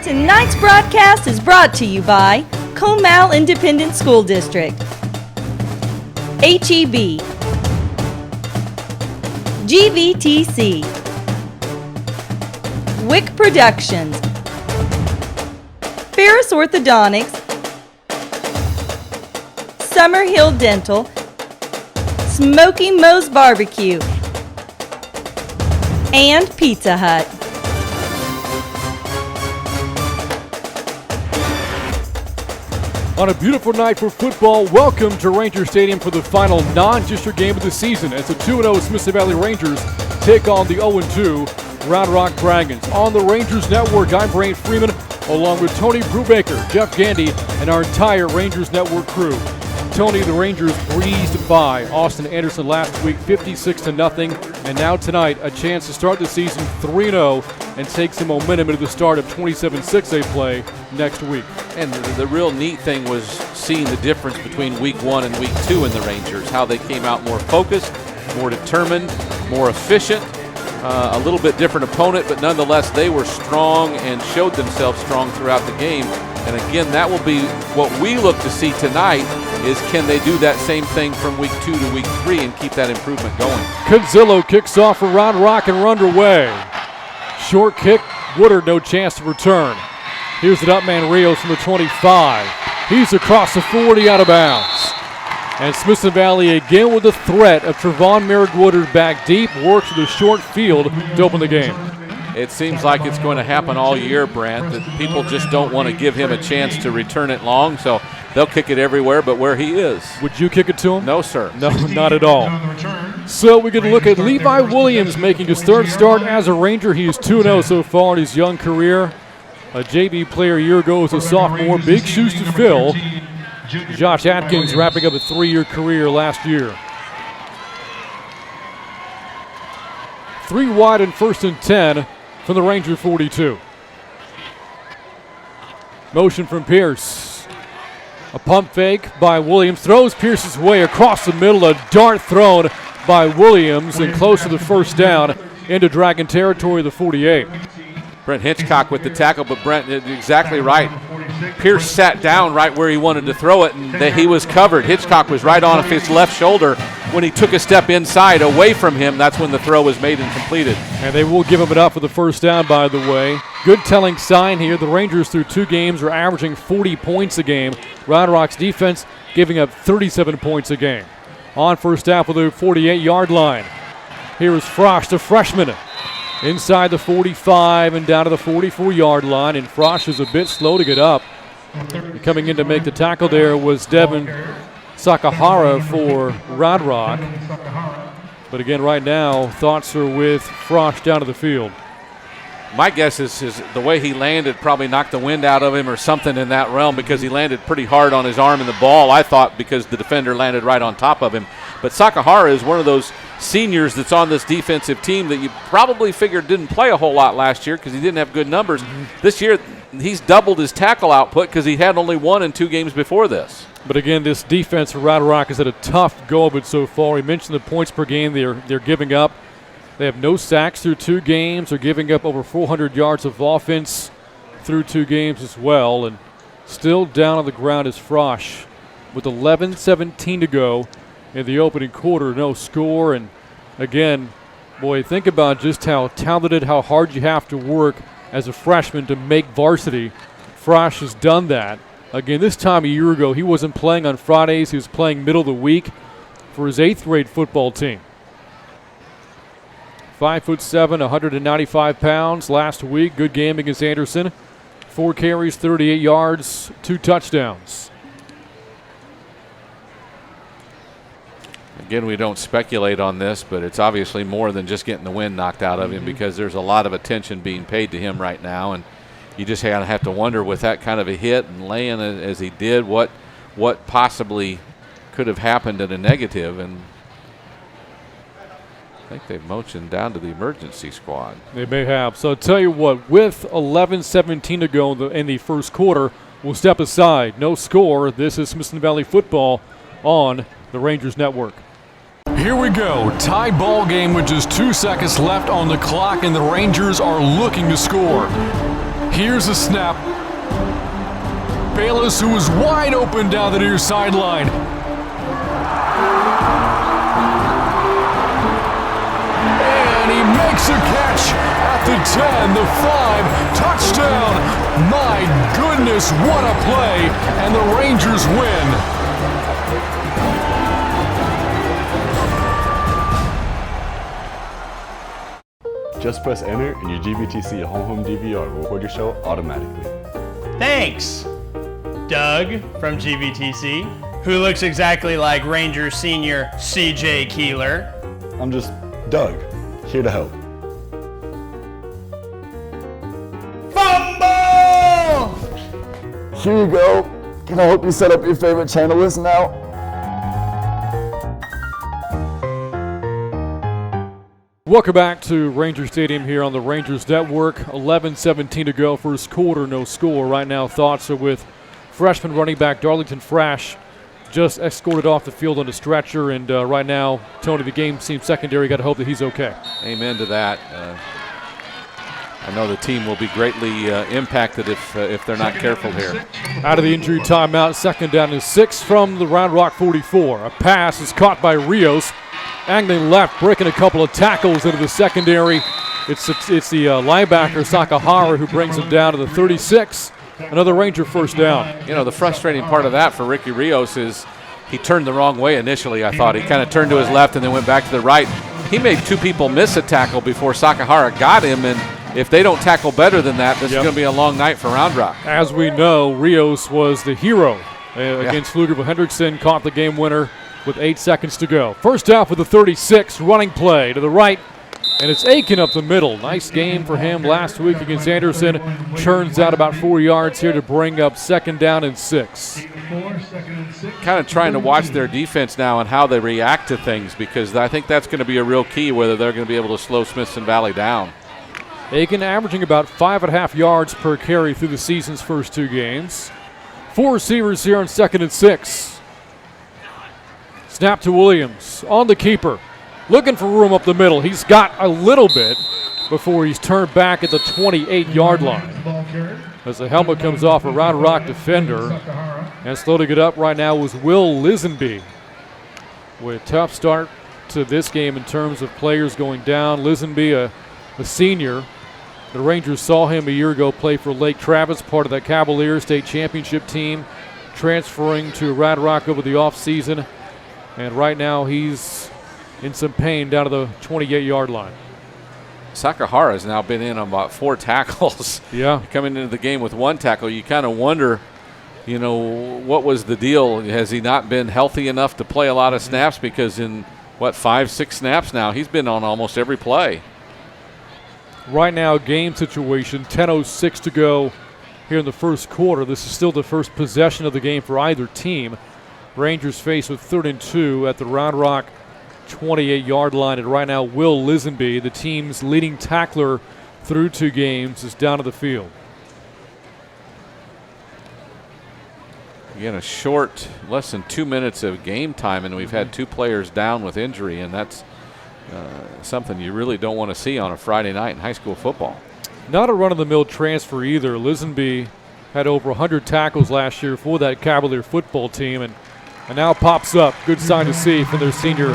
Tonight's broadcast is brought to you by Comal Independent School District, HEB, GVTC, WIC Productions, Ferris Orthodontics, Summerhill Dental, Smoky Moe's Barbecue, and Pizza Hut. On a beautiful night for football, welcome to Ranger Stadium for the final non-district game of the season as the 2-0 Smithson Valley Rangers take on the 0-2 Round Rock Dragons. On the Rangers Network, I'm Brain Freeman, along with Tony Brubaker, Jeff Gandy, and our entire Rangers Network crew. Tony, the Rangers breezed by Austin Anderson last week, 56-0, and now tonight a chance to start the season 3-0 and take some momentum into the start of 27-6A play next week. And the real neat thing was seeing the difference between week 1 and week 2 in the Rangers, how they came out more focused, more determined, more efficient, a little bit different opponent, but nonetheless they were strong and showed themselves strong throughout the game. And again, that will be what we look to see tonight, is can they do that same thing from week 2 to week 3 and keep that improvement going. Conzillo kicks off for Round Rock and we're underway. Short kick, Woodard no chance to return. Here's it up man Rios from the 25. He's across the 40 out of bounds. And Smithson Valley again with the threat of Trevon Merrick Woodard back deep, works to the short field to open the game. It seems like it's going to happen all year, Brant, that people just don't want to give him a chance to return it long, so they'll kick it everywhere but where he is. Would you kick it to him? No, sir. No, not at all. So we can look at Levi Williams making his third start as a Ranger. He is 2-0 so far in his young career. A JV player a year ago as a sophomore. Big shoes to fill. Josh Atkins wrapping up a 3-year career last year. 3 wide and 1st and 10 from the Ranger 42. Motion from Pierce. A pump fake by Williams. Throws Pierce's way across the middle. A dart thrown by Williams and close to the first down into Dragon territory, the 48. Brent Hitchcock with the tackle, but Brent is exactly right. Pierce sat down right where he wanted to throw it, and he was covered. Hitchcock was right on his left shoulder. When he took a step inside away from him, that's when the throw was made and completed. And they will give him it up for the first down, by the way. Good telling sign here. The Rangers through 2 games are averaging 40 points a game. Round Rock's defense giving up 37 points a game. On first down for the 48-yard line. Here is Frosch, the freshman. Inside the 45 and down to the 44-yard line, and Frosch is a bit slow to get up. Coming in to make the tackle there was Devin Sakahara for Round Rock. But again, right now, thoughts are with Frosch down to the field. My guess is the way he landed probably knocked the wind out of him or something in that realm, because he landed pretty hard on his arm in the ball, I thought, because the defender landed right on top of him. But Sakahara is one of those seniors that's on this defensive team that you probably figured didn't play a whole lot last year because he didn't have good numbers. This year, he's doubled his tackle output because he had only 1 in 2 games before this. But again, this defense for Round Rock has had a tough go of it so far. We mentioned the points per game they're giving up. They have no sacks through 2 games. They're giving up over 400 yards of offense through 2 games as well. And still down on the ground is Frosch with 11:17 to go in the opening quarter. No score. And again, boy, think about just how talented, how hard you have to work as a freshman to make varsity. Frosch has done that. Again, this time a year ago, he wasn't playing on Fridays. He was playing middle of the week for his 8th grade football team. 5'7", 195 pounds last week. Good game against Anderson. 4 carries, 38 yards, 2 touchdowns. Again, we don't speculate on this, but it's obviously more than just getting the wind knocked out of him, because there's a lot of attention being paid to him right now, and you just have to wonder, with that kind of a hit and laying as he did, what possibly could have happened in a negative. And I think they've motioned down to the emergency squad. They may have. So I'll tell you what, with 11:17 to go in the first quarter, we'll step aside. No score. This is Smithson Valley football on the Rangers Network. Here we go. Tie ball game with just 2 seconds left on the clock, and the Rangers are looking to score. Here's a snap. Bayless, who was wide open down the near sideline. And he makes a catch at the 10, the 5, touchdown. My goodness, what a play, and the Rangers win. Just press enter and your GVTC home DVR will record your show automatically. Thanks, Doug from GVTC, who looks exactly like Ranger Senior CJ Keeler. I'm just Doug, here to help. Fumble! Here you go. Can I help you set up your favorite channel list now? Welcome back to Ranger Stadium here on the Rangers Network. 11:17 to go, first quarter, no score. Right now, thoughts are with freshman running back Darlington Frash, just escorted off the field on a stretcher, and right now, Tony, the game seems secondary. Got to hope that he's okay. Amen to that. I know the team will be greatly impacted if they're not careful here. Out of the injury timeout, second down and 6 from the Round Rock 44. A pass is caught by Rios. Angling left, breaking a couple of tackles into the secondary. It's the linebacker, Sakahara, who brings him down to the 36. Another Ranger first down. You know, the frustrating part of that for Ricky Rios is he turned the wrong way initially, I thought. He kind of turned to his left and then went back to the right. He made two people miss a tackle before Sakahara got him, and if they don't tackle better than that, this is going to be a long night for Round Rock. As we know, Rios was the hero against Pflugerville Hendrickson, caught the game winner with 8 seconds to go. First down for the 36, running play to the right, and it's Aiken up the middle. Nice game for him last week against Anderson. Churns out about 4 yards here to bring up second down and 6. Kind of trying to watch their defense now and how they react to things, because I think that's going to be a real key, whether they're going to be able to slow Smithson Valley down. Aiken averaging about 5.5 yards per carry through the season's first 2 games. 4 receivers here on second and 6. Snap to Williams on the keeper. Looking for room up the middle. He's got a little bit before he's turned back at the 28-yard line. As the helmet comes off a Round Rock defender. And slow to get up right now was Will Lisenby. With a tough start to this game in terms of players going down. Lisenby, a senior. The Rangers saw him a year ago play for Lake Travis, part of that Cavalier State Championship team, transferring to Round Rock over the offseason. And right now he's in some pain down to the 28-yard line. Sakahara has now been in on about 4 tackles. Yeah. Coming into the game with 1 tackle, you kind of wonder, you know, what was the deal? Has he not been healthy enough to play a lot of snaps? Because in, 5-6 snaps now, he's been on almost every play. Right now, game situation, 10:06 to go here in the first quarter. This is still the first possession of the game for either team. Rangers faced with 3rd and 2 at the Round Rock 28-yard line. And right now, Will Lisenby, the team's leading tackler through 2 games, is down to the field. Again, a short, less than 2 minutes of game time, and we've had 2 players down with injury, and that's something you really don't want to see on a Friday night in high school football. Not a run-of-the-mill transfer either. Lisenby had over 100 tackles last year for that Cavalier football team, and now pops up. Good sign to see from their senior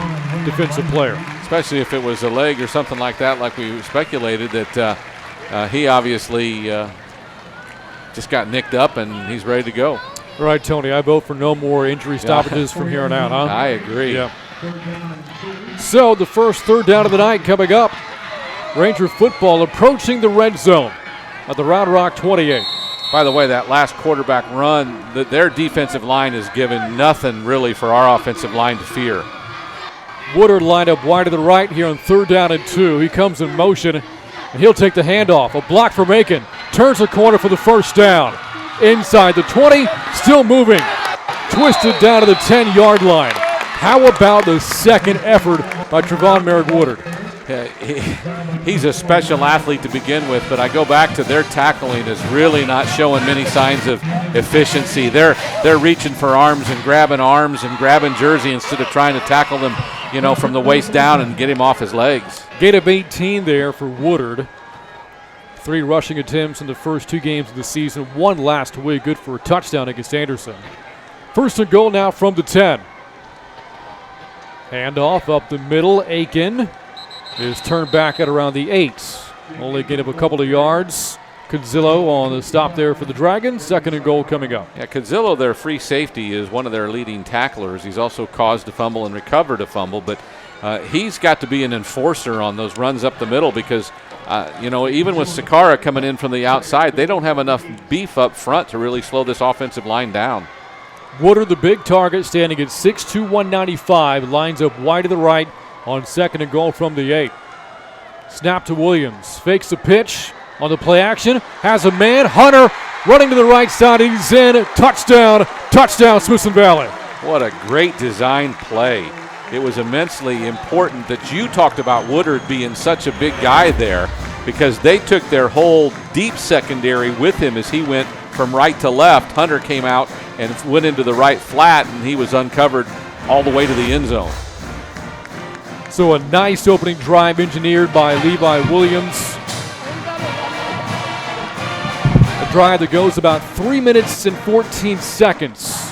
defensive player. Especially if it was a leg or something like that, like we speculated, that he obviously just got nicked up and he's ready to go. All right, Tony, I vote for no more injury stoppages from here on out, huh? I agree. Yeah. So the first 3rd down of the night coming up. Ranger football approaching the red zone at the Round Rock 28. By the way, that last quarterback run, their defensive line has given nothing really for our offensive line to fear. Woodard lined up wide to the right here on 3rd down and 2. He comes in motion, and he'll take the handoff. A block from Aiken. Turns the corner for the first down. Inside the 20, still moving. Twisted down to the 10-yard line. How about the second effort by Trevon Merrick-Woodard? He's a special athlete to begin with, but I go back to their tackling is really not showing many signs of efficiency. They're reaching for arms and grabbing jersey instead of trying to tackle them, from the waist down and get him off his legs. Gain of 18 there for Woodard. 3 rushing attempts in the first 2 games of the season, 1 last week. Good for a touchdown against Anderson. First and goal now from the 10. Handoff up the middle. Aiken is turned back at around the 8. Only a gain of a couple of yards. Conzillo on the stop there for the Dragons. Second and goal coming up. Yeah, Conzillo, their free safety, is one of their leading tacklers. He's also caused a fumble and recovered a fumble, but he's got to be an enforcer on those runs up the middle because, even with Sakara coming in from the outside, they don't have enough beef up front to really slow this offensive line down. Woodard, the big target, standing at 6'2", 195, lines up wide to the right on second and goal from the 8. Snap to Williams, fakes the pitch on the play action, has a man, Hunter running to the right side, he's in, touchdown, Smithson Valley. What a great design play. It was immensely important that you talked about Woodard being such a big guy there because they took their whole deep secondary with him as he went from right to left. Hunter came out and went into the right flat, and he was uncovered all the way to the end zone. So a nice opening drive engineered by Levi Williams. A drive that goes about 3 minutes and 14 seconds.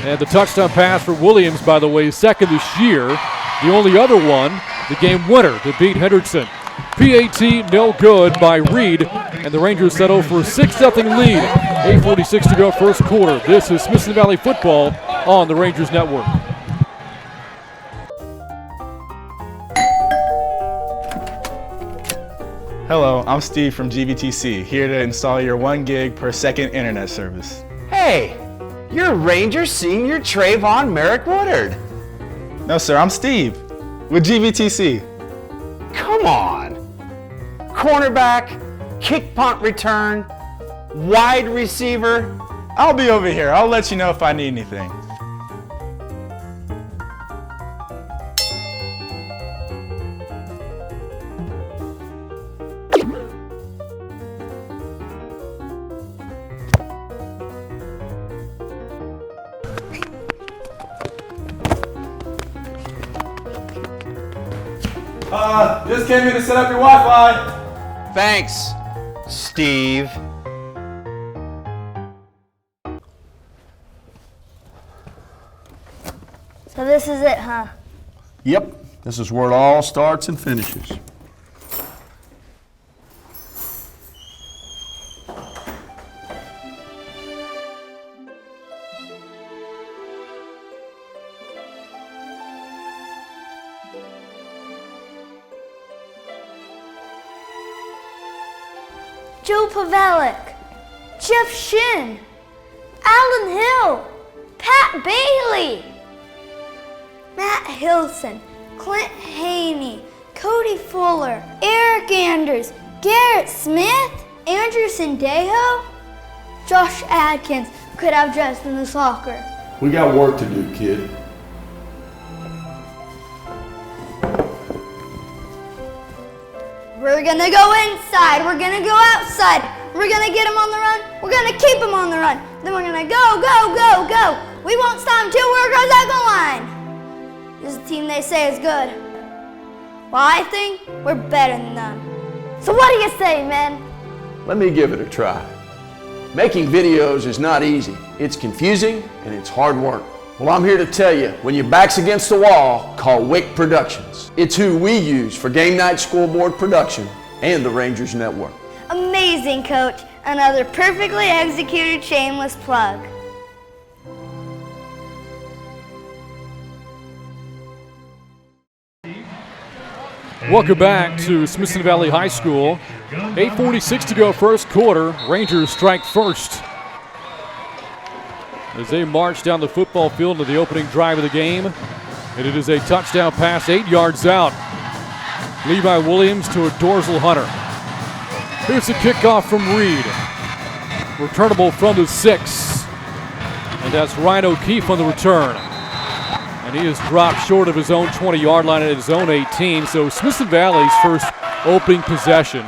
And the touchdown pass for Williams, by the way, second this year. The only other one, the game winner to beat Hendrickson. PAT no good by Reed, and the Rangers settle for a 6-0 lead. 8:46 to go first quarter. This is Smithson Valley football on the Rangers Network. Hello, I'm Steve from GVTC, here to install your 1 gig per second internet service. Hey, you're Ranger Senior Trayvon Merrick Woodard. No sir, I'm Steve with GVTC. Come on. Cornerback, kick punt return, wide receiver. I'll be over here. I'll let you know if I need anything. Just came here to set up your Wi-Fi. Thanks, Steve. So this is it, huh? Yep, this is where it all starts and finishes. Joe Pavelic, Jeff Shin, Alan Hill, Pat Bailey, Matt Hilson, Clint Haney, Cody Fuller, Eric Anders, Garrett Smith, Andrew Sandejo, Josh Adkins could have dressed in the soccer. We got work to do, kid. We're gonna go inside, we're gonna go outside, we're gonna get him on the run, we're gonna keep him on the run, then we're gonna go, go, go, go. We won't stop until we're across that goal line. This is a team they say is good. Well, I think we're better than them. So what do you say, men? Let me give it a try. Making videos is not easy. It's confusing and it's hard work. Well, I'm here to tell you, when your back's against the wall, call Wick Productions. It's who we use for game night scoreboard production and the Rangers Network. Amazing, Coach. Another perfectly executed shameless plug. Welcome back to Smithson Valley High School. 8:46 to go first quarter. Rangers strike first as they march down the football field to the opening drive of the game. And it is a touchdown pass 8 yards out. Levi Williams to a Dorsal Hunter. Here's the kickoff from Reed. Returnable from the 6. And that's Ryan O'Keefe on the return. And he is dropped short of his own 20-yard line at his own 18. So Smithson Valley's first opening possession.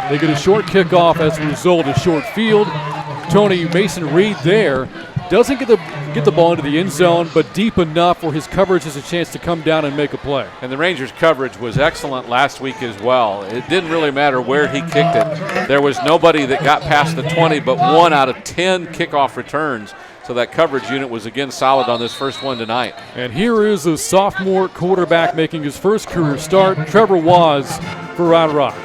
They get a short kickoff as a result of short field. Tony Mason Reed there doesn't get the get the ball into the end zone, but deep enough where his coverage has a chance to come down and make a play. And the Rangers' coverage was excellent last week as well. It didn't really matter where he kicked it. There was nobody that got past the 20, but 1 out of 10 kickoff returns. So that coverage unit was again solid on this first one tonight. And here is a sophomore quarterback making his first career start, Trevor Waz for Round Rock.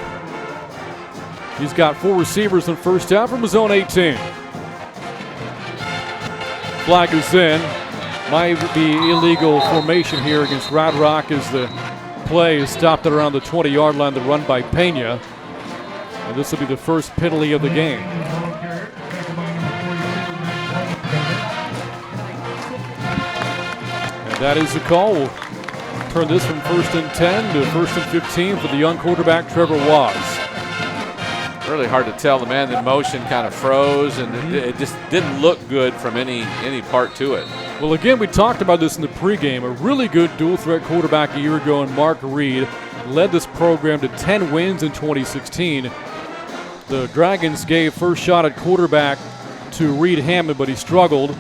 He's got 4 receivers on first down from his own 18. Flag is in. Might be illegal formation here against Round Rock as the play is stopped at around the 20-yard line, the run by Pena. And this will be the first penalty of the game. That is the call. We'll turn this from 1st and 10 to 1st and 15 for the young quarterback, Trevor Waz. Really hard to tell. The man in motion kind of froze, and it just didn't look good from any part to it. Well, again, we talked about this in the pregame. A really good dual-threat quarterback a year ago in Mark Reed led this program to 10 wins in 2016. The Dragons gave first shot at quarterback to Reed Hammond, but he struggled.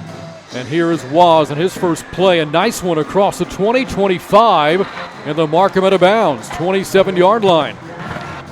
And here is Waz on his first play. A nice one across the 20-25, and they'll mark him out of bounds, 27-yard line.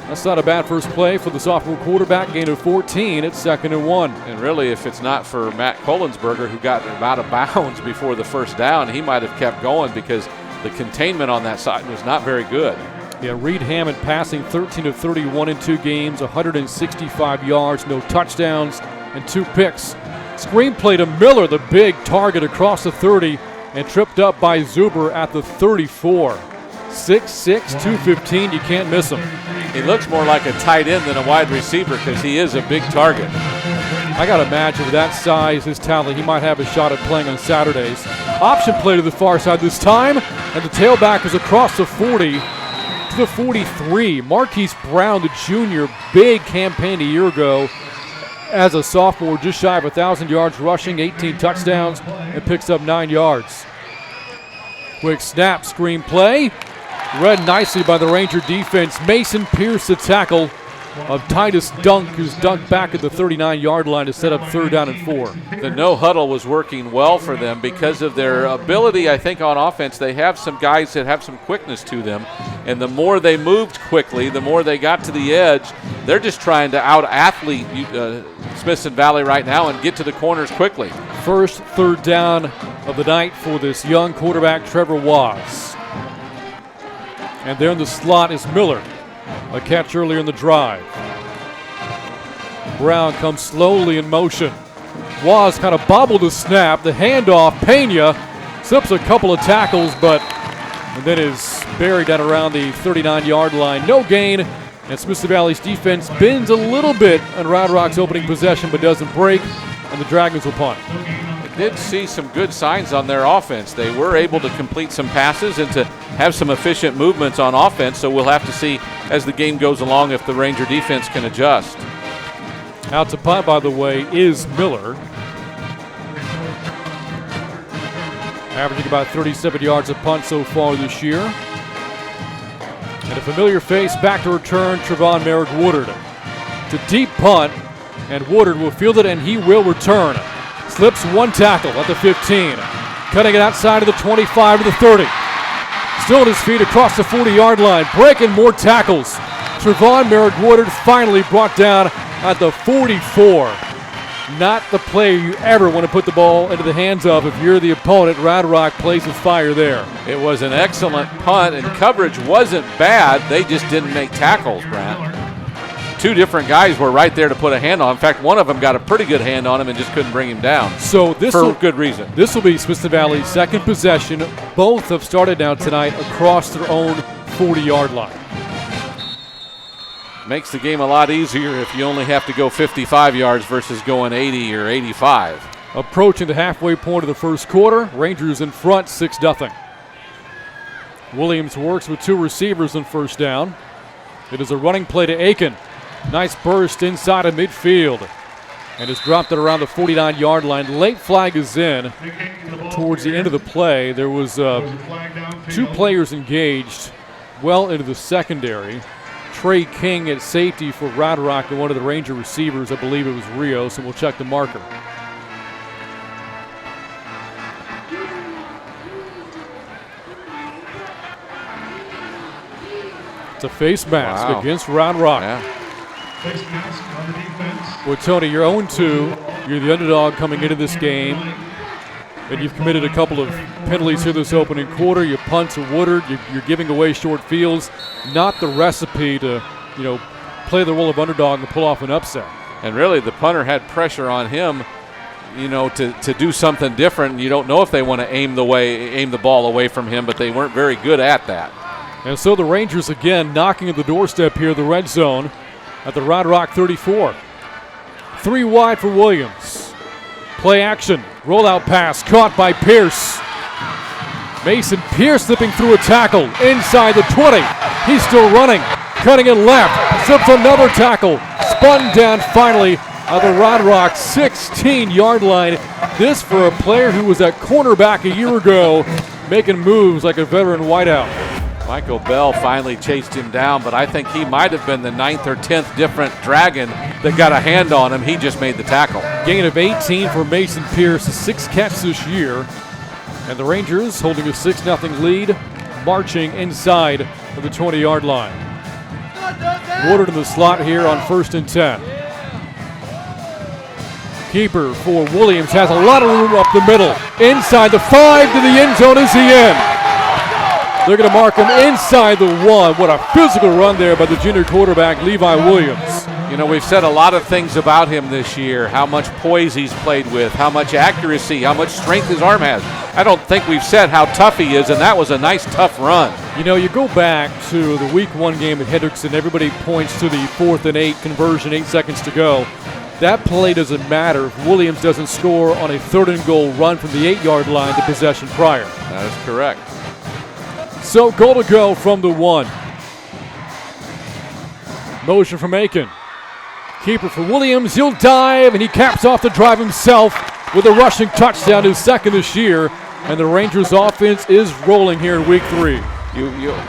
That's not a bad first play for the sophomore quarterback. Gain of 14 at 2nd and 1. And really, if it's not for Matt Kolensberger, who got him out of bounds before the first down, he might have kept going because the containment on that side was not very good. Yeah, Reed Hammond passing 13 of 31 in 2 games, 165 yards, no touchdowns, and 2 picks. Screenplay to Miller, the big target across the 30, and tripped up by Zuber at the 34. 6'6", 215, you can't miss him. He looks more like a tight end than a wide receiver because he is a big target. I got to imagine with that size, his talent, he might have a shot at playing on Saturdays. Option play to the far side this time, and the tailback is across the 40 to the 43. Marquise Brown, the junior, big campaign a year ago as a sophomore, just shy of 1,000 yards rushing, 18 touchdowns, and picks up 9 yards. Quick snap, screen play. Read nicely by the Ranger defense. Mason Pierce, the tackle of Titus Dunk, who's dunked back at the 39-yard line to set up 3rd down and 4. The no huddle was working well for them because of their ability, I think, on offense. They have some guys that have some quickness to them, and the more they moved quickly, the more they got to the edge. They're just trying to out-athlete Smithson Valley right now and get to the corners quickly. First 3rd down of the night for this young quarterback, Trevor Waz. And there in the slot is Miller. A catch earlier in the drive. Brown comes slowly in motion. Waz kind of bobbled the snap. The handoff, Pena slips a couple of tackles, and then is buried down around the 39-yard line. No gain, and Smithson Valley's defense bends a little bit on Round Rock's opening possession, but doesn't break, and the Dragons will punt. Did see some good signs on their offense. They were able to complete some passes and to have some efficient movements on offense, so we'll have to see as the game goes along if the Ranger defense can adjust. Out to punt, by the way, is Miller. Averaging about 37 yards a punt so far this year. And a familiar face back to return, Trevon Merrick Woodard. It's a deep punt, and Woodard will field it, and he will return. Slips 1 tackle at the 15. Cutting it outside of the 25 to the 30. Still at his feet across the 40-yard line. Breaking more tackles. Trevon Merrick Woodard finally brought down at the 44. Not the play you ever want to put the ball into the hands of if you're the opponent. Round Rock plays with fire there. It was an excellent punt, and coverage wasn't bad. They just didn't make tackles, Brant. 2 different guys were right there to put a hand on. In fact, one of them got a pretty good hand on him and just couldn't bring him down. So this for good reason. This will be Smithson Valley's 2nd possession. Both have started now tonight across their own 40-yard line. Makes the game a lot easier if you only have to go 55 yards versus going 80 or 85. Approaching the halfway point of the first quarter, Rangers in front 6-0. Williams works with 2 receivers on first down. It is a running play to Aiken. Nice burst inside of midfield. And is dropped at around the 49-yard line. Late flag is in towards the end of the play. There was 2 players engaged well into the secondary. Trey King at safety for Round Rock and one of the Ranger receivers, I believe it was Rio, so we'll check the marker. It's a face mask against Round Rock. Well, Tony, you're 0-2. You're the underdog coming into this game. And you've committed a couple of penalties here this opening quarter. Your punts are Woodard. You're giving away short fields. Not the recipe to, play the role of underdog and pull off an upset. And really, the punter had pressure on him, to do something different. You don't know if they want to aim the ball away from him, but they weren't very good at that. And so the Rangers again knocking at the doorstep here, the red zone at the Round Rock 34. 3 wide for Williams. Play action. Rollout pass caught by Pierce. Mason Pierce slipping through a tackle inside the 20. He's still running. Cutting it left. Slips another tackle. Spun down finally at the Round Rock 16-yard line. This for a player who was at cornerback a year ago, making moves like a veteran wideout. Michael Bell finally chased him down, but I think he might have been the 9th or 10th different Dragon that got a hand on him. He just made the tackle. Gain of 18 for Mason Pierce, a 6th catch this year. And the Rangers holding a 6-0 lead, marching inside of the 20-yard line. Woodard in the slot here on 1st and 10. Keeper for Williams has a lot of room up the middle. Inside the 5 to the end zone is the end. They're going to mark him inside the 1. What a physical run there by the junior quarterback, Levi Williams. We've said a lot of things about him this year, how much poise he's played with, how much accuracy, how much strength his arm has. I don't think we've said how tough he is, and that was a nice, tough run. You go back to the Week 1 game at Hendrickson, everybody points to the 4th and 8 conversion, 8 seconds to go. That play doesn't matter if Williams doesn't score on a 3rd and goal run from the 8-yard line to possession prior. That is correct. So goal to go from the 1. Motion from Aiken. Keeper for Williams. He'll dive, and he caps off the drive himself with a rushing touchdown, his 2nd this year. And the Rangers offense is rolling here in Week 3.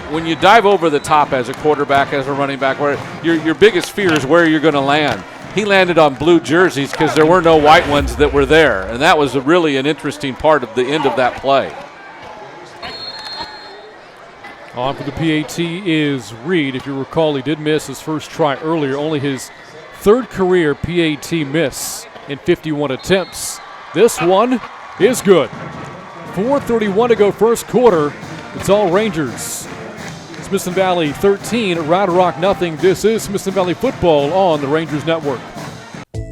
When you dive over the top as a quarterback, as a running back, where your biggest fear is where you're going to land. He landed on blue jerseys because there were no white ones that were there. And that was really an interesting part of the end of that play. On for the PAT is Reed. If you recall, he did miss his first try earlier. Only his 3rd career PAT miss in 51 attempts. This one is good. 4:31 to go first quarter. It's all Rangers. Smithson Valley 13, Round Rock nothing. This is Smithson Valley football on the Rangers Network.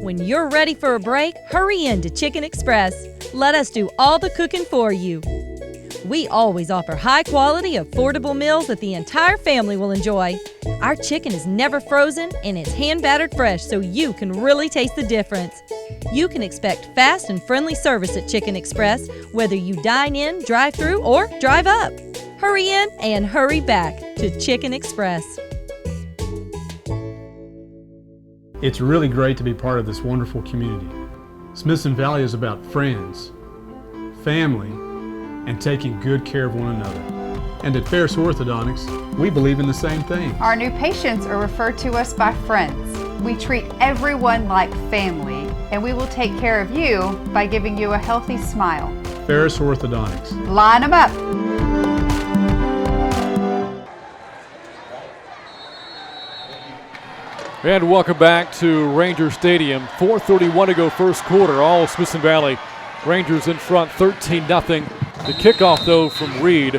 When you're ready for a break, hurry in to Chicken Express. Let us do all the cooking for you. We always offer high-quality, affordable meals that the entire family will enjoy. Our chicken is never frozen and it's hand-battered fresh so you can really taste the difference. You can expect fast and friendly service at Chicken Express, whether you dine in, drive through, or drive up. Hurry in and hurry back to Chicken Express. It's really great to be part of this wonderful community. Smithson Valley is about friends, family, and taking good care of one another. And at Ferris Orthodontics, we believe in the same thing. Our new patients are referred to us by friends. We treat everyone like family, and we will take care of you by giving you a healthy smile. Ferris Orthodontics. Line them up. And welcome back to Ranger Stadium. 4:31 to go first quarter. All Smithson Valley Rangers in front 13-0. The kickoff, though, from Reed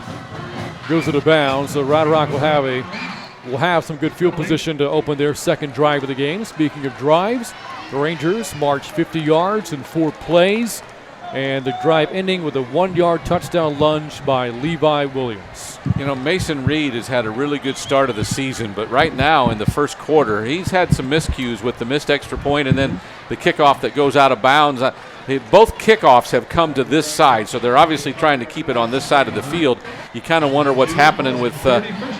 goes out of bounds. So Round Rock will have some good field position to open their 2nd drive of the game. Speaking of drives, the Rangers marched 50 yards in 4 plays, and the drive ending with a 1-yard touchdown lunge by Levi Williams. Mason Reed has had a really good start of the season, but right now in the first quarter, he's had some miscues with the missed extra point and then the kickoff that goes out of bounds. Both kickoffs have come to this side, so they're obviously trying to keep it on this side of the field. You kind of wonder what's happening with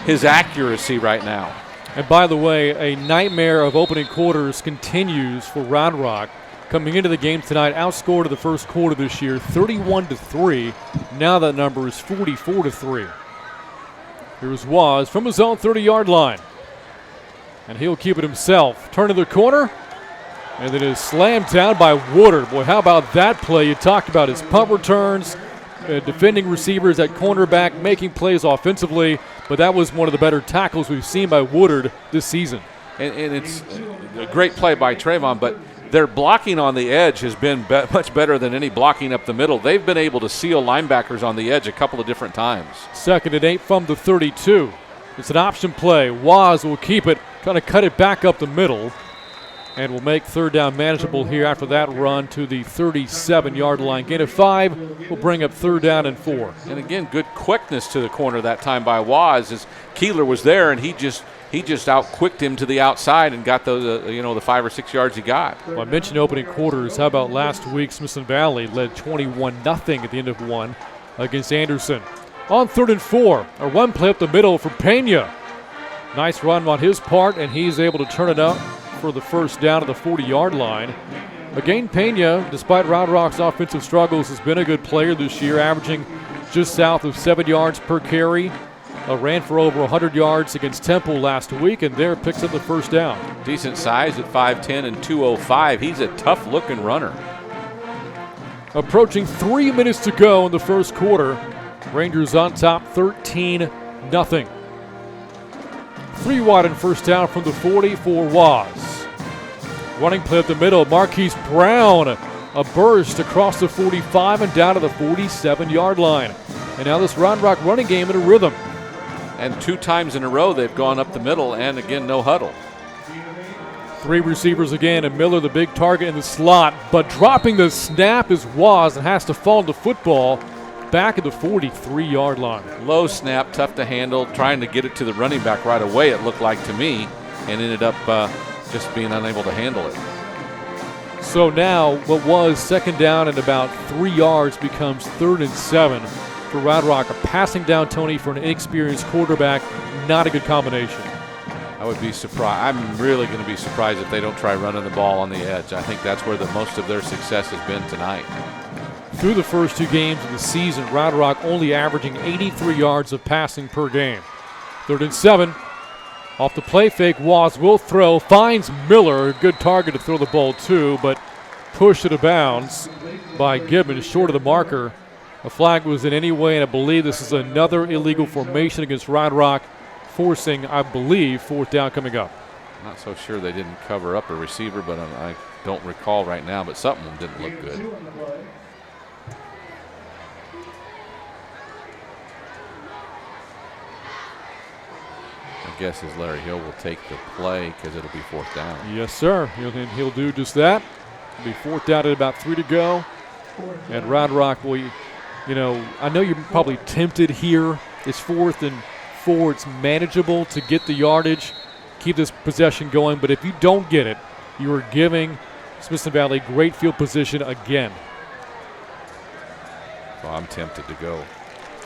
his accuracy right now. And by the way, a nightmare of opening quarters continues for Round Rock. Coming into the game tonight, outscored in the first quarter this year, 31-3. Now that number is 44-3. Here's Waz from his own 30-yard line. And he'll keep it himself. Turn to the corner. And then is slammed down by Woodard. Boy, how about that play? You talked about his punt returns, defending receivers at cornerback, making plays offensively. but that was one of the better tackles we've seen by Woodard this season. And it's a great play by Trayvon, but their blocking on the edge has been much better than any blocking up the middle. They've been able to seal linebackers on the edge a couple of different times. 2nd and 8 from the 32. It's an option play. Waz will keep it, trying to cut it back up the middle, and will make 3rd down manageable here after that run to the 37-yard line. Gain of 5 will bring up 3rd down and 4. And again, good quickness to the corner that time by Waz, as Keeler was there, and he just out-quicked him to the outside and got those, the 5 or 6 yards he got. Well, I mentioned opening quarters. How about last week? Smithson Valley led 21-0 at the end of 1 against Anderson. On 3rd and 4, a run play up the middle for Pena. Nice run on his part, and he's able to turn it up for the 1st down at the 40-yard line. Again, Pena, despite Round Rock's offensive struggles, has been a good player this year, averaging just south of 7 yards per carry. Ran for over 100 yards against Temple last week, and there picks up the 1st down. Decent size at 5'10" and 205. He's a tough-looking runner. Approaching 3 minutes to go in the 1st quarter. Rangers on top 13-0. 3 wide and 1st down from the 40 for Waz. Running play up the middle. Marquise Brown, a burst across the 45 and down to the 47-yard line. And now this Round Rock running game in a rhythm. And 2 times in a row they've gone up the middle, and again, no huddle. 3 receivers again, and Miller the big target in the slot, but dropping the snap is Waz and has to fall to football back at the 43-yard line. Low snap, tough to handle, trying to get it to the running back right away, it looked like to me, and ended up just being unable to handle it. So now what was 2nd down and about 3 yards becomes 3rd and 7. For Round Rock, a passing down, Tony, for an inexperienced quarterback, not a good combination. I would be surprised. I'm really going to be surprised if they don't try running the ball on the edge. I think that's where the most of their success has been tonight. Through the first 2 games of the season, Round Rock only averaging 83 yards of passing per game. 3rd and 7. Off the play fake, Waz will throw, finds Miller, a good target to throw the ball to, but pushed it out of bounds by Gibbons, short of the marker. A flag was in any way, and I believe this is another illegal formation against Round Rock, forcing, I believe, 4th down coming up. Not so sure they didn't cover up a receiver, but I don't recall right now, but something didn't look good. My guess is Larry Hill will take the play because it'll be 4th down. Yes, sir. He'll do just that. It'll be 4th down at about 3 to go. And Round Rock will, I know you're probably tempted here. It's 4th and 4. It's manageable to get the yardage, keep this possession going. But if you don't get it, you are giving Smithson Valley great field position again. Well, I'm tempted to go.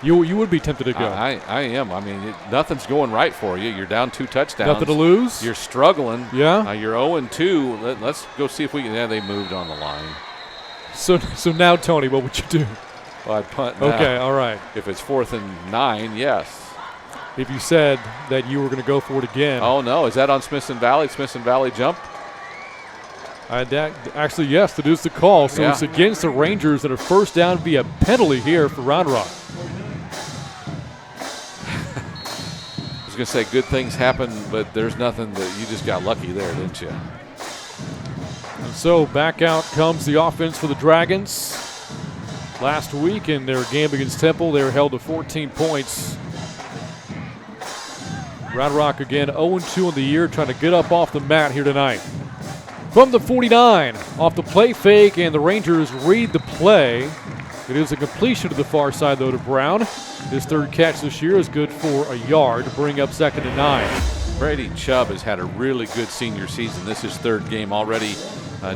You would be tempted to go. I am. I mean, nothing's going right for you. You're down 2 touchdowns. Nothing to lose. You're struggling. Yeah. You're 0-2. Let's go see if we can. Yeah, they moved on the line. So now, Tony, what would you do? Well, I'd punt now. Okay, all right. If it's 4th and 9, yes. If you said that you were going to go for it again. Oh, no. Is that on Smithson Valley? Smithson Valley jumped? Actually, yes, that is the call. So it's against the Rangers and a 1st down via penalty here for Round Rock. I was going to say good things happen, but there's nothing that you just got lucky there, didn't you? And so back out comes the offense for the Dragons. Last week in their game against Temple, they were held to 14 points. Round Rock again 0-2 on the year, trying to get up off the mat here tonight. From the 49, off the play fake, and the Rangers read the play. It is a completion to the far side, though, to Brown. His 3rd catch this year is good for a yard to bring up 2nd and 9. Brady Chubb has had a really good senior season. This is 3rd game already,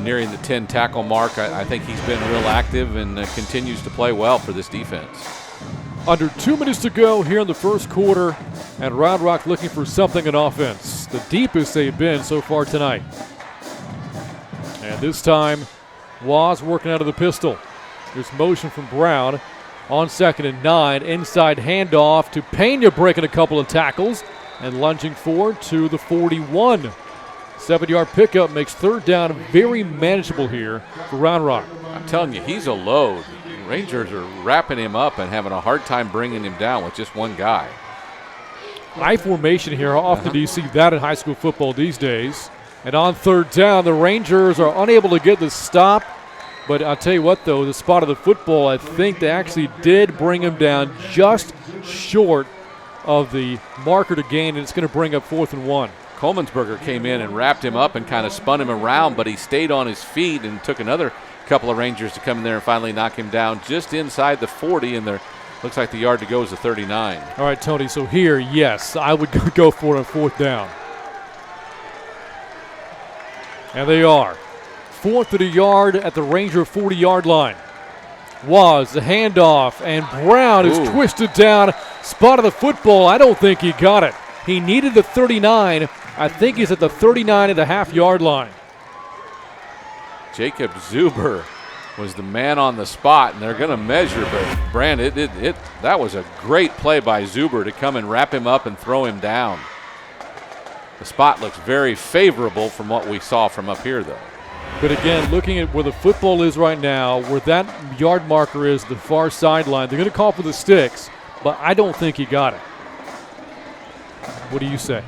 nearing the 10 tackle mark. I think he's been real active and continues to play well for this defense. Under 2 minutes to go here in the 1st quarter, and Round Rock looking for something in offense. The deepest they've been so far tonight. And this time, Waz working out of the pistol. There's motion from Brown on 2nd and 9. Inside handoff to Pena, breaking a couple of tackles and lunging forward to the 41. 7-yard pickup makes 3rd down very manageable here for Round Rock. I'm telling you, he's a load. Rangers are wrapping him up and having a hard time bringing him down with just one guy. I formation here. How often do you see that in high school football these days? And on third down, the Rangers are unable to get the stop. But I'll tell you what, though, the spot of the football, I think they actually did bring him down just short of the marker to gain, and it's going to bring up 4th and 1. Coleman'sberger came in and wrapped him up and kind of spun him around, but he stayed on his feet and took another couple of Rangers to come in there and finally knock him down just inside the 40, and there looks like the yard to go is a 39. All right, Tony, so here, yes, I would go for it on 4th down. And they are. 4th of the yard at the Ranger 40-yard line. Was the handoff, and Brown is twisted down. Spot of the football, I don't think he got it. He needed the 39. I think he's at the 39.5-yard line. Jacob Zuber was the man on the spot, and they're going to measure, but Brand, that was a great play by Zuber to come and wrap him up and throw him down. The spot looks very favorable from what we saw from up here, though. But again, looking at where the football is right now, where that yard marker is, the far sideline, they're going to call for the sticks, but I don't think he got it. What do you say?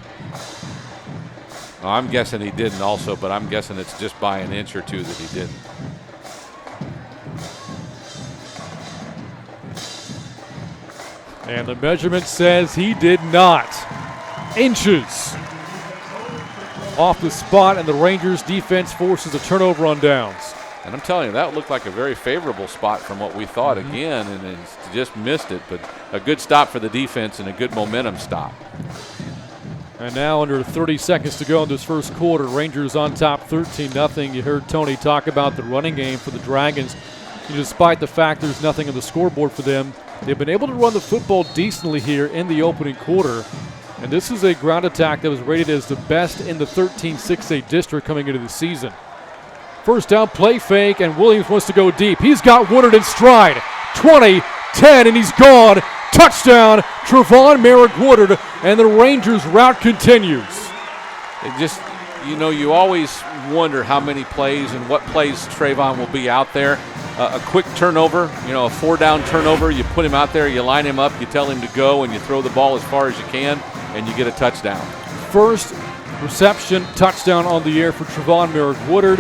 Well, I'm guessing he didn't also, but I'm guessing it's just by an inch or two that he didn't. And the measurement says he did not. Inches off the spot, and the Rangers defense forces a turnover on downs. And I'm telling you, that looked like a very favorable spot from what we thought again, and it's just missed it. But a good stop for the defense and a good momentum stop. And now under 30 seconds to go in this first quarter, Rangers on top 13-0. You heard Tony talk about the running game for the Dragons. Despite the fact there's nothing on the scoreboard for them, they've been able to run the football decently here in the opening quarter. And this is a ground attack that was rated as the best in the 13-6A district coming into the season. First down, play fake, and Williams wants to go deep. He's got Woodard in stride. 20, 10, and he's gone. Touchdown, Trevon Merrick-Woodard, and the Rangers' route continues. It just, you always wonder how many plays and what plays Trevon will be out there. A quick turnover, a 4-down turnover, you put him out there, you line him up, you tell him to go, and you throw the ball as far as you can, and you get a touchdown. First reception, touchdown on the air for Trevon Merrick-Woodard,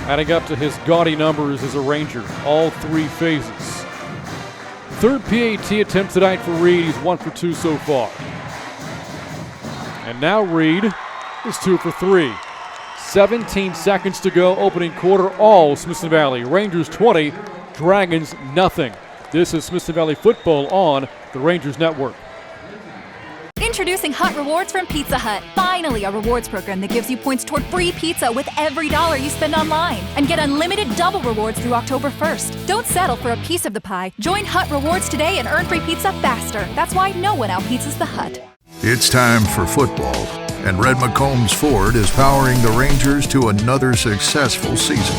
adding up to his gaudy numbers as a Ranger, all 3 phases. Third PAT attempt tonight for Reed. He's 1 for 2 so far. And now Reed is 2 for 3. 17 seconds to go, opening quarter, all Smithson Valley. Rangers 20, Dragons nothing. This is Smithson Valley football on the Rangers Network. Introducing Hut Rewards from Pizza Hut. Finally, a rewards program that gives you points toward free pizza with every dollar you spend online. And get unlimited double rewards through October 1st. Don't settle for a piece of the pie. Join Hut Rewards today and earn free pizza faster. That's why no one outpizzas the Hut. It's time for football, and Red McCombs Ford is powering the Rangers to another successful season.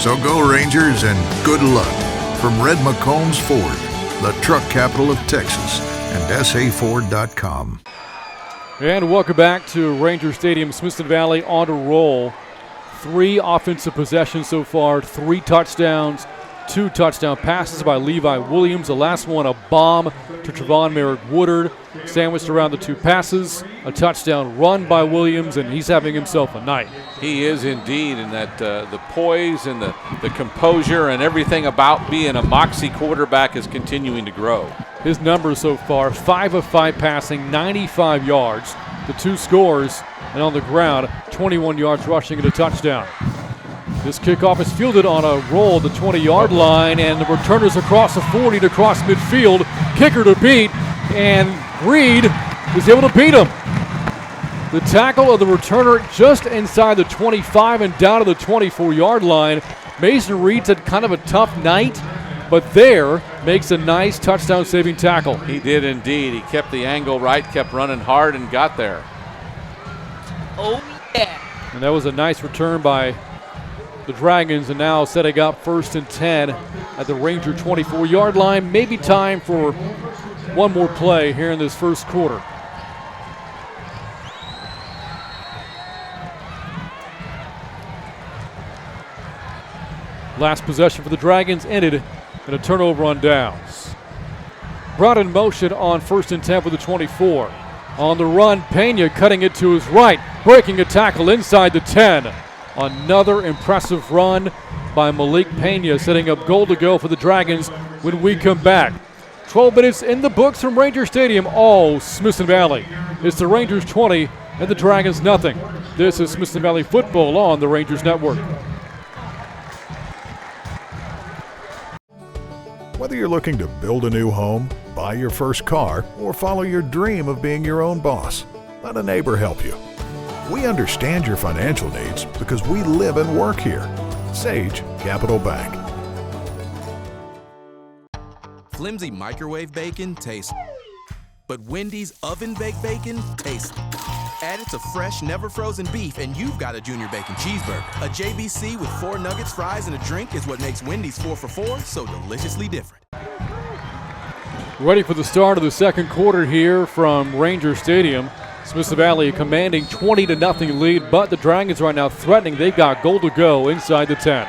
So go Rangers and good luck from Red McCombs Ford, the truck capital of Texas, and SAFord.com. And welcome back to Ranger Stadium. Smithson Valley on a roll. 3 offensive possessions so far, 3 touchdowns, 2 touchdown passes by Levi Williams. The last one, a bomb to Trevon Merrick-Woodard, sandwiched around the 2 passes. A touchdown run by Williams, and he's having himself a night. He is indeed, and that the poise and the composure and everything about being a moxie quarterback is continuing to grow. His numbers so far, 5 of 5 passing, 95 yards, the 2 scores, and on the ground, 21 yards rushing and a touchdown. This kickoff is fielded on a roll at the 20-yard line, and the returners across the 40 to cross midfield. Kicker to beat, and Reed is able to beat him. The tackle of the returner just inside the 25 and down to the 24-yard line. Mason Reed's had kind of a tough night, but there makes a nice touchdown-saving tackle. He did indeed. He kept the angle right, kept running hard, and got there. Oh, yeah. And that was a nice return by the Dragons, and now setting up 1st and 10 at the Ranger 24-yard line. Maybe time for one more play here in this first quarter. Last possession for the Dragons ended in a turnover on downs. Brought in motion on 1st and 10 with the 24. On the run, Pena cutting it to his right, breaking a tackle inside the 10. Another impressive run by Malik Pena, setting up goal to go for the Dragons when we come back. 12 minutes in the books from Ranger Stadium, all Smithson Valley. It's the Rangers 20 and the Dragons nothing. This is Smithson Valley football on the Rangers Network. Whether you're looking to build a new home, buy your first car, or follow your dream of being your own boss, let a neighbor help you. We understand your financial needs because we live and work here. Sage Capital Bank. Flimsy microwave bacon tastes, but Wendy's oven-baked bacon tastes. Add it to fresh, never frozen beef, and you've got a Junior Bacon Cheeseburger. A JBC with 4 nuggets, fries, and a drink is what makes Wendy's 4 for $4 so deliciously different. Ready for the start of the second quarter here from Ranger Stadium. Smithson Valley commanding 20-0 lead, but the Dragons right now threatening. They've got goal to go inside the 10.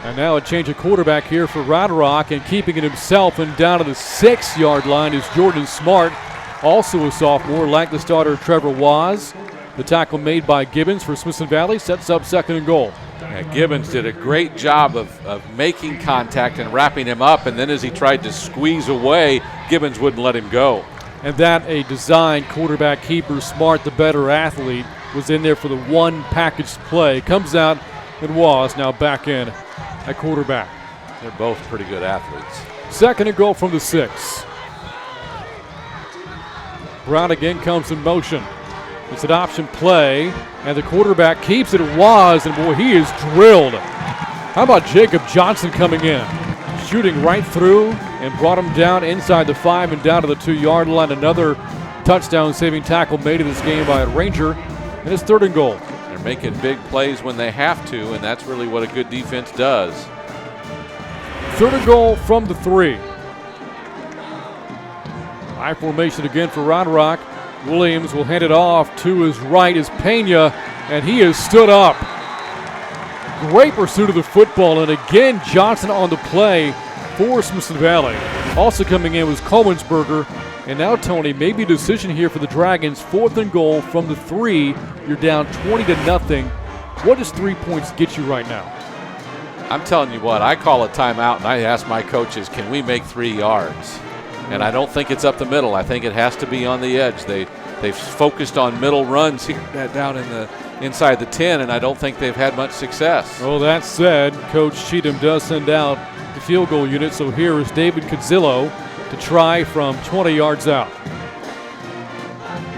And now a change of quarterback here for Round Rock, and keeping it himself and down to the 6-yard line is Jordan Smart, also a sophomore, like the starter Trevor Waz. The tackle made by Gibbons for Smithson Valley sets up 2nd and goal. Yeah, Gibbons did a great job of making contact and wrapping him up, and then as he tried to squeeze away, Gibbons wouldn't let him go. And that a designed quarterback keeper. Smart, the better athlete, was in there for the one packaged play. Comes out and was now back in at quarterback. They're both pretty good athletes. 2nd and goal from the 6. Brown again comes in motion. It's an option play, and the quarterback keeps it. Was, and boy, he is drilled. How about Jacob Johnson coming in? Shooting right through and brought him down inside the 5 and down to the 2-yard line. Another touchdown-saving tackle made in this game by a Ranger, and it's 3rd and goal. They're making big plays when they have to, and that's really what a good defense does. 3rd and goal from the 3. High formation again for Round Rock. Williams will hand it off to his right is Pena, and he has stood up. Great pursuit of the football, and again Johnson on the play for Smithson Valley. Also coming in was Coleman'sberger, and now Tony, maybe a decision here for the Dragons. 4th and goal from the 3. You're down 20-0. What does 3 points get you right now? I'm telling you what, I call a timeout and I ask my coaches, can we make 3 yards? And I don't think it's up the middle. I think it has to be on the edge. They've focused on middle runs here down in the inside the 10, and I don't think they've had much success. Well, that said, Coach Cheatham does send out the field goal unit, so here is David Cudzillo to try from 20 yards out.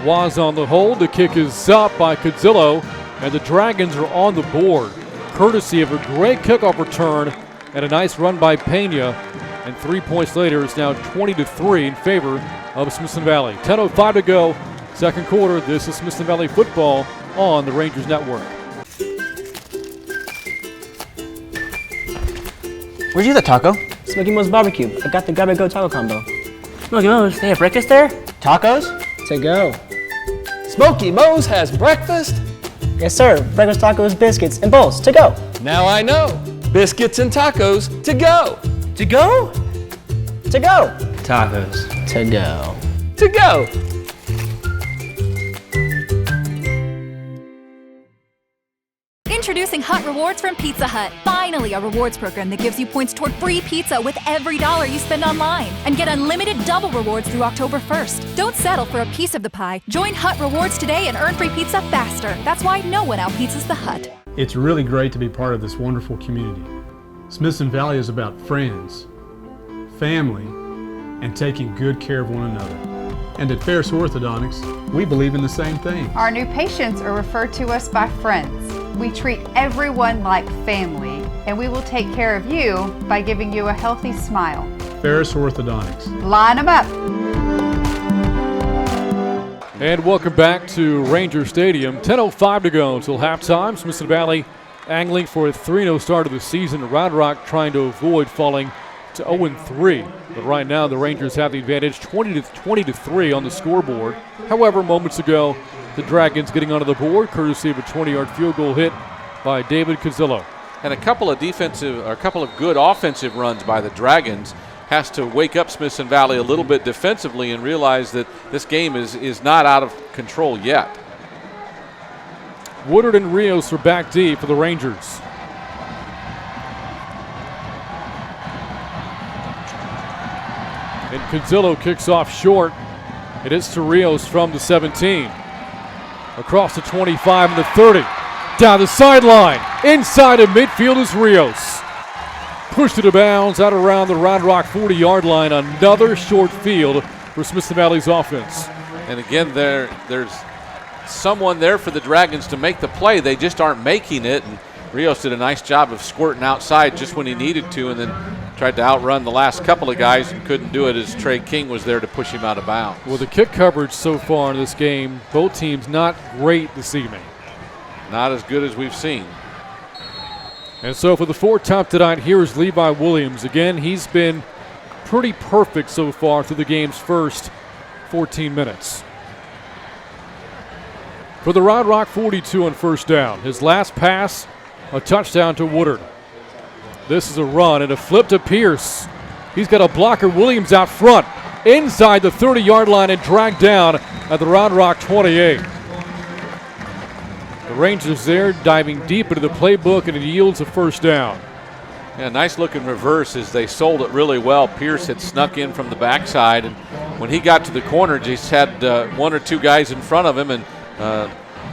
Was on the hold. The kick is up by Cudzillo, and the Dragons are on the board, courtesy of a great kickoff return and a nice run by Pena. And 3 points later, it's now 20-3 in favor of Smithson Valley. 10:05 to go, second quarter. This is Smithson Valley football on the Rangers Network. Where'd you get the taco? Smoky Mo's Barbecue. I got the Grab and Go taco combo. Smoky Mo's, they have breakfast there? Tacos? To go. Smoky Mo's has breakfast? Yes, sir. Breakfast tacos, biscuits, and bowls to go. Now I know. Biscuits and tacos to go. To go? To go. Tacos. To go. To go. Introducing Hut Rewards from Pizza Hut. Finally, a rewards program that gives you points toward free pizza with every dollar you spend online. And get unlimited double rewards through October 1st. Don't settle for a piece of the pie. Join Hut Rewards today and earn free pizza faster. That's why no one outpizzas the Hut. It's really great to be part of this wonderful community. Smithson Valley is about friends, family, and taking good care of one another. And at Ferris Orthodontics, we believe in the same thing. Our new patients are referred to us by friends. We treat everyone like family, and we will take care of you by giving you a healthy smile. Ferris Orthodontics. Line them up. And welcome back to Ranger Stadium. 10:05 to go until halftime. Smithson Valley angling for a 3-0 start of the season. Round Rock trying to avoid falling to 0-3. But right now the Rangers have the advantage, 20-3 on the scoreboard. However, moments ago, the Dragons getting onto the board courtesy of a 20-yard field goal hit by David Cudzillo. and a couple of good offensive runs by the Dragons has to wake up Smithson Valley a little bit defensively and realize that this game is not out of control yet. Woodard and Rios are back deep for the Rangers. And Conzillo kicks off short. It is to Rios from the 17. Across the 25 and the 30. Down the sideline. Inside of midfield is Rios. Pushed it to bounds out around the Round Rock 40-yard line. Another short field for Smithson Valley's offense. And again, there's someone there for the Dragons to make the play. They just aren't making it. And Rios did a nice job of squirting outside just when he needed to, and then tried to outrun the last couple of guys and couldn't do it as Trey King was there to push him out of bounds. Well, the kick coverage so far in this game, both teams not great this evening. Not as good as we've seen. And so for the fourth time tonight, here is Levi Williams. Again, he's been pretty perfect so far through the game's first 14 minutes. For the Round Rock 42 on first down. His last pass, a touchdown to Woodard. This is a run and a flip to Pierce. He's got a blocker, Williams out front, inside the 30-yard line and dragged down at the Round Rock 28. The Rangers there diving deep into the playbook, and it yields a first down. Yeah, nice looking reverse as they sold it really well. Pierce had snuck in from the backside, and when he got to the corner, just had one or two guys in front of him, and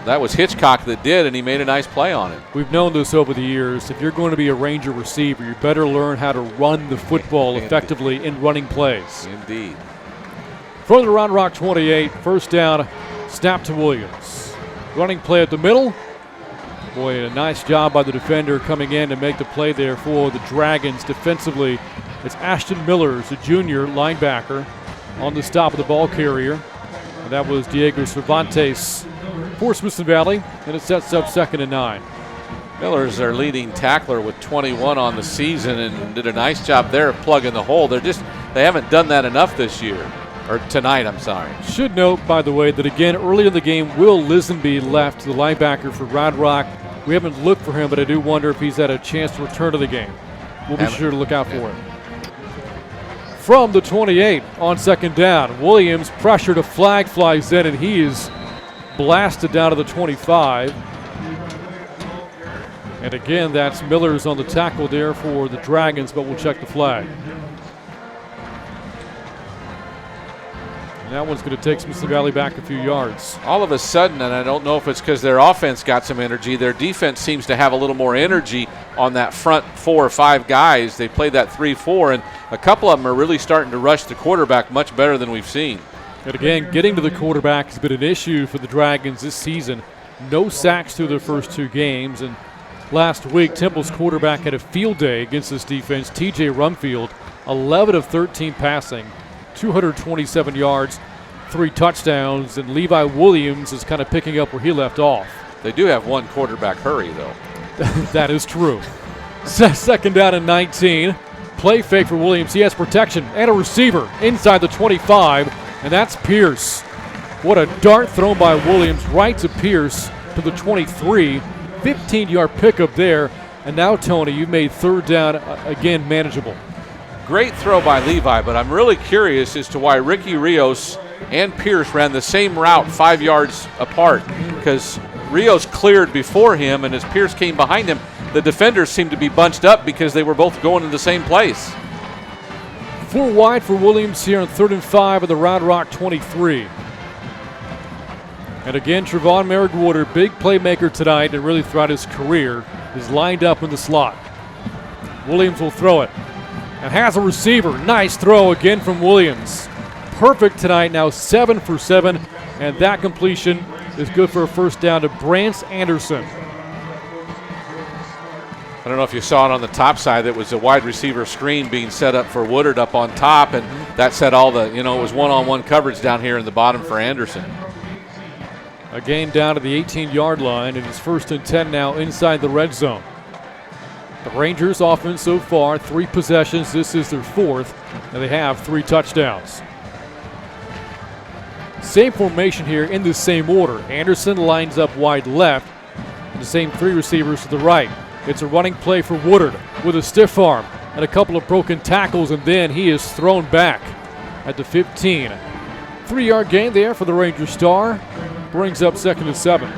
that was Hitchcock that did, and he made a nice play on it. We've known this over the years. If you're going to be a Ranger receiver, you better learn how to run the football effectively in running plays. Indeed. From the Round Rock 28, first down, snap to Williams. Running play at the middle. Boy, a nice job by the defender coming in to make the play there for the Dragons defensively. It's Ashton Miller, a junior linebacker, on the stop of the ball carrier. And that was Diego Cervantes for Smithson Valley, and it sets up 2nd and 9. Miller's their leading tackler with 21 on the season and did a nice job there of plugging the hole. They haven't done that enough this year. Or tonight, I'm sorry. Should note, by the way, that again, early in the game, Will Lisenby left, the linebacker for Round Rock. We haven't looked for him, but I do wonder if he's had a chance to return to the game. We'll be sure to look out for him. From the 28 on 2nd down, Williams pressured, a flag flies in, and he is blasted down to the 25. And again, that's Miller's on the tackle there for the Dragons, but we'll check the flag. That one's going to take Smithson Valley back a few yards. All of a sudden, and I don't know if it's because their offense got some energy, their defense seems to have a little more energy on that front 4 or 5 guys. They played that 3-4, and a couple of them are really starting to rush the quarterback much better than we've seen. And again, getting to the quarterback has been an issue for the Dragons this season. No sacks through their first 2 games, and last week, Temple's quarterback had a field day against this defense. TJ Rumfield, 11 of 13 passing, 227 yards, 3 touchdowns, and Levi Williams is kind of picking up where he left off. They do have one quarterback hurry, though. That is true. 2nd down and 19. Play fake for Williams. He has protection and a receiver inside the 25, and that's Pierce. What a dart thrown by Williams right to Pierce to the 23. 15-yard pickup there, and now, Tony, you've made 3rd down, again, manageable. Great throw by Levi, but I'm really curious as to why Ricky Rios and Pierce ran the same route 5 yards apart, because Rios cleared before him, and as Pierce came behind him, the defenders seemed to be bunched up because they were both going to the same place. 4 wide for Williams here on 3rd and 5 of the Round Rock 23. And again, Trevon Merrick-Woodard, big playmaker tonight and really throughout his career, is lined up in the slot. Williams will throw it and has a receiver. Nice throw again from Williams. Perfect tonight, now 7 for 7, and that completion is good for a first down to Brance Anderson. I don't know if you saw it on the top side. It was a wide receiver screen being set up for Woodard up on top, and that set all the, it was one-on-one coverage down here in the bottom for Anderson. Again down to the 18-yard line, and it's 1st and 10 now inside the red zone. The Rangers offense so far, 3 possessions. This is their 4th, and they have 3 touchdowns. Same formation here in the same order. Anderson lines up wide left, and the same 3 receivers to the right. It's a running play for Woodard with a stiff arm and a couple of broken tackles, and then he is thrown back at the 15. 3-yard gain there for the Rangers star. Brings up 2nd and 7.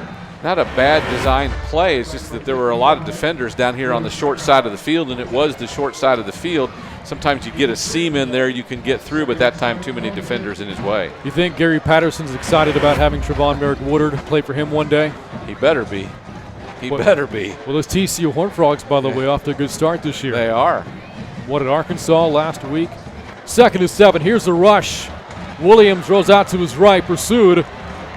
Not a bad designed play. It's just that there were a lot of defenders down here on the short side of the field, and it was the short side of the field. Sometimes you get a seam in there you can get through, but that time too many defenders in his way. You think Gary Patterson's excited about having Trevon Merrick Woodard play for him one day? He better be. He better be. Well, those TCU Horned Frogs, by the way, off to a good start this year. They are. What at Arkansas last week? 2nd and 7. Here's the rush. Williams rolls out to his right, pursued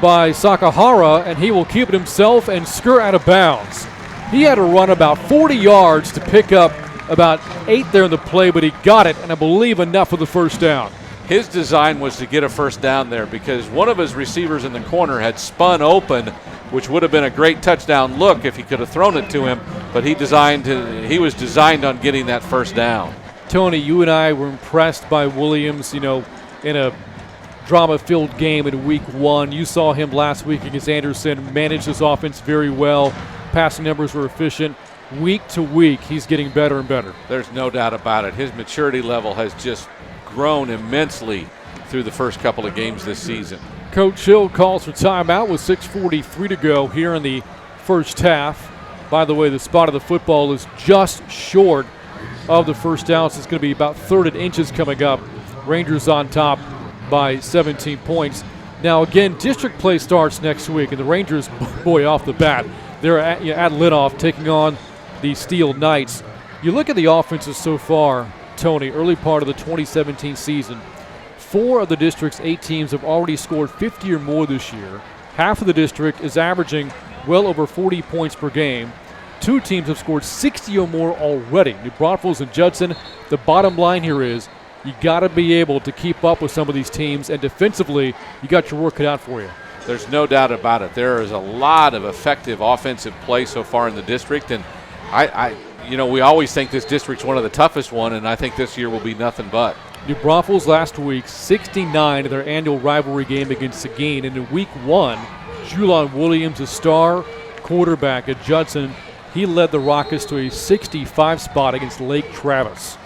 by Sakahara, and he will keep it himself and skirt out of bounds. He had to run about 40 yards to pick up about 8 there in the play, but he got it, and I believe enough for the first down. His design was to get a first down there because one of his receivers in the corner had spun open, which would have been a great touchdown look if he could have thrown it to him, but he was designed on getting that first down. Tony, you and I were impressed by Williams, in a drama-filled game in week 1. You saw him last week against Anderson, managed his offense very well. Passing numbers were efficient. Week to week, he's getting better and better. There's no doubt about it. His maturity level has just grown immensely through the first couple of games this season. Coach Hill calls for timeout with 6:43 to go here in the first half. By the way, the spot of the football is just short of the first down, so it's going to be about 3rd and inches coming up. Rangers on top by 17 points. Now, again, district play starts next week, and the Rangers, boy, off the bat, they're at Linoff taking on the Steel Knights. You look at the offenses so far, Tony, early part of the 2017 season, 4 of the district's 8 teams have already scored 50 or more this year. Half of the district is averaging well over 40 points per game. 2 teams have scored 60 or more already, New Braunfels and Judson. The bottom line here is you got to be able to keep up with some of these teams, and defensively, you got your work cut out for you. There's no doubt about it. There is a lot of effective offensive play so far in the district, and we always think this district's one of the toughest one, and I think this year will be nothing but. New Braunfels last week, 69 in their annual rivalry game against Seguin, and in week 1, Julon Williams, a star quarterback at Judson, he led the Rockets to a 65 spot against Lake Travis.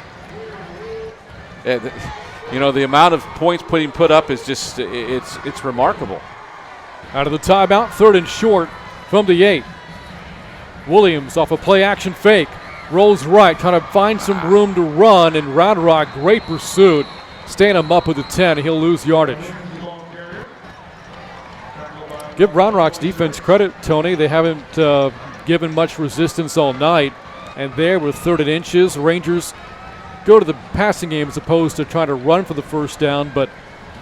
The amount of points being put up is just, it's remarkable. Out of the timeout, 3rd and short from the 8. Williams off a play action fake, rolls right, trying to find some room to run, and Round Rock, great pursuit. Staying him up with the 10, he'll lose yardage. Give Round Rock's defense credit, Tony. They haven't given much resistance all night, and there with 3rd and inches, Rangers go to the passing game as opposed to trying to run for the first down, but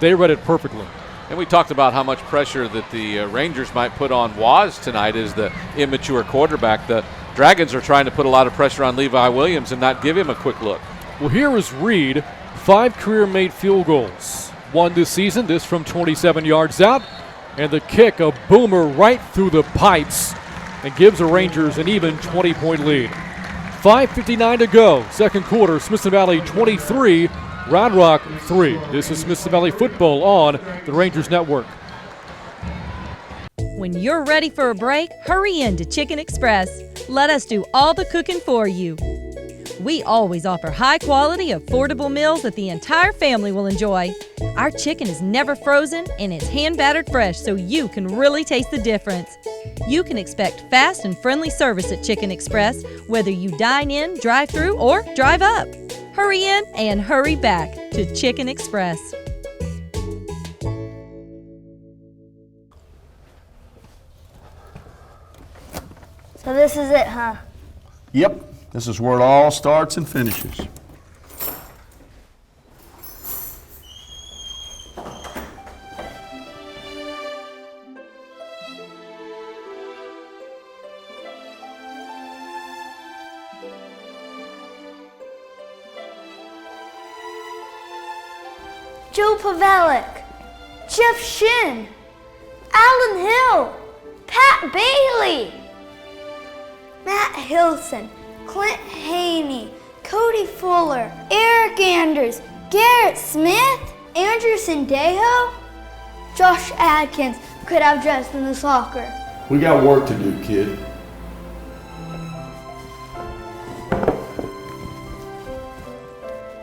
they read it perfectly. And we talked about how much pressure that the Rangers might put on Waz tonight as the immature quarterback. The Dragons are trying to put a lot of pressure on Levi Williams and not give him a quick look. Well, here is Reed, 5 career-made field goals. 1 this season, this from 27 yards out, and the kick, a boomer right through the pipes, and gives the Rangers an even 20-point lead. 5:59 to go, second quarter, Smithson Valley 23, Round Rock 3. This is Smithson Valley football on the Rangers Network. When you're ready for a break, hurry in to Chicken Express. Let us do all the cooking for you. We always offer high-quality, affordable meals that the entire family will enjoy. Our chicken is never frozen and it's hand-battered fresh, so you can really taste the difference. You can expect fast and friendly service at Chicken Express, whether you dine in, drive through, or drive up. Hurry in and hurry back to Chicken Express. So this is it, huh? Yep, this is where it all starts and finishes. Joe Pavelek, Jeff Shin, Alan Hill, Pat Bailey, Matt Hilson, Clint Haney, Cody Fuller, Eric Anders, Garrett Smith, Andrew Sendejo, Josh Adkins could have dressed in the soccer. We got work to do, kid.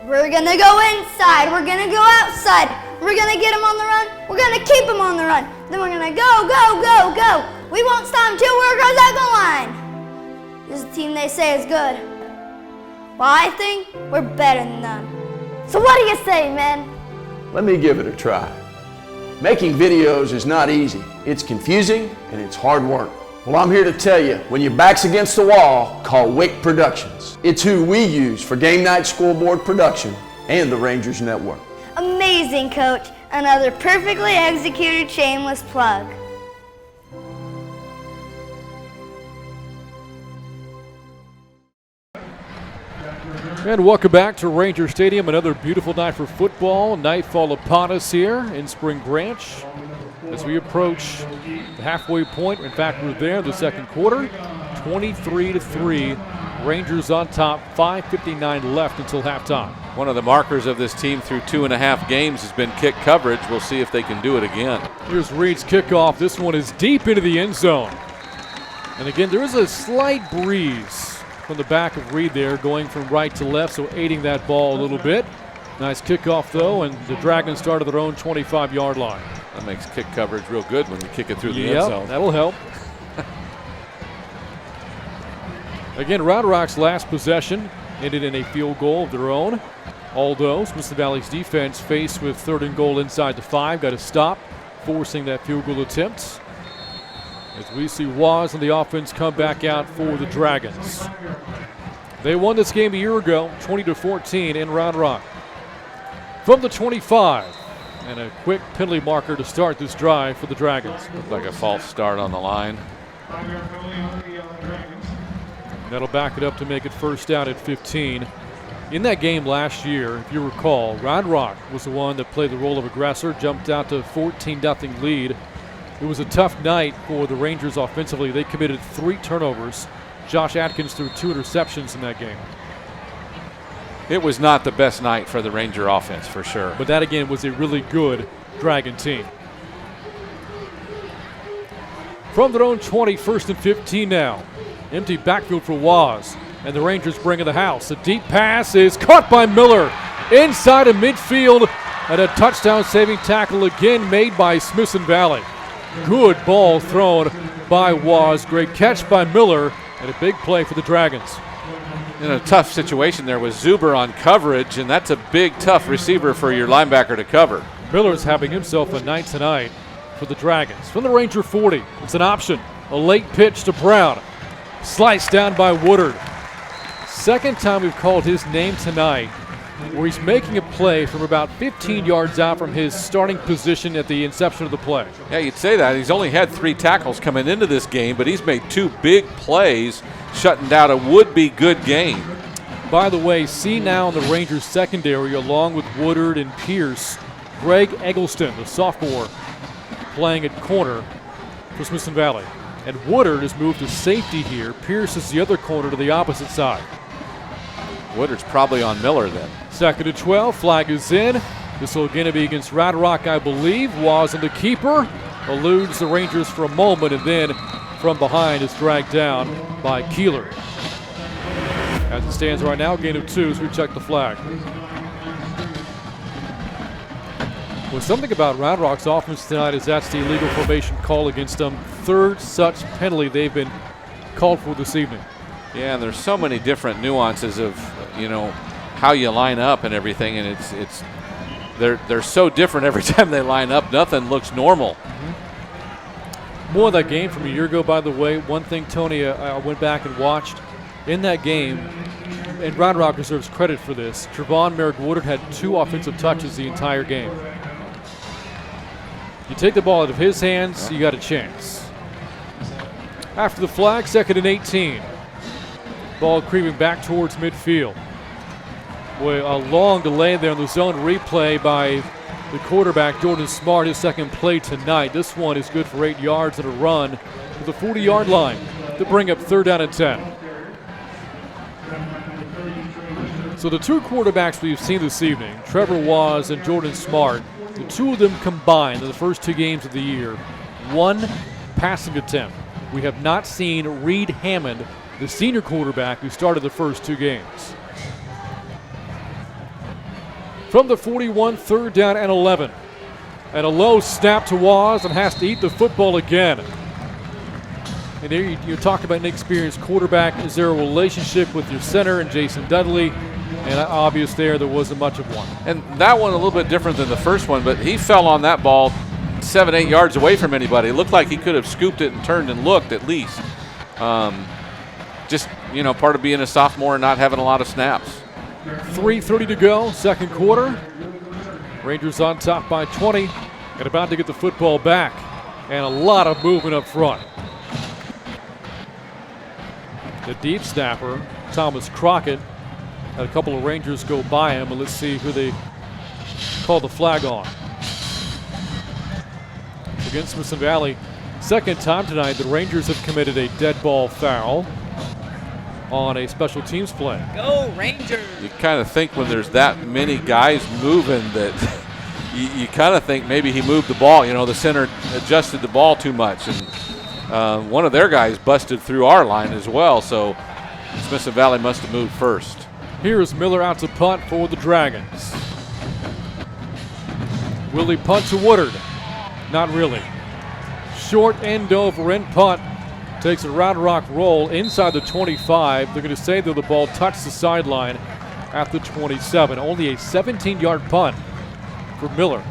We're gonna go inside. We're gonna go outside. We're gonna get them on the run. We're gonna keep them on the run. Then we're gonna go, go, go, go. We won't stop until we're across that goal line. This is a team they say is good. Well, I think we're better than them. So what do you say, man? Let me give it a try. Making videos is not easy. It's confusing and it's hard work. Well, I'm here to tell you, when your back's against the wall, call Wick Productions. It's who we use for game night scoreboard production and the Rangers Network. Amazing, Coach. Another perfectly executed shameless plug. And welcome back to Ranger Stadium. Another beautiful night for football. Nightfall upon us here in Spring Branch as we approach the halfway point. In fact, we're there in the second quarter. 23-3. Rangers on top. 5:59 left until halftime. One of the markers of this team through 2.5 games has been kick coverage. We'll see if they can do it again. Here's Reed's kickoff. This one is deep into the end zone. And again, there is a slight breeze from the back of Reed there, going from right to left, so aiding that ball a little bit. Nice kickoff, though, and the Dragons start at their own 25-yard line. That makes kick coverage real good when you kick it through the end zone. That'll help. Again, Round Rock's last possession ended in a field goal of their own. Although Smithson Valley's defense, faced with 3rd and goal inside the 5, got to stop, forcing that field goal attempt. As we see Waz and the offense come back out for the Dragons. They won this game a year ago, 20-14 in Round Rock. From the 25, and a quick penalty marker to start this drive for the Dragons. Looked like a false start on the line. That'll back it up to make it first down at 15. In that game last year, if you recall, Round Rock was the one that played the role of aggressor, jumped out to 14-0 lead. It was a tough night for the Rangers offensively. They committed 3 turnovers. Josh Atkins threw 2 interceptions in that game. It was not the best night for the Ranger offense, for sure. But that, again, was a really good Dragon team. From their own 20, 1st and 15 now. Empty backfield for Waz. And the Rangers bring in the house. A deep pass is caught by Miller inside of midfield. And a touchdown-saving tackle again made by Smithson Valley. Good ball thrown by Waz. Great catch by Miller, and a big play for the Dragons. In a tough situation there was Zuber on coverage, and that's a big, tough receiver for your linebacker to cover. Miller's having himself a night tonight for the Dragons. From the Ranger 40, it's an option. A late pitch to Brown. Sliced down by Woodard. Second time we've called his name tonight, where he's making a play from about 15 yards out from his starting position at the inception of the play. Yeah, you'd say that. He's only had 3 tackles coming into this game, but he's made 2 big plays, shutting down a would-be good game. By the way, see now in the Rangers secondary, along with Woodard and Pierce, Greg Eggleston, the sophomore, playing at corner for Smithson Valley. And Woodard has moved to safety here. Pierce is the other corner to the opposite side. Woodard's probably on Miller then. 2nd and 12, flag is in. This will again be against Round Rock, I believe. Was in the keeper, eludes the Rangers for a moment, and then from behind is dragged down by Keeler. As it stands right now, gain of 2 as we check the flag. Well, something about Round Rock's offense tonight is that's the illegal formation call against them. 3rd such penalty they've been called for this evening. Yeah, and there's so many different nuances of, how you line up and everything, and they're so different every time they line up. Nothing looks normal. Mm-hmm. More of that game from a year ago, by the way. One thing, Tony, I went back and watched in that game, and Round Rock deserves credit for this. Trevon Merrick Woodard had 2 offensive touches the entire game. You take the ball out of his hands, you got a chance. After the flag, 2nd and 18. Ball creeping back towards midfield. Boy, a long delay there on the zone replay by the quarterback, Jordan Smart, his second play tonight. This one is good for 8 yards and a run to the 40-yard line to bring up 3rd down and 10. So the 2 quarterbacks we've seen this evening, Trevor Waz and Jordan Smart, the 2 of them combined in the first 2 games of the year, 1 passing attempt. We have not seen Reed Hammond, the senior quarterback who started the first 2 games. From the 41, 3rd down and 11. And a low snap to Waz and has to eat the football again. And there you talk about an experienced quarterback. Is there a relationship with your center and Jason Dudley? And obvious there wasn't much of one. And that one a little bit different than the first one, but he fell on that ball 7-8 yards away from anybody. It looked like he could have scooped it and turned and looked at least. Just, part of being a sophomore and not having a lot of snaps. 3:30 to go, second quarter. Rangers on top by 20 and about to get the football back. And a lot of movement up front. The deep snapper, Thomas Crockett, had a couple of Rangers go by him, but let's see who they call the flag on. Against Smithson Valley, second time tonight the Rangers have committed a dead ball foul on a special teams play. Go Rangers! You kind of think when there's that many guys moving that you kind of think maybe he moved the ball. The center adjusted the ball too much, and one of their guys busted through our line as well, so Smithson Valley must have moved first. Here is Miller out to punt for the Dragons. Will he punt to Woodard? Not really. Short end over end punt. Takes a Round Rock roll inside the 25. They're going to say that the ball touched the sideline at the 27. Only a 17-yard punt for Miller.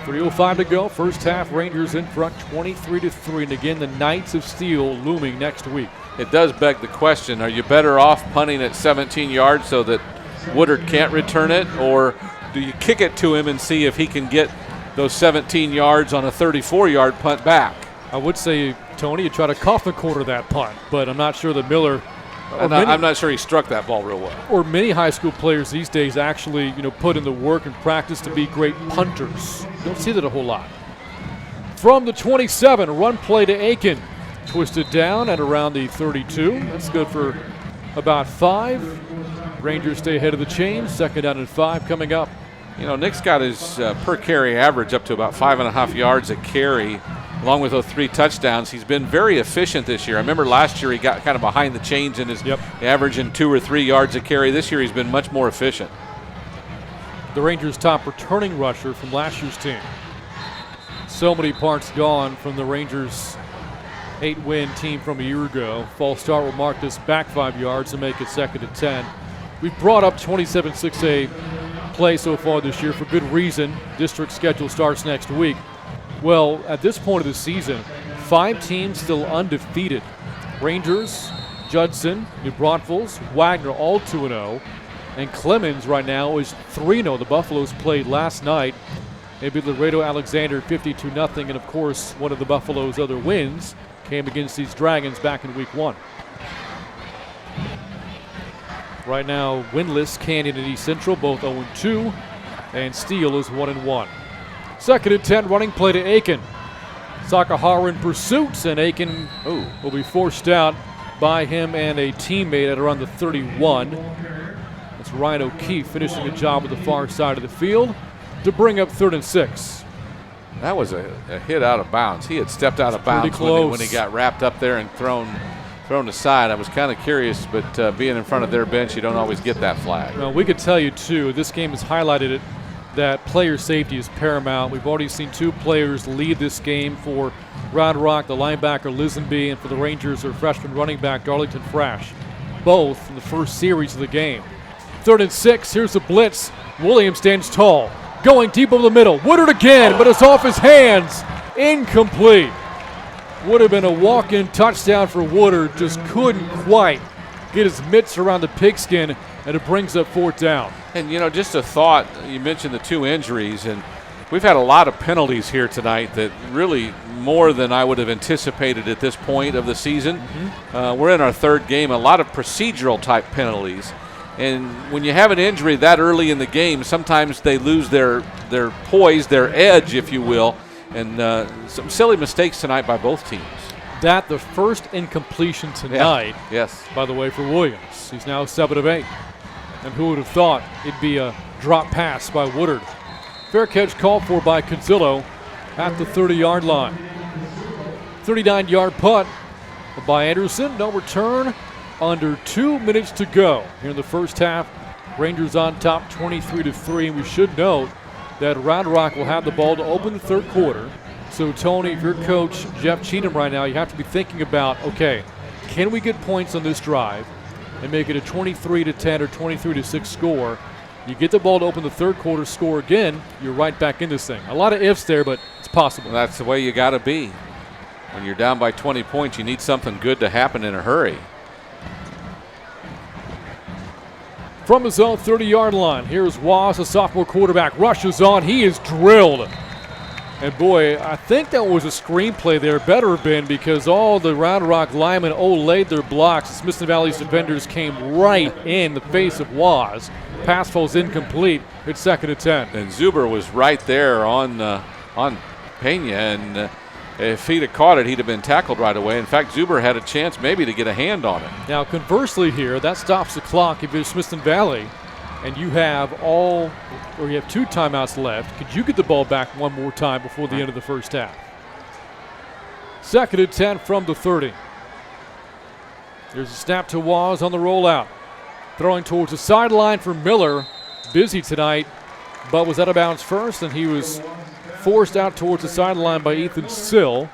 3:05 to go. First half, Rangers in front 23-3. And again, the Knights of Steel looming next week. It does beg the question, are you better off punting at 17 yards so that Woodard can't return it, or do you kick it to him and see if he can get those 17 yards on a 34-yard punt back? I would say, Tony, you try to coffin corner that punt, but I'm not sure that Miller. I'm not sure he struck that ball real well. Or many high school players these days actually, put in the work and practice to be great punters. You don't see that a whole lot. From the 27, a run play to Aiken. Twisted down at around the 32. That's good for about 5. Rangers stay ahead of the chain. 2nd down and 5 coming up. Nick's got his per carry average up to about 5.5 yards a carry. Along with those 3 touchdowns, he's been very efficient this year. I remember last year he got kind of behind the chains in his average in 2 or 3 yards a carry. This year he's been much more efficient. The Rangers' top returning rusher from last year's team. So many parts gone from the Rangers' 8-win team from a year ago. False start will mark this back 5 yards and make it 2nd and 10. We've brought up 27-6A play so far this year for good reason. District schedule starts next week. Well, at this point of the season, 5 teams still undefeated. Rangers, Judson, New Braunfels, Wagner all 2-0. And Clemens right now is 3-0. The Buffaloes played last night. Maybe Laredo Alexander 52-0. And of course, one of the Buffaloes' other wins came against these Dragons back in week 1. Right now, winless Canyon and East Central, both 0-2. And Steele is 1-1. 2nd and 10, running play to Aiken. Sakahara in pursuit, and Aiken will be forced out by him and a teammate at around the 31. That's Ryan O'Keefe finishing the job at the far side of the field to bring up 3rd and 6. That was a hit out of bounds. He had stepped out of bounds when he got wrapped up there and thrown aside. I was kind of curious, but being in front of their bench, you don't always get that flag. Well, we could tell you, too, this game has highlighted it, that player safety is paramount. We've already seen 2 players lead this game. For Round Rock, the linebacker Lisenby, and for the Rangers, their freshman running back Darlington Frash, both in the first series of the game. 3rd and 6, here's the blitz. Williams stands tall, going deep over the middle. Woodard again, but it's off his hands. Incomplete. Would have been a walk-in touchdown for Woodard, just couldn't quite get his mitts around the pigskin, and it brings up 4th down. And, just a thought, you mentioned the 2 injuries, and we've had a lot of penalties here tonight that really more than I would have anticipated at this point of the season. We're in our 3rd game, a lot of procedural type penalties. And when you have an injury that early in the game, sometimes they lose their poise, their edge, if you will, and some silly mistakes tonight by both teams. That the first incompletion tonight, yes, by the way, for Williams. He's now 7 of 8. And who would have thought it'd be a drop pass by Woodard. Fair catch called for by Conzillo at the 30-yard line. 39-yard punt by Anderson. No return. Under 2 minutes to go here in the first half Rangers on top 23-3. And we should note that Round Rock will have the ball to open the third quarter. So, Tony, if you're Coach Jeff Cheatham right now, you have to be thinking about, okay, can we get points on this drive and make it a 23-10 or 23-6 score? You get the ball to open the third quarter, score again, you're right back in this thing. A lot of ifs there, but it's possible. Well, that's the way you got to be. When you're down by 20 points, you need something good to happen in a hurry. From his own 30-yard line, here's Waz, a sophomore quarterback, rushes on. He is drilled. And boy, I think that was a screenplay there. Better have been, because all the Round Rock linemen laid their blocks. The Smithson Valley's defenders came right in the face of Waz. Pass falls incomplete. It's 2nd and 10. And Zuber was right there on Pena, and if he'd have caught it, he'd have been tackled right away. In fact, Zuber had a chance maybe to get a hand on it. Now, conversely here, that stops the clock if you're Smithson Valley, and you have you have 2 timeouts left. Could you get the ball back one more time before the end of the first half? 2nd and 10 from the 30. There's a snap to Waz on the rollout. Throwing towards the sideline for Miller. Busy tonight, but was out of bounds first, and he was forced out towards the sideline by Ethan Sill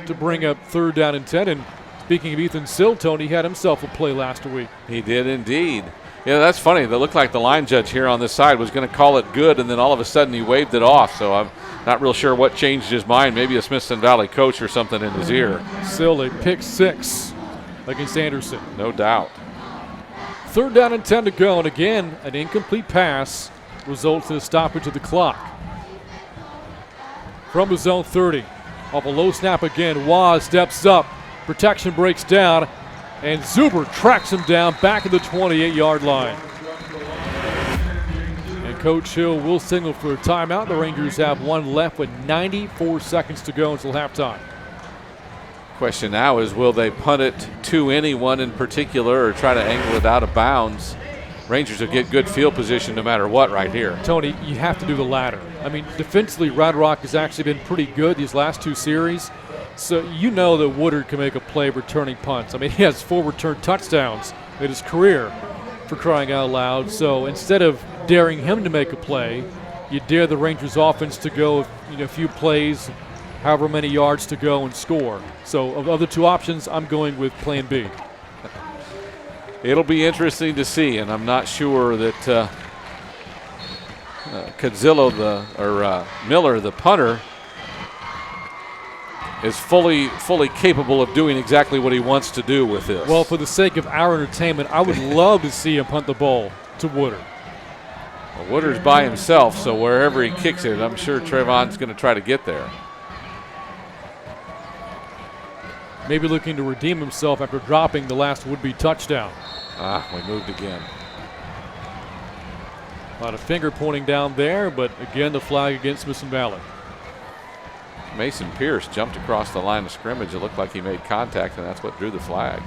to bring up 3rd down and 10. And speaking of Ethan Sill, Tony had himself a play last week. He did indeed. Yeah, that's funny. It looked like the line judge here on this side was going to call it good, and then all of a sudden he waved it off. So I'm not real sure what changed his mind. Maybe a Smithson Valley coach or something in his ear. Sill, a pick 6 against Anderson. No doubt. 3rd down and 10 to go, and again, an incomplete pass results in a stoppage of the clock. From his own 30, off a low snap again, Waz steps up, protection breaks down, and Zuber tracks him down back at the 28-yard line. And Coach Hill will signal for a timeout. The Rangers have one left with 94 seconds to go until halftime. Question now is, will they punt it to anyone in particular or try to angle it out of bounds? Rangers will get good field position no matter what right here. Tony, you have to do the latter. I mean, defensively, Round Rock has actually been pretty good these last 2 series. So you know that Woodard can make a play returning punts. I mean, he has 4 return touchdowns in his career, for crying out loud. So instead of daring him to make a play, you dare the Rangers offense to go a few plays, however many yards to go and score. So of the 2 options, I'm going with plan B. It'll be interesting to see, and I'm not sure that Miller, the punter, is fully capable of doing exactly what he wants to do with this. Well, for the sake of our entertainment, I would love to see him punt the ball to Woodard. Well, Woodard's by himself, so wherever he kicks it, I'm sure Trayvon's going to try to get there. Maybe looking to redeem himself after dropping the last would-be touchdown. We moved again. A lot of finger pointing down there, but again, the flag against Smithson Valley. Mason Pierce jumped across the line of scrimmage. It looked like he made contact, and that's what drew the flag.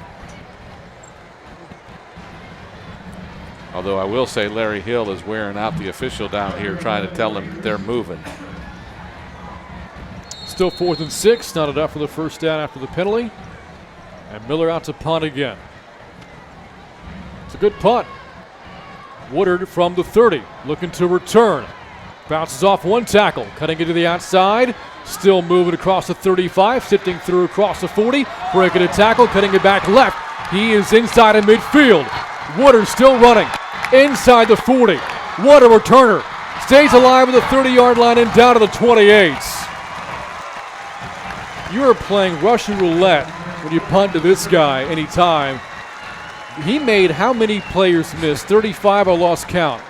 Although I will say Larry Hill is wearing out the official down here trying to tell him they're moving. Still 4th and 6, not enough for the first down after the penalty. And Miller out to punt again. It's a good punt. Woodard from the 30, looking to return. Bounces off one tackle, cutting into the outside. Still moving across the 35, sifting through across the 40. Breaking a tackle, cutting it back left. He is inside of midfield. Woodard still running inside the 40. What a returner. Stays alive at the 30-yard line and down to the 28. You are playing Russian roulette when you punt to this guy anytime. He made how many players miss? 35 or lost count.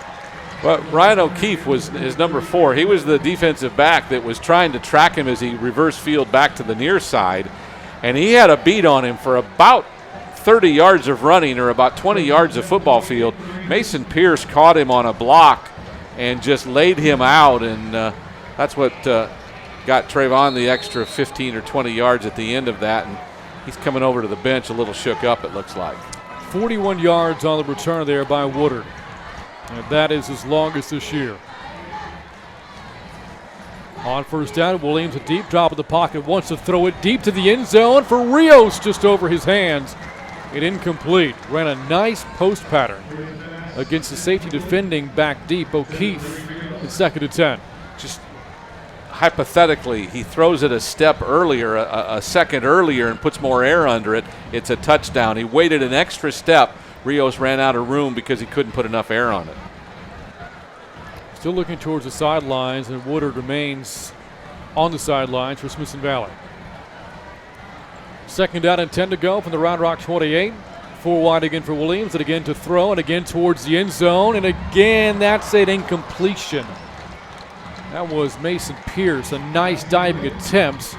Well, Ryan O'Keefe was his number 4. He was the defensive back that was trying to track him as he reverse field back to the near side. And he had a beat on him for about 30 yards of running or about 20 yards of football field. Mason Pierce caught him on a block and just laid him out. And that's what got Trayvon the extra 15 or 20 yards at the end of that. And he's coming over to the bench a little shook up, it looks like. 41 yards on the return there by Woodard. And that is his longest this year. On first down, Williams, a deep drop of the pocket, wants to throw it deep to the end zone for Rios, just over his hands. It incomplete. Ran a nice post pattern. against the safety defending back deep, O'Keefe. It's 2nd and 10. Just hypothetically, he throws it a step earlier, a second earlier, and puts more air under it. It's a touchdown. He waited an extra step. Rios ran out of room because he couldn't put enough air on it. Still looking towards the sidelines, and Woodard remains on the sidelines for Smithson Valley. 2nd down and 10 to go from the Round Rock 28. 4 wide again for Williams, and again to throw, and again towards the end zone, and again that's an incompletion. That was Mason Pierce, a nice diving attempt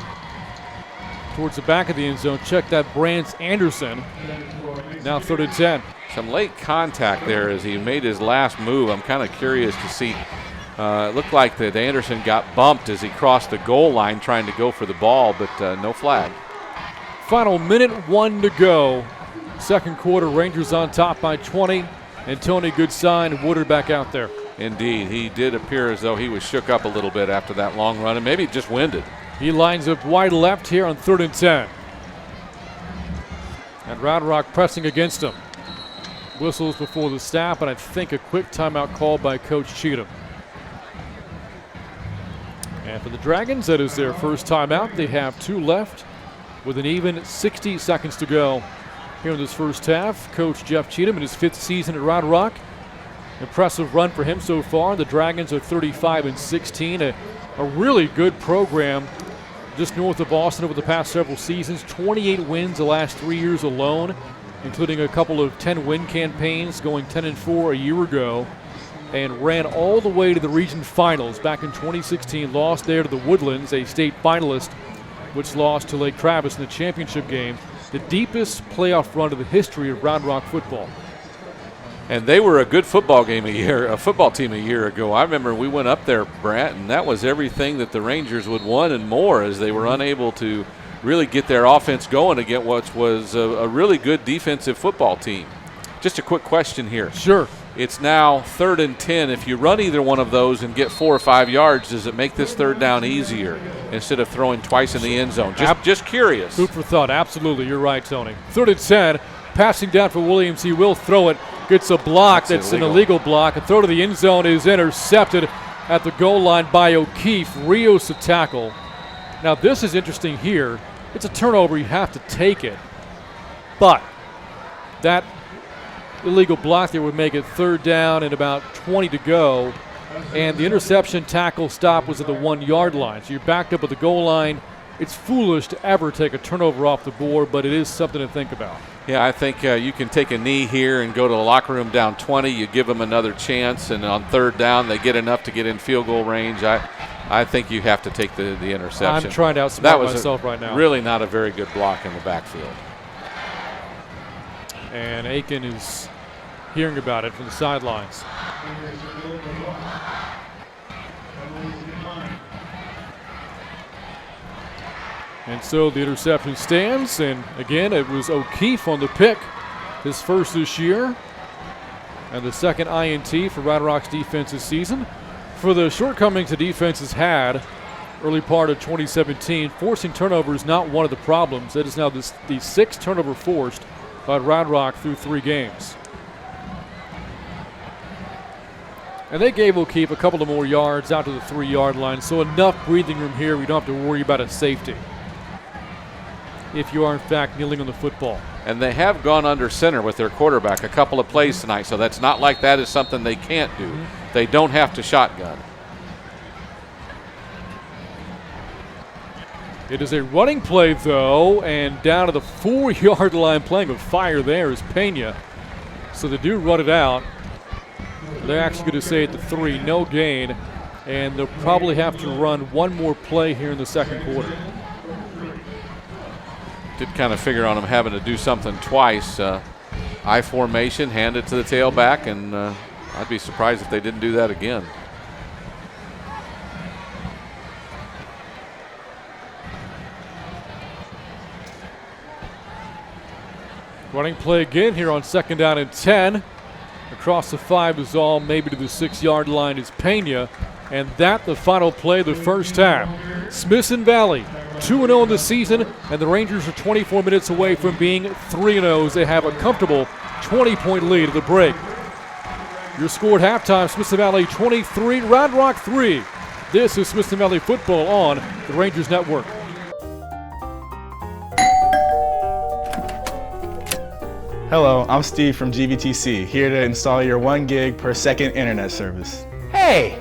towards the back of the end zone. Check that, Brance Anderson. Now 3rd and 10. Some late contact there as he made his last move. I'm kind of curious to see. It looked like that Anderson got bumped as he crossed the goal line trying to go for the ball, but no flag. Final minute 1 to go. 2nd quarter, Rangers on top by 20. And Tony, good sign, Woodard back out there. Indeed, he did appear as though he was shook up a little bit after that long run, and maybe just winded. He lines up wide left here on 3rd and 10. And Round Rock pressing against him. Whistles before the snap, and I think a quick timeout called by Coach Cheatham. And for the Dragons, that is their first timeout. They have 2 left with an even 60 seconds to go here in this first half. Coach Jeff Cheatham in his 5th season at Round Rock. Impressive run for him so far. The Dragons are 35-16, a really good program just north of Boston over the past several seasons. 28 wins the last 3 years alone, including a couple of 10-win campaigns, going 10-4 a year ago, and ran all the way to the region finals back in 2016. Lost there to the Woodlands, a state finalist, which lost to Lake Travis in the championship game. The deepest playoff run of the history of Round Rock football. And they were a good football team a year ago. I remember we went up there, Brant, and that was everything that the Rangers would want and more, as they were unable to really get their offense going against what was a really good defensive football team. Just a quick question here. Sure. It's now 3rd and 10. If you run either one of those and get 4 or 5 yards, does it make this 3rd down easier instead of throwing twice in the end zone? Just curious. Food for thought. Absolutely. You're right, Tony. 3rd and 10. Passing down for Williams. He will throw it. Gets a block. That's an illegal block. A throw to the end zone is intercepted at the goal line by O'Keefe. Rios to tackle. Now this is interesting here. It's a turnover. You have to take it. But that illegal block there would make it 3rd down and about 20 to go. And the interception tackle stop was at the 1 yard line. So you're backed up at the goal line. It's foolish to ever take a turnover off the board, but it is something to think about. Yeah, I think you can take a knee here and go to the locker room down 20. You give them another chance, and on 3rd down, they get enough to get in field goal range. I think you have to take the interception. I'm trying to outsmart myself right now. Really not a very good block in the backfield. And Aiken is hearing about it from the sidelines. And so the interception stands, and again, it was O'Keefe on the pick, his first this year, and the 2nd INT for Round Rock's defense this season. For the shortcomings the defense has had early part of 2017, forcing turnovers not one of the problems. That is now the 6th turnover forced by Round Rock through 3 games. And they gave O'Keefe a couple of more yards out to the 3 yard line, so enough breathing room here. We don't have to worry about a safety if you are in fact kneeling on the football. And they have gone under center with their quarterback a couple of plays tonight, so that's not like that is something they can't do. They don't have to shotgun. It is a running play, though, and down to the 4 yard line, playing with fire there is Pena. So they do run it out. They're actually going to say at the 3, no gain, and they'll probably have to run one more play here in the 2nd quarter. Did kind of figure on them having to do something twice. I formation, hand it to the tailback, and I'd be surprised if they didn't do that again. Running play again here on 2nd down and 10. Across the 5 is all, maybe to the 6 yard line is Pena. And that the final play of the first half. Smithson Valley 2-0 in the season, and the Rangers are 24 minutes away from being 3-0 as they have a comfortable 20-point lead at the break. Your score at halftime, Smithson Valley 23, Round Rock 3. This is Smithson Valley football on the Rangers Network. Hello, I'm Steve from GVTC, here to install your 1 gig per second internet service. Hey,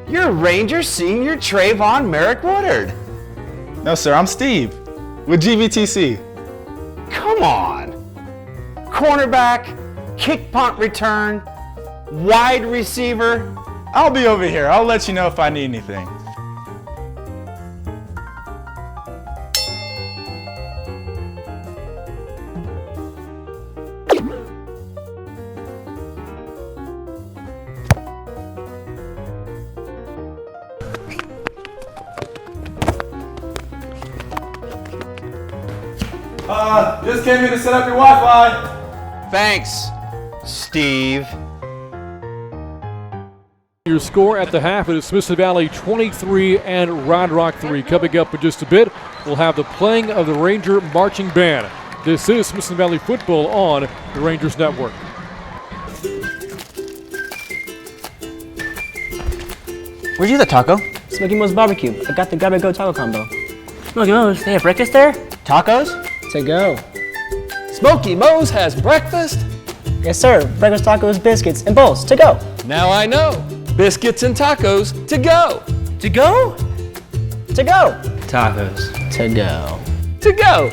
you're Ranger Senior Trayvon Merrick Woodard. No, sir, I'm Steve with GVTC. Come on. Cornerback, kick punt return, wide receiver. I'll be over here. I'll let you know if I need anything. Just came here to set up your Wi-Fi. Thanks, Steve. Your score at the half, it is Smithson Valley 23 and Round Rock 3. Coming up in just a bit, we'll have the playing of the Ranger Marching Band. This is Smithson Valley football on the Rangers Network. Where'd you get the taco? Smoky Mo's Barbecue. I got the grab-and-go taco combo. Smoky Mo's, they have breakfast there? Tacos? To go. Smokey Mo's has breakfast? Yes, sir. Breakfast tacos, biscuits, and bowls. To go. Now I know. Biscuits and tacos to go. To go? To go. Tacos. To go. To go.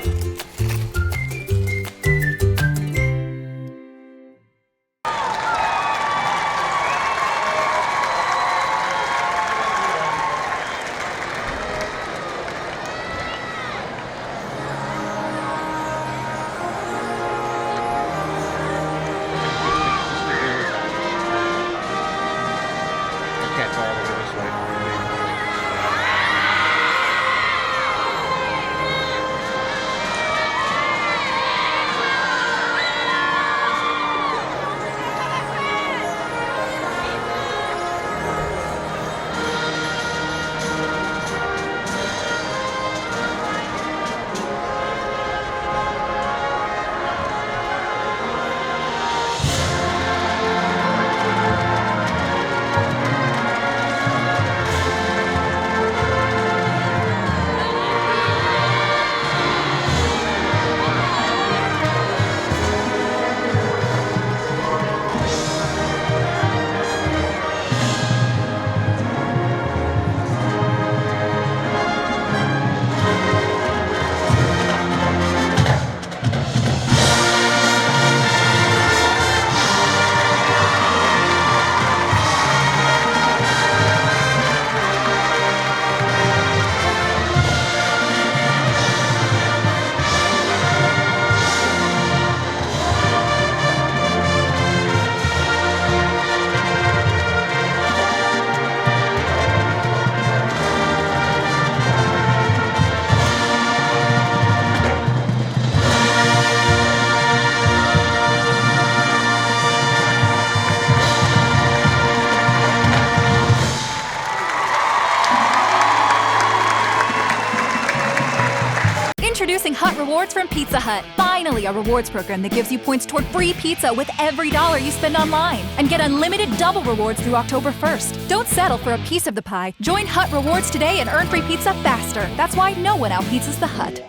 Introducing Hut Rewards from Pizza Hut. Finally, a rewards program that gives you points toward free pizza with every dollar you spend online. And get unlimited double rewards through October 1st. Don't settle for a piece of the pie. Join Hut Rewards today and earn free pizza faster. That's why no one outpizzas the Hut.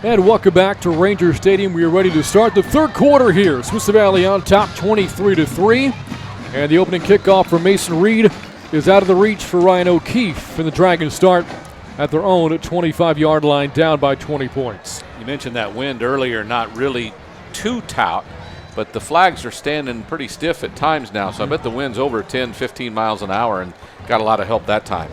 And welcome back to Ranger Stadium. We are ready to start the third quarter here. Smithson Valley on top 23-3. And the opening kickoff for Mason Reed is out of the reach for Ryan O'Keefe. And the Dragons start at their own 25-yard line, down by 20 points. You mentioned that wind earlier, not really too taut, but the flags are standing pretty stiff at times now, so I bet the wind's over 10, 15 miles an hour and got a lot of help that time.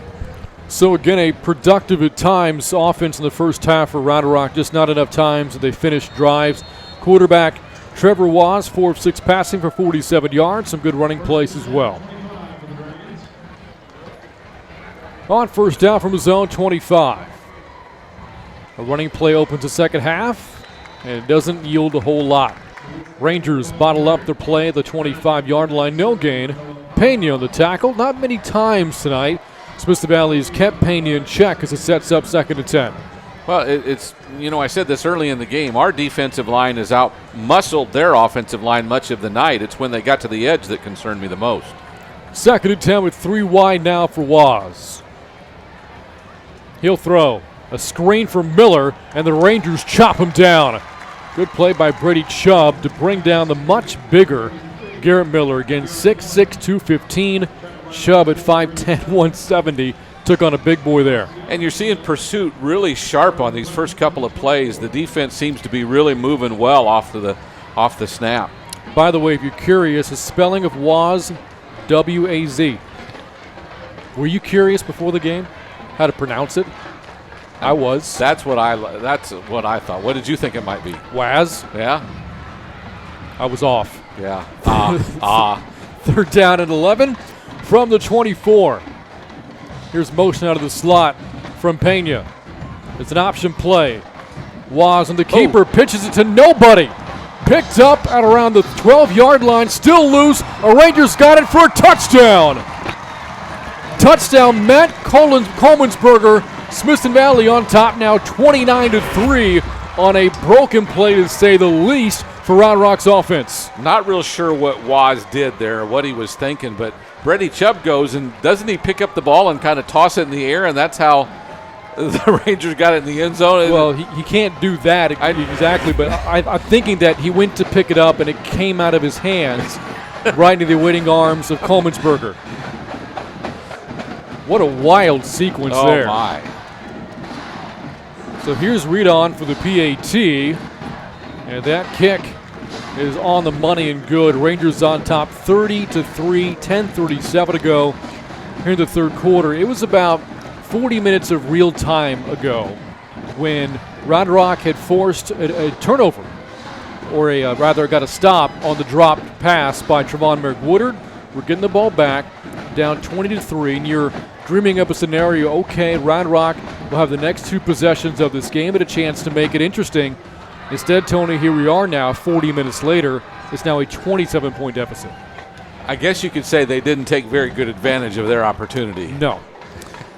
So again, a productive at times offense in the first half for Round Rock, just not enough times that they finished drives. Quarterback Trevor Waz, 4 of 6 passing for 47 yards, some good running plays as well. On first down from his own 25. A running play opens the second half, and it doesn't yield a whole lot. Rangers bottle up their play at the 25-yard line, no gain. Pena on the tackle, not many times tonight. Smithson Valley has kept Pena in check as it sets up 2nd and 10. Well, it's I said this early in the game. Our defensive line has out-muscled their offensive line much of the night. It's when they got to the edge that concerned me the most. 2nd and 10 with 3 wide now for Waz. He'll throw. A screen for Miller, and the Rangers chop him down. Good play by Brady Chubb to bring down the much bigger Garrett Miller. Again, 6'6", 215. Chubb at 5'10", 170. Took on a big boy there. And you're seeing pursuit really sharp on these first couple of plays. The defense seems to be really moving well off the snap. By the way, if you're curious, the spelling of Waz, W-A-Z. Were you curious before the game how to pronounce it? I was. That's what I thought. What did you think it might be? Waz? Yeah. I was off. Yeah. 3rd down and 11 from the 24. Here's motion out of the slot from Pena. It's an option play. Waz and the keeper pitches it to nobody. Picked up at around the 12-yard line, still loose. A Rangers got it for a touchdown. Touchdown, Matt Coleman'sberger. Smithson Valley on top now, 29-3 on a broken play to say the least for Round Rock's offense. Not real sure what Waz did there, what he was thinking, but Brady Chubb goes, and doesn't he pick up the ball and kind of toss it in the air, and that's how the Rangers got it in the end zone? Well, he can't do that exactly, but I'm thinking that he went to pick it up, and it came out of his hands right into the waiting arms of Coleman'sberger. What a wild sequence there. Oh, my. So here's read on for the PAT, and that kick is on the money and good. Rangers on top 30-3, 10:37 to go here in the 3rd quarter. It was about 40 minutes of real time ago when Round Rock had forced a turnover, or rather got a stop on the dropped pass by Trevon Merrick-Woodard. We're getting the ball back, down 20-3, and you're dreaming up a scenario, okay, Round Rock will have the next 2 possessions of this game and a chance to make it interesting. Instead, Tony, here we are now, 40 minutes later. It's now a 27-point deficit. I guess you could say they didn't take very good advantage of their opportunity. No.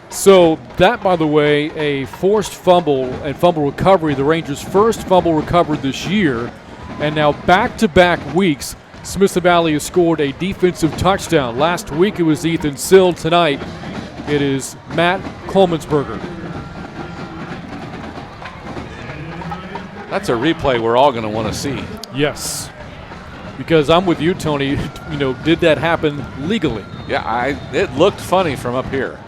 So that, by the way, a forced fumble and fumble recovery, the Rangers' first fumble recovered this year, and now back-to-back weeks, Smithson Valley has scored a defensive touchdown. Last week it was Ethan Sill. Tonight it is Matt Coleman'sberger. That's a replay we're all going to want to see. Yes. Because I'm with you, Tony. Did that happen legally? Yeah, it looked funny from up here.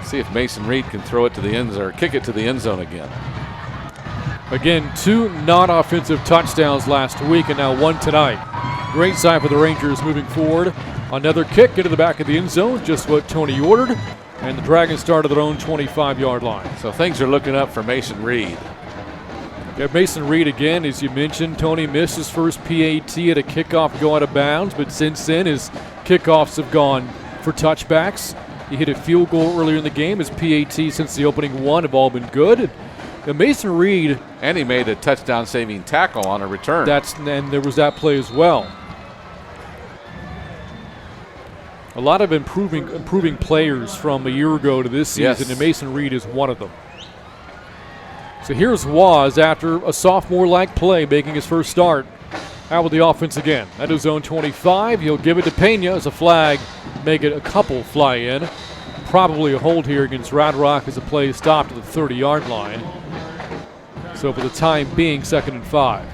See if Mason Reed can throw it to the end zone or kick it to the end zone again. Again, 2 non-offensive touchdowns last week and now 1 tonight. Great sign for the Rangers moving forward. Another kick into the back of the end zone, just what Tony ordered. And the Dragons start at their own 25-yard line. So things are looking up for Mason Reed. Yeah, Mason Reed again, as you mentioned, Tony missed his first PAT at a kickoff go out of bounds, but since then his kickoffs have gone for touchbacks. He hit a field goal earlier in the game. His PAT since the opening 1 have all been good. And Mason Reed, and he made a touchdown-saving tackle on a return. And there was that play as well. A lot of improving players from a year ago to this season, and Mason Reed is one of them. So here's Waz after a sophomore-like play, making his first start. Out with the offense again. That is zone 25. He'll give it to Pena as a flag. Make it a couple fly in. Probably a hold here against Round Rock as the play is stopped at the 30-yard line. So for the time being, 2nd and 5.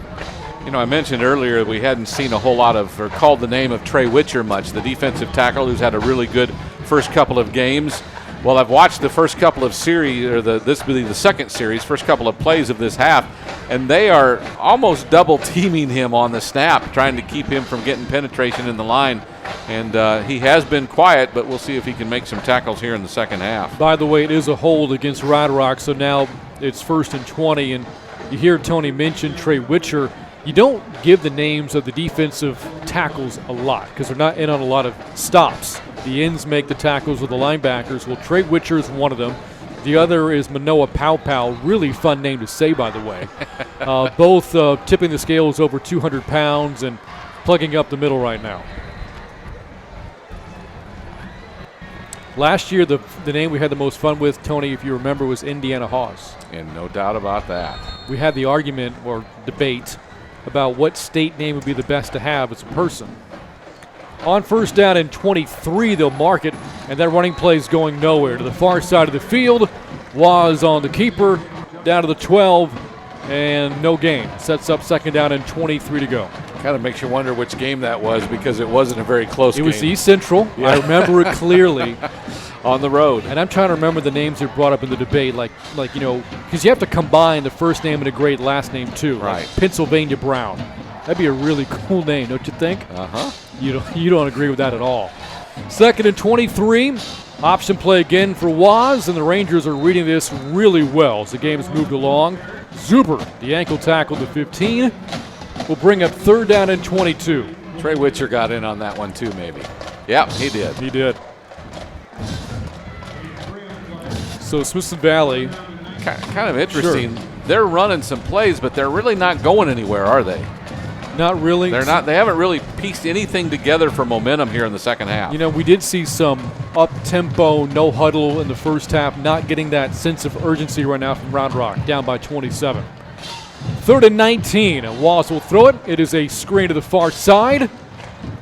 I mentioned earlier we hadn't seen a whole lot of, or called the name of Trey Witcher much, the defensive tackle who's had a really good first couple of games. Well, I've watched the first couple of series, or this will be the second series, first couple of plays of this half, and they are almost double teaming him on the snap, trying to keep him from getting penetration in the line. And he has been quiet, but we'll see if he can make some tackles here in the second half. By the way, it is a hold against Round Rock, so now it's 1st and 20, and you hear Tony mention Trey Witcher. You don't give the names of the defensive tackles a lot because they're not in on a lot of stops. The ends make the tackles with the linebackers. Well, Trey Witcher is one of them. The other is Manoa Pow Pow. Really fun name to say, by the way. Both tipping the scales over 200 pounds and plugging up the middle right now. Last year, the name we had the most fun with, Tony, if you remember, was Indiana Hawes. And no doubt about that. We had the argument or debate about what state name would be the best to have as a person. On first down and 23, they'll mark it, and that running play is going nowhere. To the far side of the field, Waz on the keeper, down to the 12, and no gain. Sets up second down and 23 to go. Kind of makes you wonder which game that was because it wasn't a very close game. It was East Central. Yeah. I remember it clearly. On the road. And I'm trying to remember the names that brought up in the debate, like you know, because you have to combine the first name and a great last name too. Right. Like Pennsylvania Brown. That'd be a really cool name, don't you think? Uh-huh. You don't agree with that at all. Second and 23. Option play again for Waz, and the Rangers are reading this really well as the game has moved along. Zuber, the ankle tackle to 15, will bring up third down and 22. Trey Witcher got in on that one too, maybe. Yeah, he did. He did. So Smithson Valley. Kind of interesting. Sure. They're running some plays, but they're really not going anywhere, are they? Not really. They're not. They haven't really pieced anything together for momentum here in the second half. You know, we did see some up-tempo, no huddle in the first half, not getting that sense of urgency right now from Round Rock, down by 27. Third and 19, and Waz will throw it. It is a screen to the far side,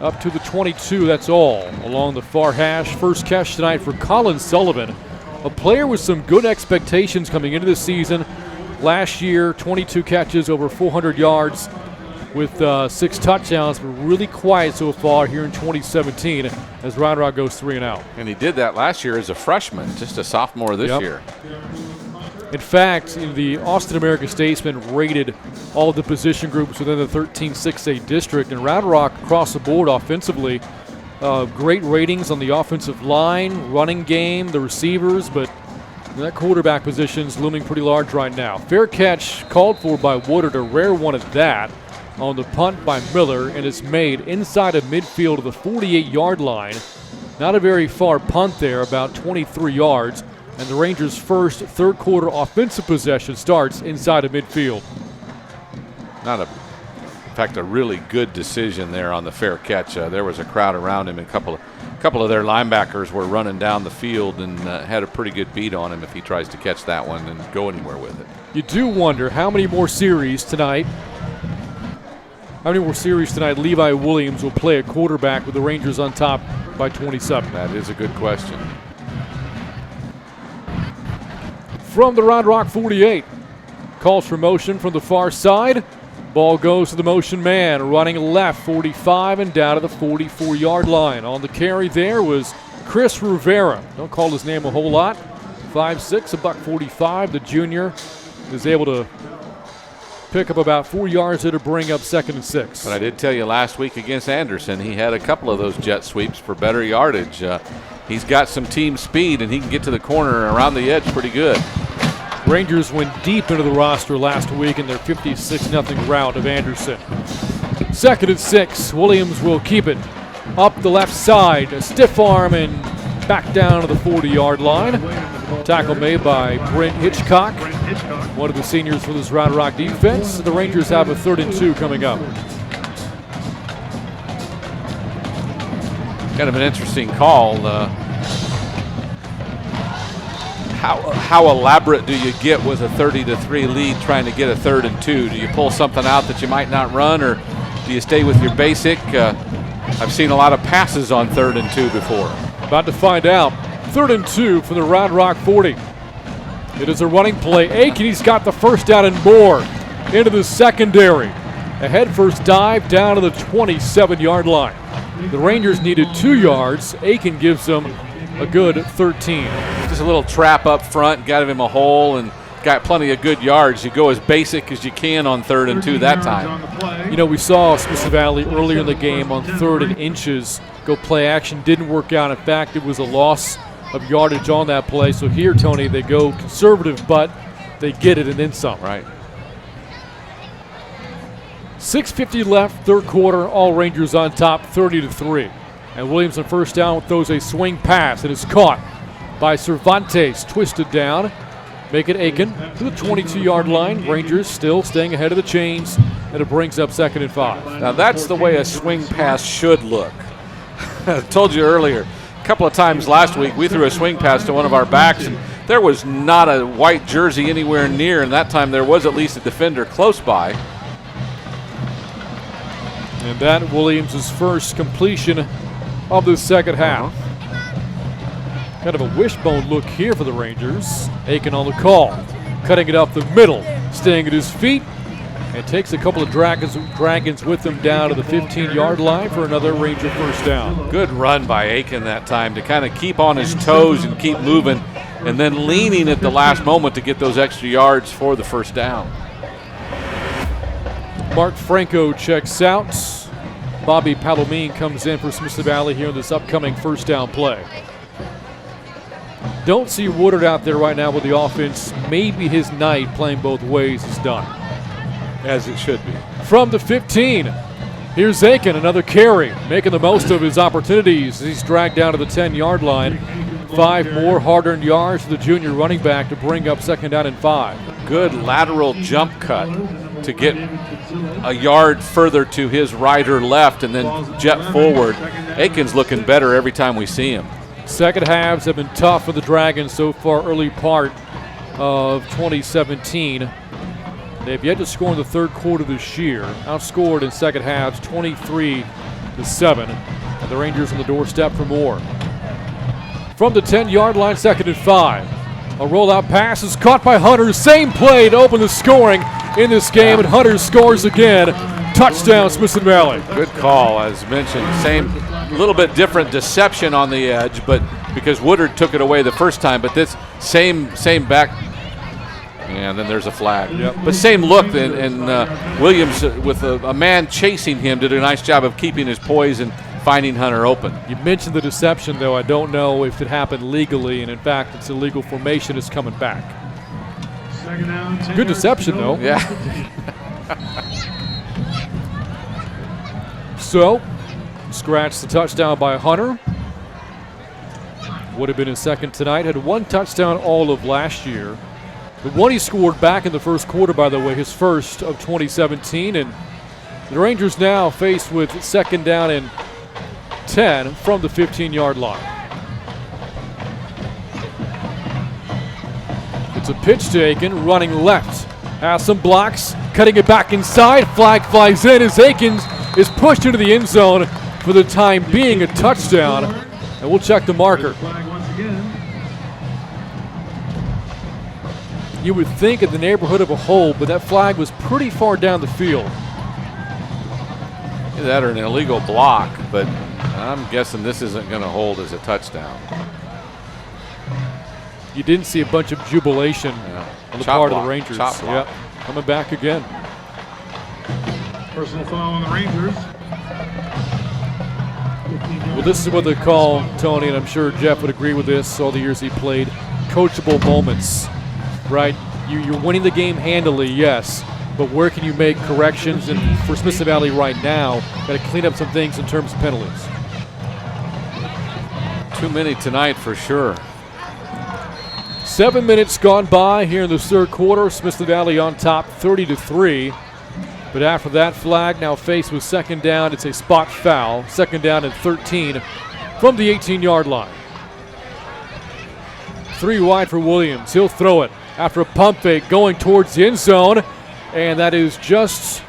up to the 22, that's all, along the far hash. First catch tonight for Colin Sullivan, a player with some good expectations coming into the season. Last year, 22 catches, over 400 yards, with 6 touchdowns, but really quiet so far here in 2017 as Round Rock goes 3 and out. And he did that last year as a freshman, just a sophomore this year. In fact, the Austin American-Statesman rated all the position groups within the 13-6A district, and Round Rock across the board offensively, great ratings on the offensive line, running game, the receivers, but that quarterback position's looming pretty large right now. Fair catch called for by Woodard, a rare one at that, on the punt by Miller, and it's made inside of midfield of the 48-yard line. Not a very far punt there, about 23 yards, and the Rangers' first third quarter offensive possession starts inside of midfield. In fact, a really good decision there on the fair catch. There was a crowd around him, and a couple of their linebackers were running down the field and had a pretty good beat on him if he tries to catch that one and go anywhere with it. You do wonder how many more series tonight Levi Williams will play at quarterback with the Rangers on top by 27. That is a good question. From the Round Rock 48, calls for motion from the far side. Ball goes to the motion man, running left 45 and down to the 44-yard line. On the carry there was Chris Rivera. Don't call his name a whole lot. 5'6", $145. The junior is able to pick up about 4 yards there to bring up second and 6. But I did tell you last week against Anderson, he had a couple of those jet sweeps for better yardage. He's got some team speed, and he can get to the corner and around the edge pretty good. Rangers went deep into the roster last week in their 56-0 rout of Anderson. Second and 6. Williams will keep it up the left side. A stiff arm and back down to the 40-yard line. Tackle made by Brent Hitchcock, one of the seniors for this Round Rock defense. The Rangers have a 3rd and 2 coming up. Kind of an interesting call. How elaborate do you get with a 30-3 lead trying to get a 3rd and 2? Do you pull something out that you might not run, or do you stay with your basic? I've seen a lot of passes on 3rd and 2 before. About to find out. 3rd and 2 for the Round Rock 40. It is a running play. Aiken, he's got the first down and more into the secondary. A head first dive down to the 27-yard line. The Rangers needed 2 yards. Aiken gives them a good 13. Just a little trap up front, got him a hole, and got plenty of good yards. You go as basic as you can on 3rd and 2 that time. You know, we saw Smithson Valley earlier in the game on 3rd and inches go play action. Didn't work out. In fact, it was a loss of yardage on that play. So here, Tony, they go conservative, but they get it and then some. Right. 6:50 left, third quarter. All Rangers on top, 30-3. And Williams on first down throws a swing pass. It is caught by Cervantes, twisted down. Make it Aiken to the 22-yard line. Rangers still staying ahead of the chains, and it brings up 2nd and 5. Now that's the way a swing pass should look. I told you earlier, A couple of times last week, we threw a swing pass to one of our backs, and there was not a white jersey anywhere near, and that time there was at least a defender close by. And that Williams' first completion of the second half. Kind of a wishbone look here for the Rangers. Aiken on the call, cutting it up the middle, staying at his feet, and takes a couple of dragons with him down to the 15-yard line for another Ranger first down. Good run by Aiken that time to kind of keep on his toes and keep moving, and then leaning at the last moment to get those extra yards for the first down. Mark Franco checks out. Bobby Palomine comes in for Smithson Valley here in this upcoming first down play. Don't see Woodard out there right now with the offense. Maybe his night playing both ways is done. As it should be. From the 15, here's Aiken, another carry, making the most of his opportunities. He's dragged down to the 10-yard line. 5 more hard-earned yards for the junior running back to bring up second down and 5. Good lateral jump cut to get a yard further to his right or left and then jet forward. Aiken's looking better every time we see him. Second halves have been tough for the Dragons so far, early part of 2017. They've yet to score in the third quarter this year. Outscored in second halves 23-7. And the Rangers on the doorstep for more. From the 10-yard line, second and 5. A rollout pass is caught by Hunter. Same play to open the scoring in this game, and Hunter scores again. Touchdown, Smithson Valley. Good call, as mentioned. Same, little bit different deception on the edge, but because Woodard took it away the first time, but this same back. And then there's a flag. Yep. But same look, and Williams, with a man chasing him, did a nice job of keeping his poise and finding Hunter open. You mentioned the deception, though. I don't know if it happened legally, and in fact, it's illegal formation is coming back. Good deception, though. Yeah. So, scratch the touchdown by Hunter. Would have been his second tonight. Had 1 touchdown all of last year. The one he scored back in the first quarter, by the way, his first of 2017. And the Rangers now faced with second down and 10 from the 15-yard line. It's a pitch to Aiken, running left. Has some blocks, cutting it back inside. Flag flies in as Aiken is pushed into the end zone for the time being, a touchdown. And we'll check the marker. You would think in the neighborhood of a hold, but that flag was pretty far down the field. Either that or an illegal block, but I'm guessing this isn't going to hold as a touchdown. You didn't see a bunch of jubilation on the part of the Rangers. Chop block. Yep, coming back again. Personal foul on the Rangers. Well, this is what they call, Tony, and I'm sure Jeff would agree with this, all the years he played, coachable moments, right? You're winning the game handily, yes, but where can you make corrections? And for Smithson Valley right now, got to clean up some things in terms of penalties. Too many tonight for sure. 7 minutes gone by here in the third quarter. Smithson Valley on top 30-3. But after that flag, now faced with second down, it's a spot foul. Second down and 13 from the 18-yard line. 3 wide for Williams. He'll throw it after a pump fake going towards the end zone. And that is just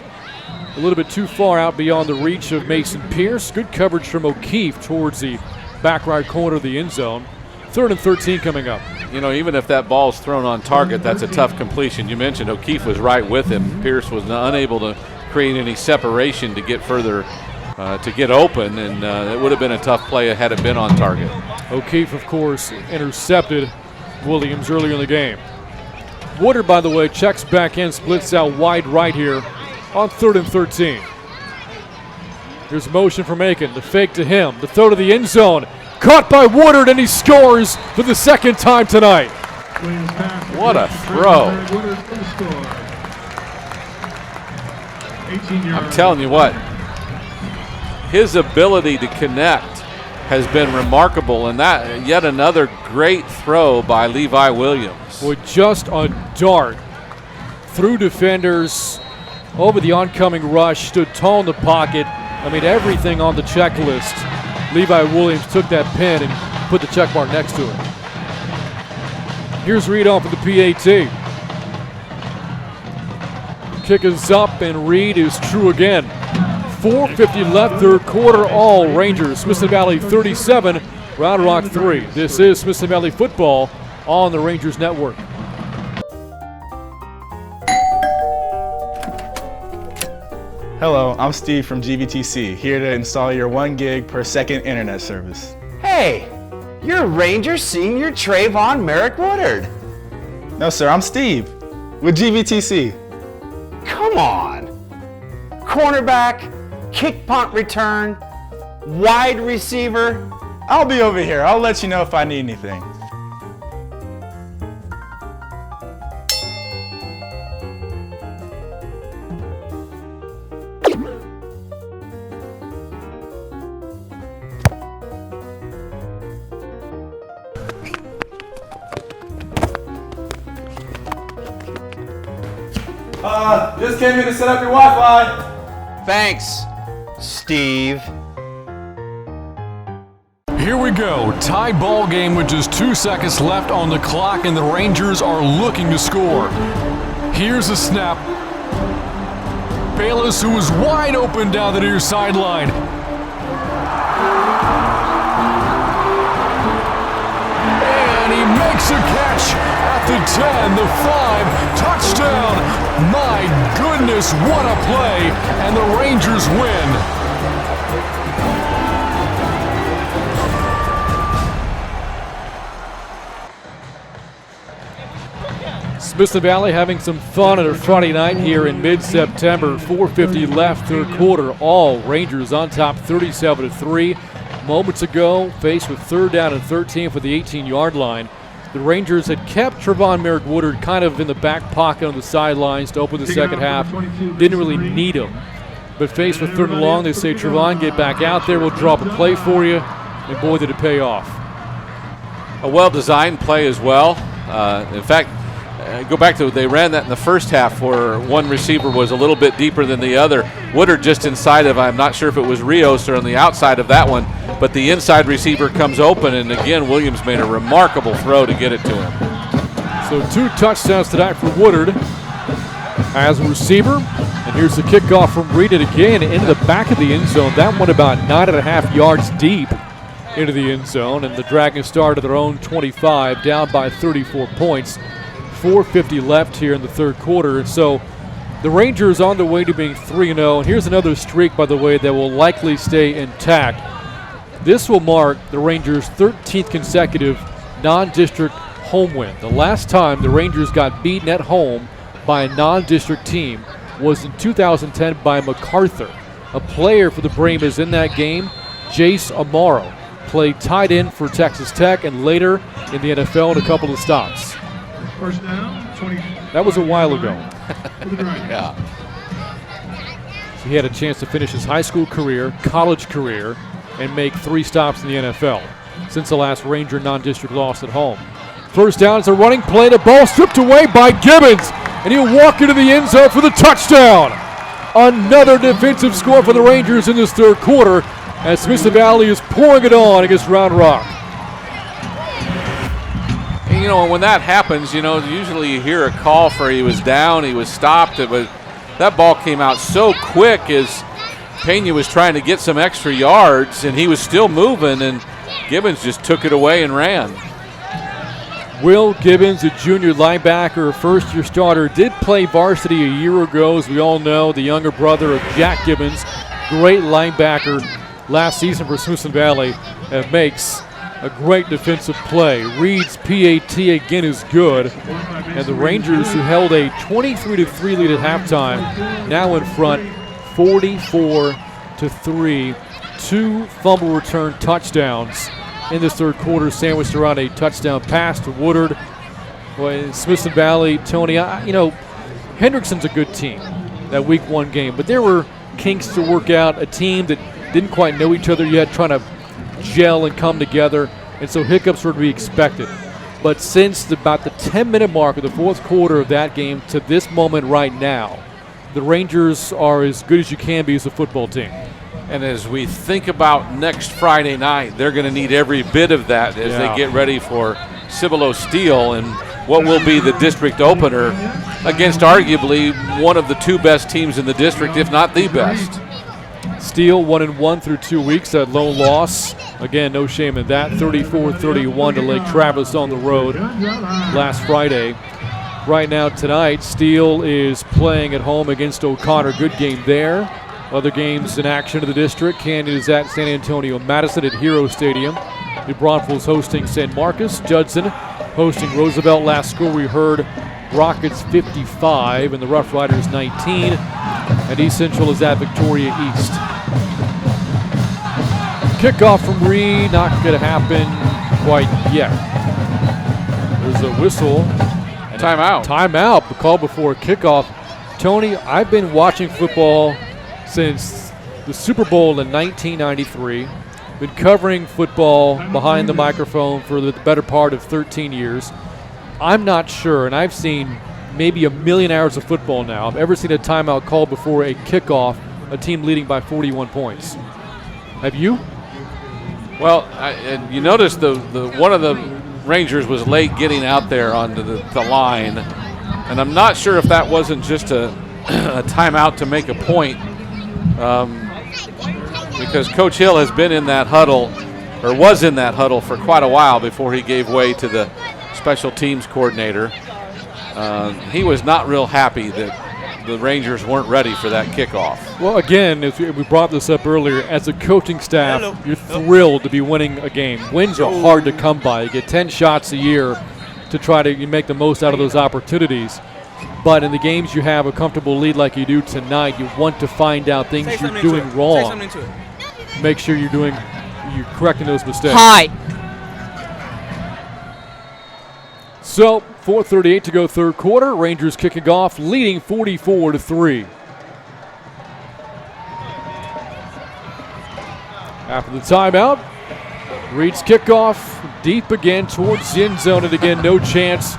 a little bit too far out beyond the reach of Mason Pierce. Good coverage from O'Keefe towards the back right corner of the end zone. 3rd and 13 coming up. You know, even if that ball's thrown on target, that's a tough completion. You mentioned O'Keefe was right with him. Pierce was unable to create any separation to get further, to get open, and it would have been a tough play had it been on target. O'Keefe, of course, intercepted Williams earlier in the game. Woodard, by the way, checks back in, splits out wide right here on 3rd and 13. Here's motion from Aiken. The fake to him. The throw to the end zone. Caught by Woodard, and he scores for the second time tonight. What a throw. I'm telling you what, his ability to connect has been remarkable, and that yet another great throw by Levi Williams. Boy, just a dart through defenders, over the oncoming rush, stood tall in the pocket. I mean, everything on the checklist. Levi Williams took that pen and put the check mark next to it. Here's Reed off of the PAT. Kick is up, and Reed is true again. 4:50 left, third quarter, all Rangers. Smithson Valley 37, Round Rock 3. This is Smithson Valley football on the Rangers Network. Hello, I'm Steve from GVTC, here to install your 1 gig per second internet service. Hey, you're Ranger Senior Trayvon Merrick Woodard. No, sir, I'm Steve with GVTC. Come on. Cornerback, kick punt return, wide receiver. I'll be over here. I'll let you know if I need anything. Just came in to set up your Wi-Fi. Thanks, Steve. Here we go. Tie ball game with just 2 seconds left on the clock, and the Rangers are looking to score. Here's a snap. Bayless, who is wide open down the near sideline. And he makes a catch at the 10, the 5, touchdown. My goodness, what a play, and the Rangers win. Smithson Valley having some fun on a Friday night here in mid-September. 4:50 left, third quarter. All Rangers on top 37-3. Moments ago, faced with third down and 13 for the 18-yard line. The Rangers had kept Trayvon Merrick Woodard kind of in the back pocket on the sidelines to open the second half. Didn't really need him. But faced with third and long, they say, Trayvon, get back out there. We'll drop a play for you. And boy, did it pay off. A well-designed play as well. In fact, go back to, they ran that in the first half where one receiver was a little bit deeper than the other. Woodard just inside of, I'm not sure if it was Rios or on the outside of that one, but the inside receiver comes open, and again, Williams made a remarkable throw to get it to him. So 2 touchdowns tonight for Woodard as a receiver. And here's the kickoff from Reed again into the back of the end zone. That one about 9.5 yards deep into the end zone, and the Dragons start at their own 25, down by 34 points. 4:50 left here in the third quarter, and so the Rangers on the way to being 3-0. And here's another streak, by the way, that will likely stay intact. This will mark the Rangers' 13th consecutive non-district home win. The last time the Rangers got beaten at home by a non-district team was in 2010 by MacArthur. A player for the Brahmas in that game, Jace Amaro, played tight end for Texas Tech and later in the NFL in a couple of stops. First down, 20. That was a while ago. Yeah. So he had a chance to finish his high school career, college career, and make 3 stops in the NFL since the last Ranger non-district loss at home. First down is a running play. The ball stripped away by Gibbons, and he'll walk into the end zone for the touchdown. Another defensive score for the Rangers in this third quarter as Smithson Valley is pouring it on against Round Rock. And, you know, when that happens, you know, usually you hear a call for he was down, he was stopped. That ball came out so quick as Pena was trying to get some extra yards, and he was still moving, and Gibbons just took it away and ran. Will Gibbons, a junior linebacker, first-year starter, did play varsity a year ago, as we all know, the younger brother of Jack Gibbons. Great linebacker last season for Smithson Valley, and makes a great defensive play. Reed's PAT again is good, and the Rangers, who held a 23-3 lead at halftime, now in front 44-3. 2 fumble return touchdowns in this third quarter, sandwiched around a touchdown pass to Woodard. Well, Smithson Valley, Tony, you know, Hendrickson's a good team, that week 1 game, but there were kinks to work out, a team that didn't quite know each other yet, trying to gel and come together, and so hiccups were to be expected. But since about the 10-minute mark of the fourth quarter of that game to this moment right now, the Rangers are as good as you can be as a football team. And as we think about next Friday night, they're going to need every bit of that as they get ready for Cibolo Steel and what will be the district opener against arguably one of the two best teams in the district, if not the best. Steel 1-1 through 2 weeks, that lone loss. Again, no shame in that. 34-31 to Lake Travis on the road last Friday. Right now tonight, Steel is playing at home against O'Connor. Good game there. Other games in action in the district. Canyon is at San Antonio Madison at Hero Stadium. New Braunfels hosting San Marcos. Judson hosting Roosevelt. Last score we heard, Rockets 55 and the Rough Riders 19. And East Central is at Victoria East. Kickoff from Reed, not going to happen quite yet. There's a whistle. Timeout. Timeout, called before kickoff. Tony, I've been watching football since the Super Bowl in 1993. Been covering football behind the microphone for the better part of 13 years. I'm not sure, and I've seen maybe a million hours of football now, I've ever seen a timeout called before a kickoff, a team leading by 41 points. Have you? Well, and you notice the one of the Rangers was late getting out there onto the line, and I'm not sure if that wasn't just a timeout to make a point, because Coach Hill has been in that huddle, or was in that huddle for quite a while before he gave way to the special teams coordinator. He was not real happy that the Rangers weren't ready for that kickoff. Well, again, as we brought this up earlier, as a coaching staff, you're thrilled to be winning a game. Wins are hard to come by. You get 10 shots a year to try to make the most out of those opportunities. But in the games you have a comfortable lead like you do tonight, you want to find out things you're doing wrong. Make sure you're correcting those mistakes. Hi. So, 4:38 to go third quarter. Rangers kicking off, leading 44-3. After the timeout, Reed's kickoff deep again towards the end zone, and again, no chance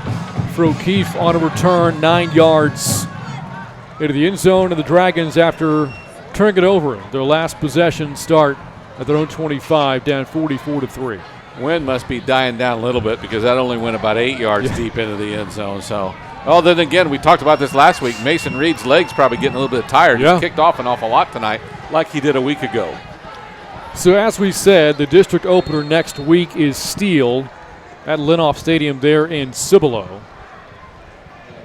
for O'Keefe on a return, 9 yards into the end zone, and the Dragons, after turning it over, their last possession start at their own 25, down 44-3. Wind must be dying down a little bit because that only went about 8 yards deep into the end zone. So, well, then again, we talked about this last week. Mason Reed's legs probably getting a little bit tired. He's kicked off an awful lot tonight like he did a week ago. So as we said, the district opener next week is Steel at Linoff Stadium there in Cibolo.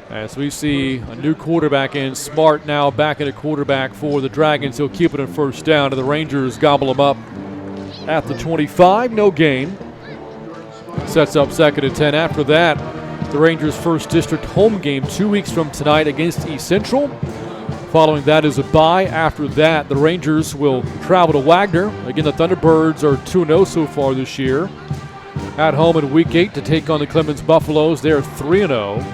As we see a new quarterback in, Smart now back at a quarterback for the Dragons. He'll keep it in first down, and the Rangers gobble him up at the 25, no gain. Sets up second and 10. After that, the Rangers' first district home game 2 weeks from tonight against East Central. Following that is a bye. After that, the Rangers will travel to Wagner. Again, the Thunderbirds are 2-0 so far this year. At home in Week 8 to take on the Clemens Buffaloes. They're 3-0.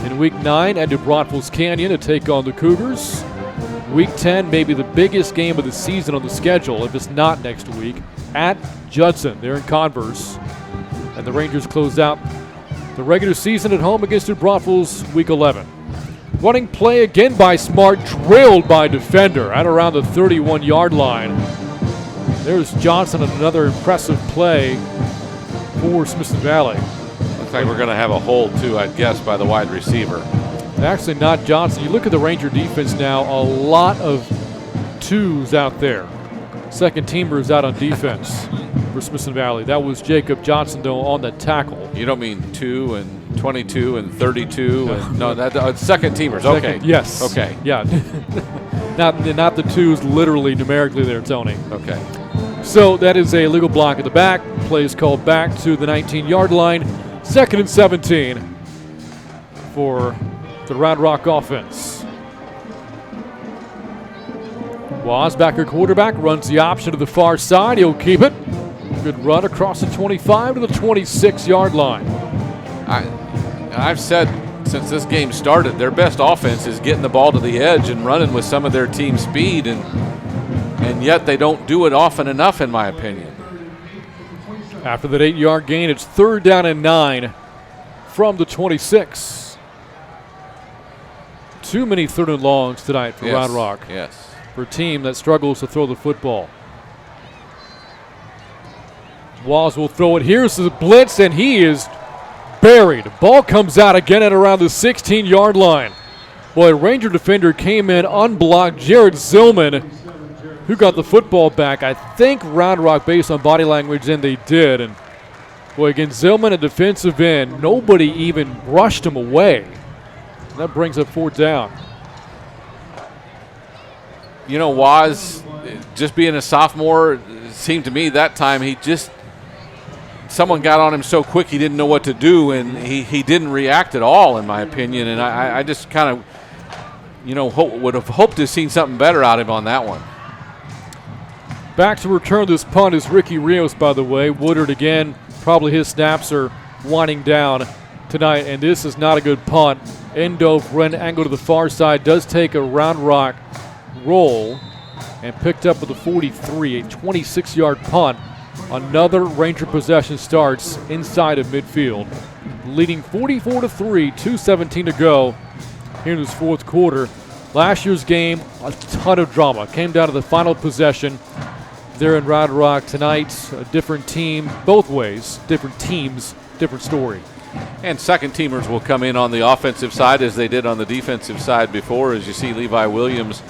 In Week 9, at New Braunfels Canyon to take on the Cougars. Week 10, maybe the biggest game of the season on the schedule, if it's not next week, at Judson. They're in Converse. And the Rangers close out the regular season at home against New Braunfels Week 11. Running play again by Smart, drilled by defender at around the 31-yard line. There's Johnson on another impressive play for Smithson Valley. Looks like we're going to have a hold, too, I'd guess, by the wide receiver. Actually, not Johnson. You look at the Ranger defense now, a lot of twos out there. Second teamers out on defense for Smithson Valley. That was Jacob Johnson, though, on the tackle. You don't mean 2 and 22 and 32? No, that's second teamers. Okay. Yes. Okay. Yeah. not the twos literally, numerically there, Tony. Okay. So that is a legal block at the back. Play is called back to the 19-yard line. Second and 17 for the Round Rock offense. Wasbacher quarterback runs the option to the far side. He'll keep it. Good run across the 25 to the 26-yard line. I've said since this game started, their best offense is getting the ball to the edge and running with some of their team speed, and yet they don't do it often enough, in my opinion. After that 8-yard gain, it's 3rd down and 9 from the 26. Too many 3rd and longs tonight for Round Rock. Yes. for a team that struggles to throw the football. Walls will throw it. Here's the blitz, and he is buried. Ball comes out again at around the 16-yard line. Boy, Ranger defender came in unblocked. Jared Zillman, who got the football back, I think Round Rock based on body language, and they did. And boy, again, Zillman, a defensive end, nobody even rushed him away. That brings up 4th down. You know, Waz, just being a sophomore, it seemed to me that time someone got on him so quick he didn't know what to do, and he didn't react at all, in my opinion. And I just kind of, would have hoped to have seen something better out of him on that one. Back to return this punt is Ricky Rios, by the way. Woodard again, probably his snaps are winding down tonight, and this is not a good punt. End over end, angle to the far side, does take a Round Rock roll and picked up with a 43, a 26-yard punt. Another Ranger possession starts inside of midfield, leading 44-3, 2:17 to go here in this 4th quarter. Last year's game, a ton of drama. Came down to the final possession there in Round Rock. Tonight, a different team, both ways, different teams, different story. And second teamers will come in on the offensive side as they did on the defensive side before, as you see Levi Williams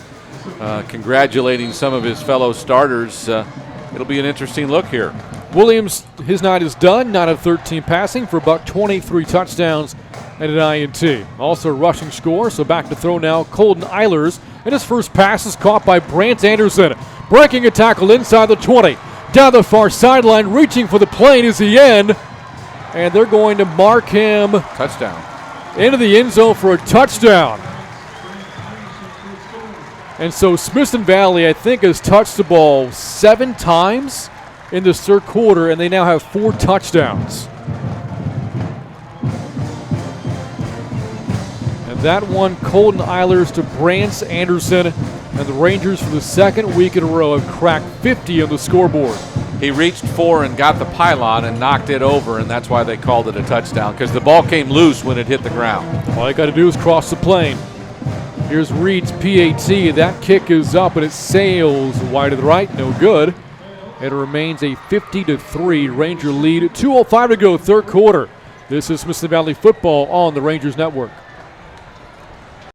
congratulating some of his fellow starters. It'll be an interesting look here. Williams, his night is done. 9 of 13 passing for $123, 3 touchdowns and an INT. Also a rushing score, so back to throw now. Colton Eilers, and his first pass is caught by Brant Anderson. Breaking a tackle inside the 20. Down the far sideline, reaching for the plane is the end. And they're going to mark him. Touchdown. Into the end zone for a touchdown. And so Smithson Valley, I think, has touched the ball 7 times in this 3rd quarter, and they now have 4 touchdowns. And that one, Colton Eilers to Brant Anderson, and the Rangers for the 2nd week in a row have cracked 50 on the scoreboard. He reached for and got the pylon and knocked it over, and that's why they called it a touchdown, because the ball came loose when it hit the ground. All you got to do is cross the plane. Here's Reed's PAT. That kick is up, and it sails wide to the right. No good. It remains a 50-3 Ranger lead. 2:05 to go, 3rd quarter. This is Smithson Valley football on the Rangers Network.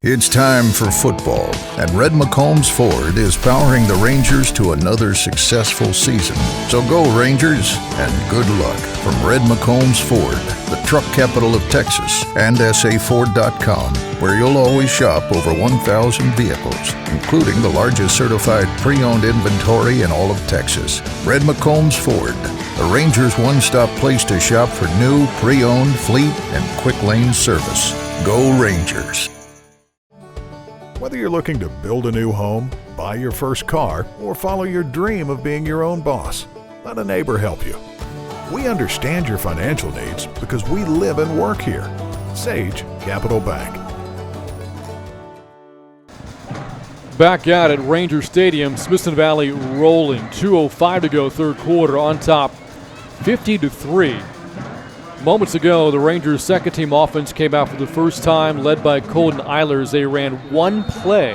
It's time for football, and Red McCombs Ford is powering the Rangers to another successful season. So go Rangers, and good luck from Red McCombs Ford, the truck capital of Texas, and SAFord.com, where you'll always shop over 1,000 vehicles, including the largest certified pre-owned inventory in all of Texas. Red McCombs Ford, the Rangers' one-stop place to shop for new, pre-owned, fleet, and quick lane service. Go Rangers. Whether you're looking to build a new home, buy your first car, or follow your dream of being your own boss, let a neighbor help you. We understand your financial needs because we live and work here. Sage Capital Bank. Back out at Ranger Stadium, Smithson Valley rolling. 2:05 to go, 3rd quarter, on top 50-3. Moments ago, the Rangers' second-team offense came out for the first time, led by Colton Eilers. They ran one play,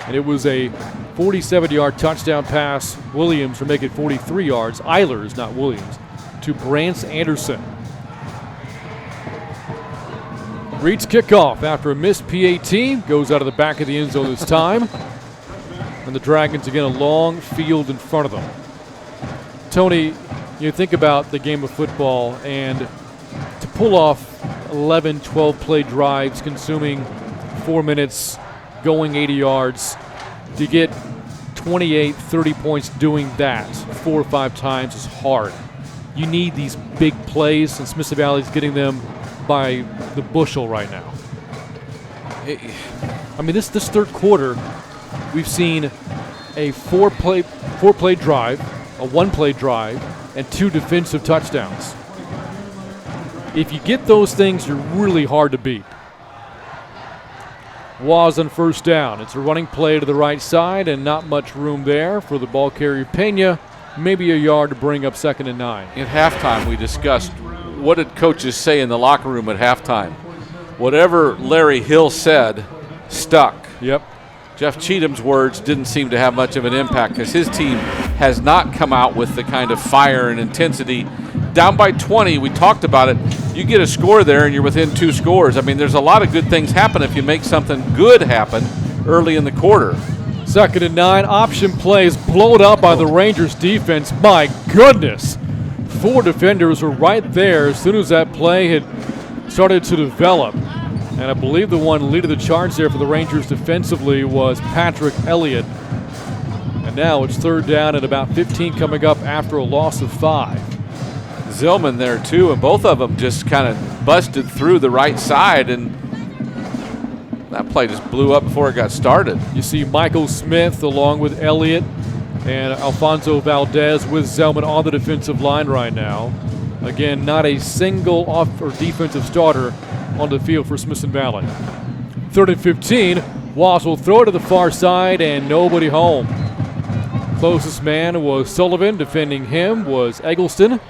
and it was a 47-yard touchdown pass. Williams to make it 43 yards. Eilers, not Williams, to Brant Anderson. Reed's kickoff after a missed PAT. Goes out of the back of the end zone this time. And the Dragons, again, a long field in front of them. Tony, you think about the game of football, and to pull off 11, 12 play drives consuming 4 minutes, going 80 yards, to get 28, 30 points doing that 4 or 5 times is hard. You need these big plays, and Smithson Valley's getting them by the bushel right now. I mean, this 3rd quarter, we've seen a four play drive, a 1-play drive, and 2 defensive touchdowns. If you get those things, you're really hard to beat. Waz on first down. It's a running play to the right side, and not much room there for the ball carrier Pena. Maybe a yard to bring up 2nd and 9. At halftime, we discussed what did coaches say in the locker room at halftime. Whatever Larry Hill said stuck. Yep. Jeff Cheatham's words didn't seem to have much of an impact because his team has not come out with the kind of fire and intensity. Down by 20, we talked about it. You get a score there and you're within 2 scores. I mean, there's a lot of good things happen if you make something good happen early in the quarter. 2nd and 9, option plays blown up by the Rangers defense. My goodness. 4 defenders were right there as soon as that play had started to develop. And I believe the one leading the charge there for the Rangers defensively was Patrick Elliott. And now it's 3rd down and about 15 coming up after a loss of 5. Zillman there too, and both of them just kind of busted through the right side, and that play just blew up before it got started. You see Michael Smith along with Elliott and Alfonso Valdez with Zellman on the defensive line right now. Again, not a single off or defensive starter on the field for Smithson Valley. 3rd and 15, Walls will throw it to the far side and nobody home. Closest man was Sullivan. Defending him was Eggleston.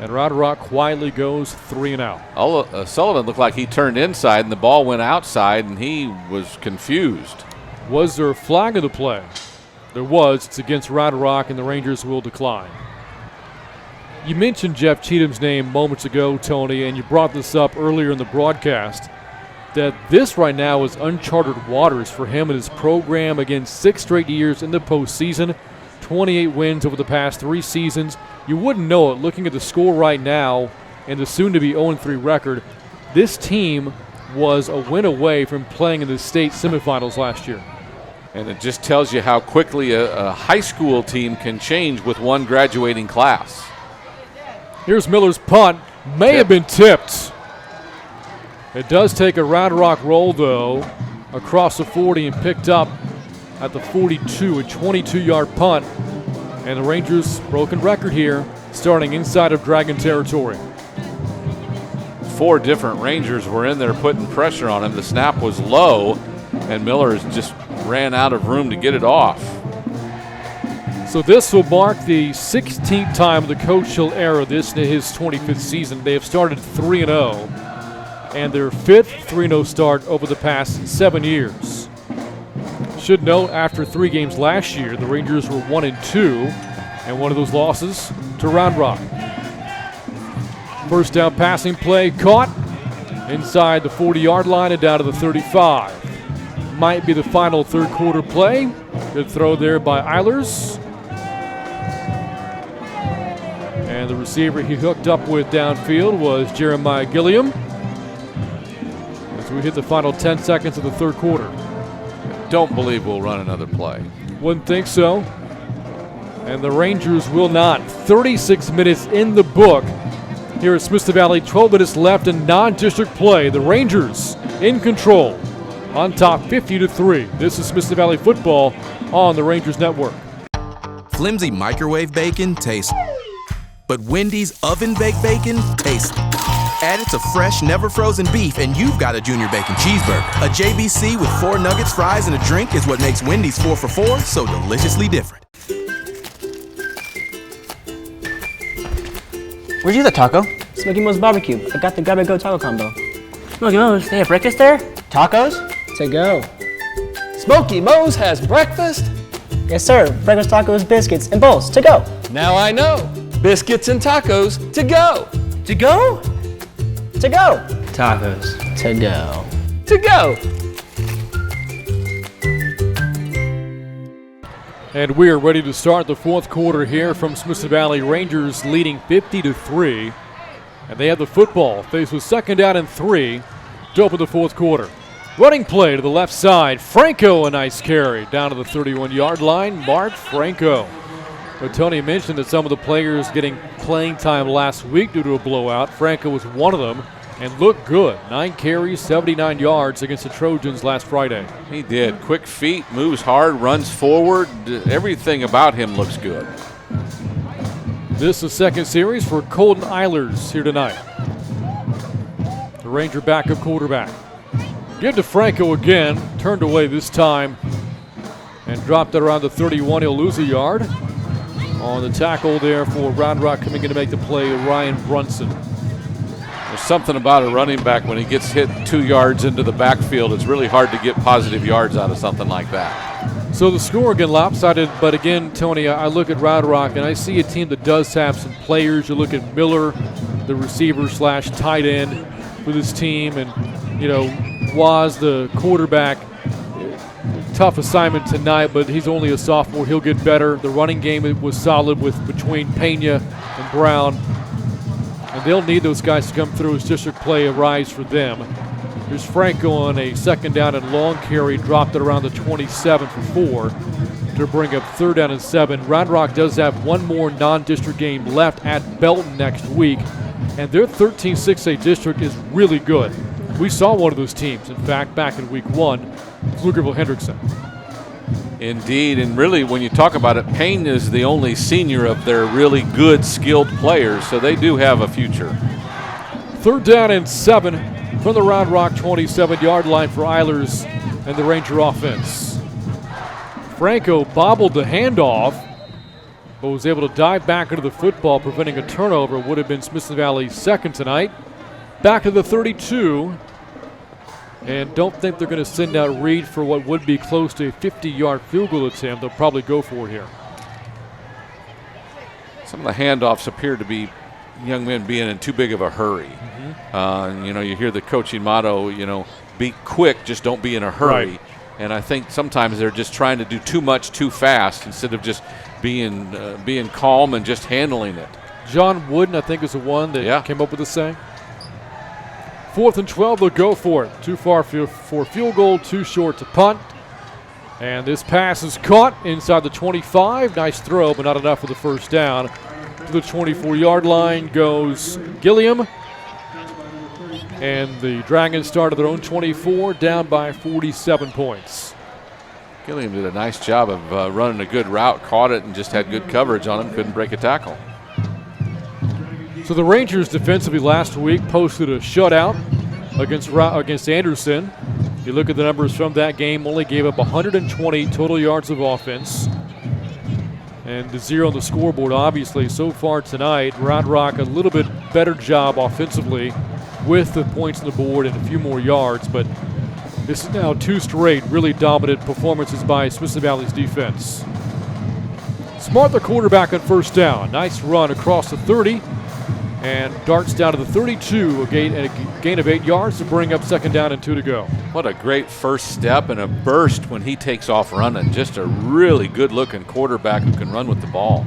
And Round Rock quietly goes 3 and out. Sullivan looked like he turned inside and the ball went outside and he was confused. Was there a flag of the play? There was. It's against Round Rock and the Rangers will decline. You mentioned Jeff Cheatham's name moments ago, Tony, and you brought this up earlier in the broadcast, that this right now is uncharted waters for him and his program. Again, 6 straight years in the postseason, 28 wins over the past 3 seasons. You wouldn't know it looking at the score right now and the soon-to-be 0-3 record. This team was a win away from playing in the state semifinals last year. And it just tells you how quickly a high school team can change with one graduating class. Here's Miller's punt. May have been tipped. It does take a Round Rock roll, though, across the 40 and picked up at the 42, a 22-yard punt. And the Rangers broken record here, starting inside of Dragon territory. 4 different Rangers were in there putting pressure on him. The snap was low, and Miller just ran out of room to get it off. So this will mark the 16th time of the Coach Hill era, this in his 25th season. They have started 3-0, and their 5th 3-0 start over the past 7 years. Should note, after 3 games last year, the Rangers were 1-2, and one of those losses to Round Rock. First down passing play caught inside the 40-yard line and down to the 35. Might be the final 3rd quarter play. Good throw there by Eilers. And the receiver he hooked up with downfield was Jeremiah Gilliam. As we hit the final 10 seconds of the 3rd quarter. Don't believe we'll run another play. Wouldn't think so. And the Rangers will not. 36 minutes in the book. Here at Smithson Valley, 12 minutes left in non-district play. The Rangers in control on top 50-3. This is Smithson Valley football on the Rangers Network. Flimsy microwave bacon tastes, but Wendy's oven-baked bacon tastes. Add it to fresh, never-frozen beef, and you've got a Junior Bacon Cheeseburger. A JBC with 4 nuggets, fries, and a drink is what makes Wendy's 4 for $4 so deliciously different. Where'd you get the taco? Smoky Mo's Barbecue. I got the grab-and-go taco combo. Smoky Mo's, they have breakfast there? Tacos? To go. Smoky Mo's has breakfast? Yes, sir. Breakfast tacos, biscuits, and bowls. To go. Now I know. Biscuits and tacos to go. To go? To go. Tacos. To go. To go. And we are ready to start the 4th quarter here from Smithson Valley. Rangers leading 50-3. And they have the football. Faced with 2nd down and 3 to open the 4th quarter. Running play to the left side. Franco, a nice carry down to the 31-yard line. Mark Franco. But Tony mentioned that some of the players getting playing time last week due to a blowout. Franco was one of them and looked good. 9 carries, 79 yards against the Trojans last Friday. He did. Quick feet, moves hard, runs forward. Everything about him looks good. This is 2nd series for Colton Eilers here tonight. The Ranger backup quarterback. Give to Franco again. Turned away this time and dropped it around the 31. He'll lose a yard. On the tackle there for Round Rock coming in to make the play, Ryan Brunson. The There's something about a running back when he gets hit 2 yards into the backfield. It's really hard to get positive yards out of something like that. So the score again lopsided, but again, Tony, I look at Round Rock and I see a team that does have some players. You look at Miller, the receiver / tight end for this team, and Waz, the quarterback. Tough assignment tonight, but he's only a sophomore. He'll get better. The running game was solid between Pena and Brown, and they'll need those guys to come through as district play arrives for them. Here's Franco on a 2nd down and long carry, dropped it around the 27 for 4 to bring up 3rd down and 7. Round Rock does have one more non-district game left at Belton next week, and their 13-6A district is really good. We saw one of those teams, in fact, back in week 1, Pflugerville-Hendrickson. Indeed, and really when you talk about it, Payne is the only senior of their really good, skilled players, so they do have a future. 3rd down and 7 from the Round Rock 27-yard line for Eilers and the Ranger offense. Franco bobbled the handoff, but was able to dive back into the football, preventing a turnover. Would have been Smithson Valley's 2nd tonight. Back to the 32. And don't think they're going to send out Reed for what would be close to a 50-yard field goal attempt. They'll probably go for it here. Some of the handoffs appear to be young men being in too big of a hurry. You hear the coaching motto, be quick, just don't be in a hurry. Right. And I think sometimes they're just trying to do too much too fast instead of just being calm and just handling it. John Wooden, I think, is the one that came up with the saying. 4th and 12, they'll go for it. Too far for field goal, too short to punt. And this pass is caught inside the 25. Nice throw, but not enough for the 1st down. To the 24-yard line goes Gilliam. And the Dragons started their own 24, down by 47 points. Gilliam did a nice job of running a good route, caught it, and just had good coverage on him, couldn't break a tackle. So the Rangers defensively last week posted a shutout against Anderson. If you look at the numbers from that game, only gave up 120 total yards of offense. And the 0 on the scoreboard, obviously, so far tonight. Round Rock a little bit better job offensively with the points on the board and a few more yards. But this is now 2 straight really dominant performances by Smithson Valley's defense. Smart, the quarterback, on 1st down. Nice run across the 30. And darts down to the 32, a gain of 8 yards to bring up 2nd down and 2 to go. What a great first step and a burst when he takes off running. Just a really good-looking quarterback who can run with the ball.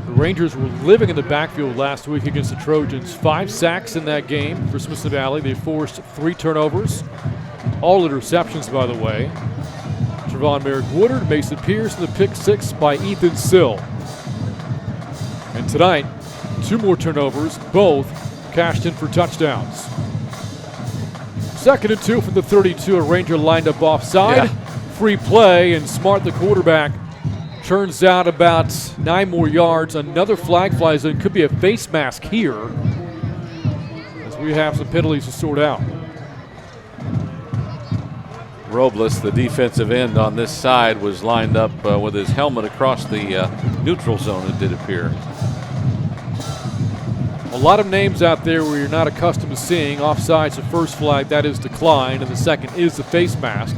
The Rangers were living in the backfield last week against the Trojans. 5 sacks in that game for Smithson Valley. They forced 3 turnovers. All interceptions, by the way. Trevon Merrick-Woodard, Mason Pierce, and the pick 6 by Ethan Sill. And tonight, 2 more turnovers, both cashed in for touchdowns. 2nd and 2 from the 32. A Ranger lined up offside. Free play, and Smart, the quarterback, turns out about 9 more yards. Another flag flies in. Could be a face mask here, as we have some penalties to sort out. Robles, the defensive end on this side, was lined up with his helmet across the neutral zone, it did appear. A lot of names out there where you're not accustomed to seeing. Offside's the first flag, that is declined, and the second is the face mask,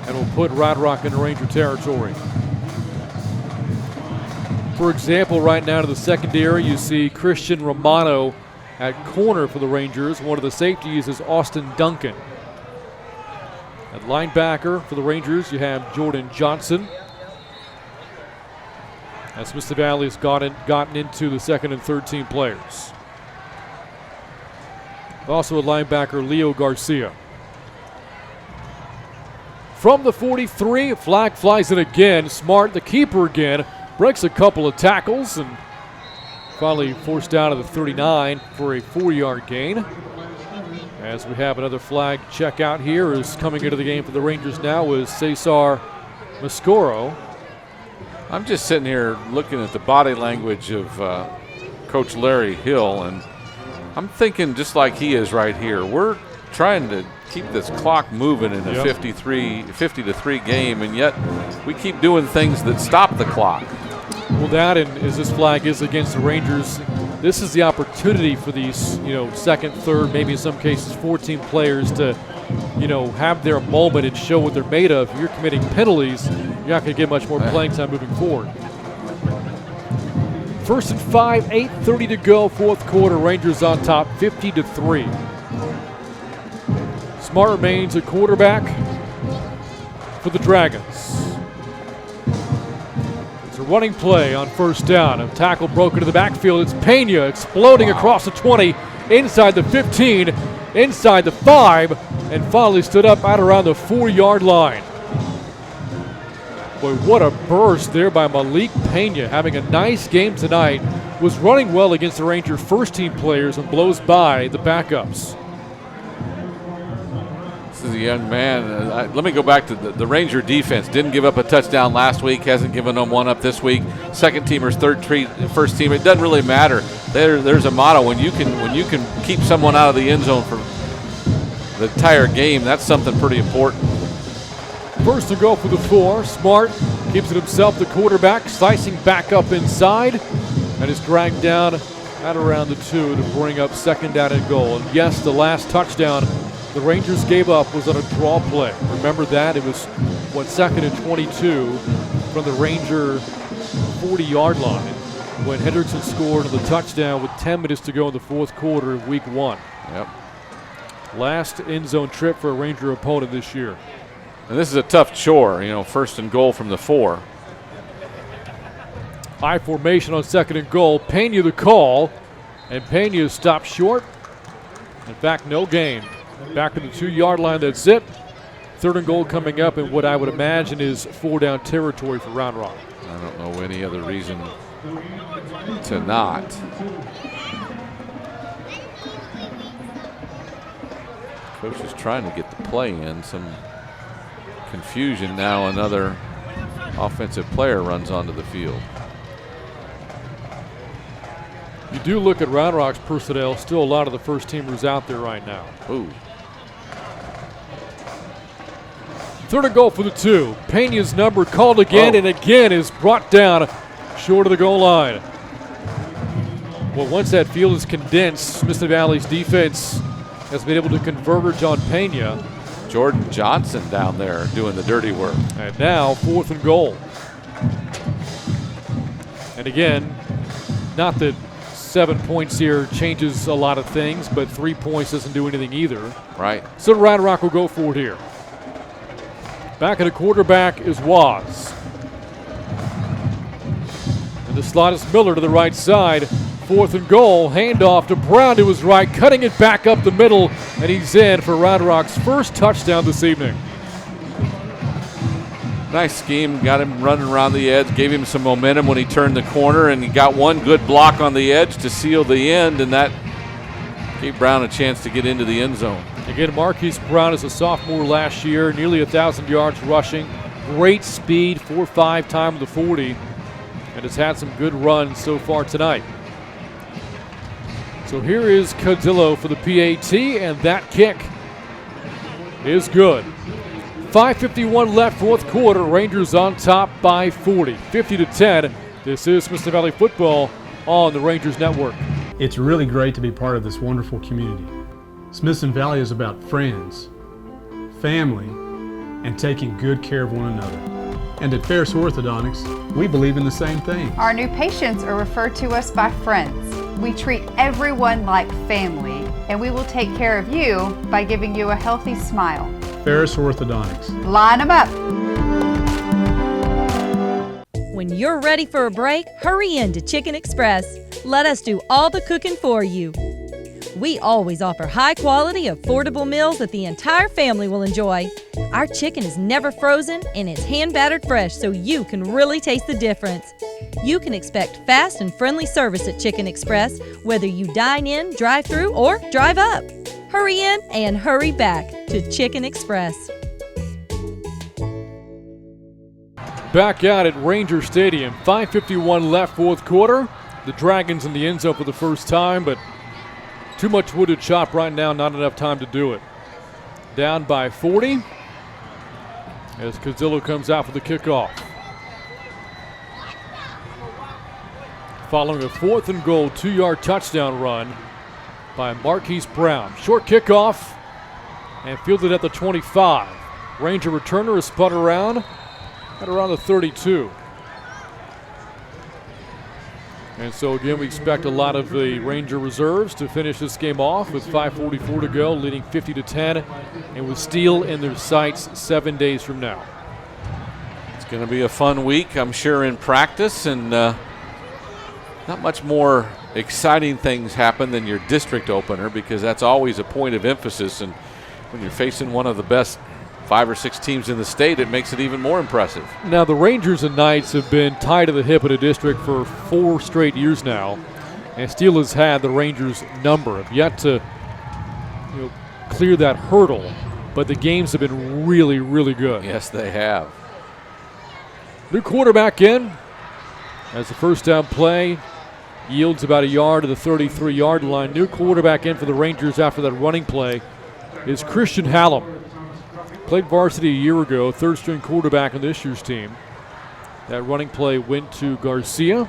and will put Round Rock into Ranger territory. For example, right now to the secondary, you see Christian Romano at corner for the Rangers. One of the safeties is Austin Duncan. At linebacker for the Rangers, you have Jordan Johnson. As Smithson Valley has gotten into the 2nd and 3rd team players. Also a linebacker, Leo Garcia. From the 43, a flag flies in again. Smart, the keeper again, breaks a couple of tackles and finally forced out of the 39 for a 4-yard gain. As we have another flag check out here, is coming into the game for the Rangers now is Cesar Mascoro. I'm just sitting here looking at the body language of Coach Larry Hill, and I'm thinking just like he is right here. We're trying to keep this clock moving in a 50-3 game, and yet we keep doing things that stop the clock. Well, that, and as this flag is against the Rangers, this is the opportunity for these, second, third, maybe in some cases 14 players to, have their moment and show what they're made of. If you're committing penalties, you're not going to get much more playing time moving forward. 1st and 5, 8:30 to go, fourth quarter. Rangers on top, 50-3. Smart remains at quarterback for the Dragons. It's a running play on first down. A tackle broken to the backfield. It's Pena exploding across the 20, inside the 15, inside the 5, and finally stood up out around the 4-yard line. Boy, what a burst there by Malik Pena, having a nice game tonight. Was running well against the Ranger first-team players and blows by the backups. This is a young man. Let me go back to the Ranger defense. Didn't give up a touchdown last week. Hasn't given them one up this week. Second teamers, first team. It doesn't really matter. There's a motto. When you can keep someone out of the end zone for the entire game, that's something pretty important. First and goal for the 4. Smart keeps it himself, the quarterback, slicing back up inside, and is dragged down at around the 2 to bring up second down and goal. And yes, the last touchdown the Rangers gave up was on a draw play. Remember that? It was, 2nd and 22 from the Ranger 40-yard line when Hendrickson scored on the touchdown with 10 minutes to go in the fourth quarter of week 1. Yep. Last end zone trip for a Ranger opponent this year. And this is a tough chore, first and goal from the 4. High formation on second and goal. Pena the call, and Pena is stopped short. In fact, no gain. Back to the 2-yard line, that's it. Third and goal coming up in what I would imagine is 4-down territory for Round Rock. I don't know any other reason to not. Coach is trying to get the play in. Some confusion now. Another offensive player runs onto the field. You do look at Round Rock's personnel, still a lot of the first teamers out there right now. Ooh. Third and goal for the 2. Pena's number called again and again is brought down short of the goal line. Well, once that field is condensed, Smithson Valley's defense has been able to converge on Pena. Jordan Johnson down there doing the dirty work. And now 4th and goal. And again, not that 7 points here changes a lot of things, but 3 points doesn't do anything either. Right. So Round Rock will go for it here. Back at the quarterback is Waz. And the slot is Miller to the right side. 4th and goal. Handoff to Brown to his right, cutting it back up the middle, and he's in for Round Rock's first touchdown this evening. Nice scheme. Got him running around the edge, gave him some momentum when he turned the corner, and he got one good block on the edge to seal the end, and that gave Brown a chance to get into the end zone. Again, Marquise Brown is a sophomore last year, nearly 1,000 yards rushing. Great speed, 4.5 time of the 40, and has had some good runs so far tonight. So here is Cadillo for the PAT, and that kick is good. 5:51 left, fourth quarter. Rangers on top by 40, 50-10. This is Smithson Valley football on the Rangers Network. It's really great to be part of this wonderful community. Smithson Valley is about friends, family, and taking good care of one another. And at Ferris Orthodontics, we believe in the same thing. Our new patients are referred to us by friends. We treat everyone like family, and we will take care of you by giving you a healthy smile. Ferris Orthodontics. Line them up. When you're ready for a break, hurry in to Chicken Express. Let us do all the cooking for you. We always offer high-quality, affordable meals that the entire family will enjoy. Our chicken is never frozen and it's hand-battered fresh so you can really taste the difference. You can expect fast and friendly service at Chicken Express, whether you dine in, drive through, or drive up. Hurry in and hurry back to Chicken Express. Back out at Ranger Stadium, 5:51 left, fourth quarter. The Dragons in the end zone for the first time, but too much wood to chop right now, not enough time to do it. Down by 40 as Cadillo comes out for the kickoff. following a 4th and goal 2-yard touchdown run by Marquise Brown. Short kickoff and fielded at the 25. Ranger returner is spun around at around the 32. And so again, we expect a lot of the Ranger reserves to finish this game off with 5:44 to go, leading 50-10, and with Steele in their sights 7 days from now. It's going to be a fun week, I'm sure, in practice, and not much more exciting things happen than your district opener, because that's always a point of emphasis, and when you're facing one of the best 5 or 6 teams in the state, it makes it even more impressive. Now, the Rangers and Knights have been tied to the hip at a district for 4 straight years now, and Steele has had the Rangers' number. Have yet to clear that hurdle, but the games have been really, really good. Yes, they have. New quarterback in as the first down play yields about a yard to the 33-yard line. New quarterback in for the Rangers after that running play is Christian Hallam. Played varsity a year ago, 3rd-string quarterback on this year's team. That running play went to Garcia.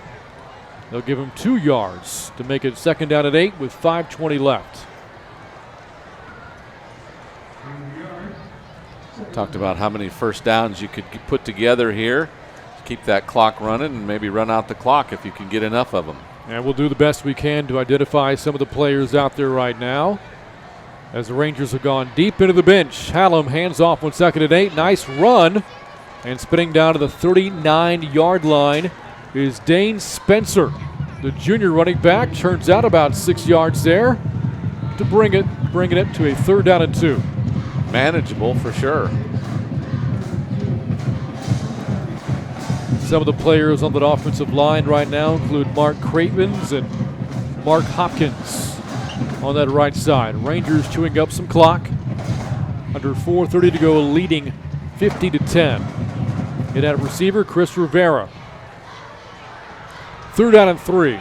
They'll give him 2 yards to make it 2nd down at 8 with 5:20 left. Talked about how many first downs you could put together here. Keep that clock running and maybe run out the clock if you can get enough of them. And we'll do the best we can to identify some of the players out there right now, as the Rangers have gone deep into the bench. Hallam hands off on 2nd and 8. Nice run. And spinning down to the 39-yard line is Dane Spencer. The junior running back turns out about 6 yards there to bringing it to a 3rd down and 2. Manageable for sure. Some of the players on that offensive line right now include Mark Cravens and Mark Hopkins on that right side. Rangers chewing up some clock. Under 4:30 to go, leading 50-10. In at receiver, Chris Rivera. 3rd down and 3.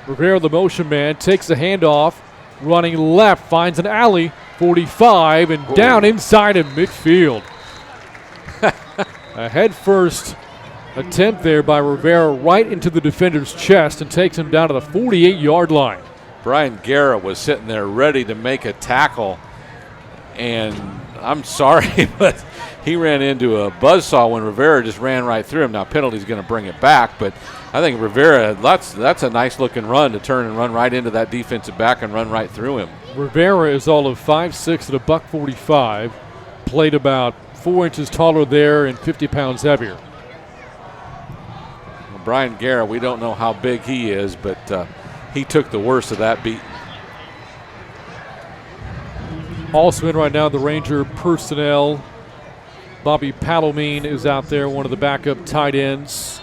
Rivera, the motion man, takes the handoff. Running left, finds an alley. 45 and down inside of midfield. A head first attempt there by Rivera right into the defender's chest and takes him down to the 48-yard line. Brian Guerra was sitting there ready to make a tackle, and I'm sorry, but he ran into a buzzsaw when Rivera just ran right through him. Now, penalty's going to bring it back, but I think Rivera, that's a nice-looking run to turn and run right into that defensive back and run right through him. Rivera is all of 5'6" at $145, played about 4 inches taller there and 50 pounds heavier. Well, Brian Guerra, we don't know how big he is, but he took the worst of that beat. Also in right now, the Ranger personnel. Bobby Palomine is out there, one of the backup tight ends.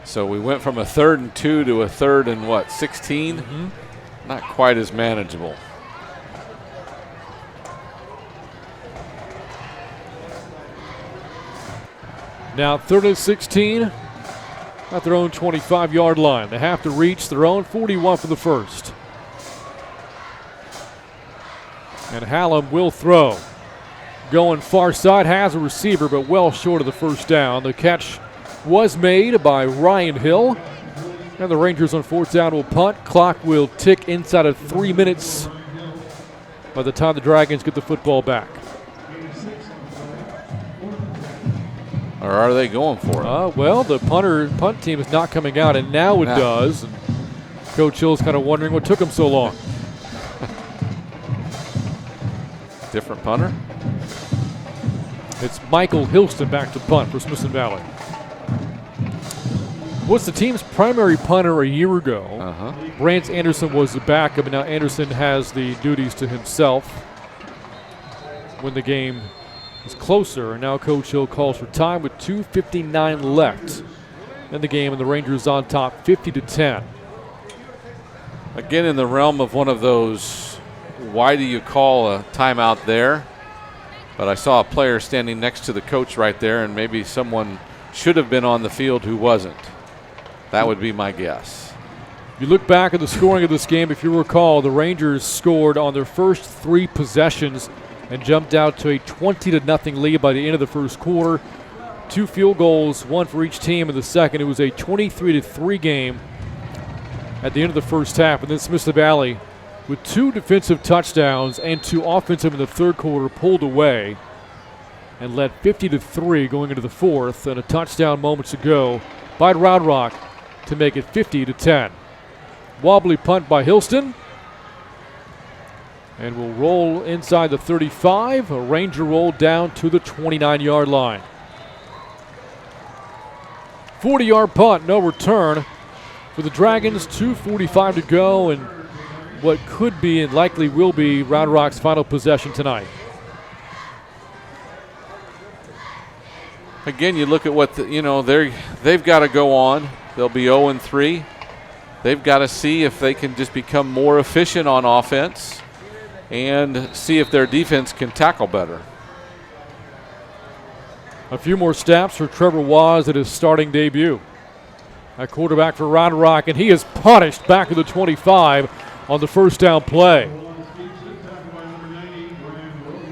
So we went from a 3rd and 2 to a 3rd and 16? Mm-hmm. Not quite as manageable. Now 3rd and 16 at their own 25-yard line. They have to reach their own 41 for the first. And Hallam will throw. Going far side, has a receiver, but well short of the first down. The catch was made by Ryan Hill. And the Rangers on 4th down will punt. Clock will tick inside of 3 minutes by the time the Dragons get the football back. Or are they going for it? Well, the punt team is not coming out, and now it does. And Coach Hill's kind of wondering what took him so long. Different punter? It's Michael Hilston back to punt for Smithson Valley. Was the team's primary punter a year ago. Brant Anderson was the backup, and now Anderson has the duties to himself when the game is closer. And now Coach Hill calls for time with 2:59 left in the game, and the Rangers on top 50-10. Again, in the realm of one of those, why do you call a timeout there? But I saw a player standing next to the coach right there, and maybe someone should have been on the field who wasn't. That would be my guess. You look back at the scoring of this game, if you recall, the Rangers scored on their first 3 possessions and jumped out to a 20-0 lead by the end of the first quarter. 2 field goals, 1 for each team in the second. It was a 23-3 game at the end of the first half. And then Smithson Valley, with 2 defensive touchdowns and 2 offensive in the third quarter, pulled away and led 50-3 going into the fourth, and a touchdown moments ago by Round Rock to make it 50-10. Wobbly punt by Hillston, and will roll inside the 35. A Ranger roll down to the 29-yard line. 40-yard punt, no return for the Dragons. 2:45 to go, and what could be and likely will be Round Rock's final possession tonight. Again, you look at what they've got to go on. They'll be 0-3. They've got to see if they can just become more efficient on offense and see if their defense can tackle better. A few more snaps for Trevor Waz at his starting debut. At quarterback for Round Rock, and he is punished back to the 25 on the first down play.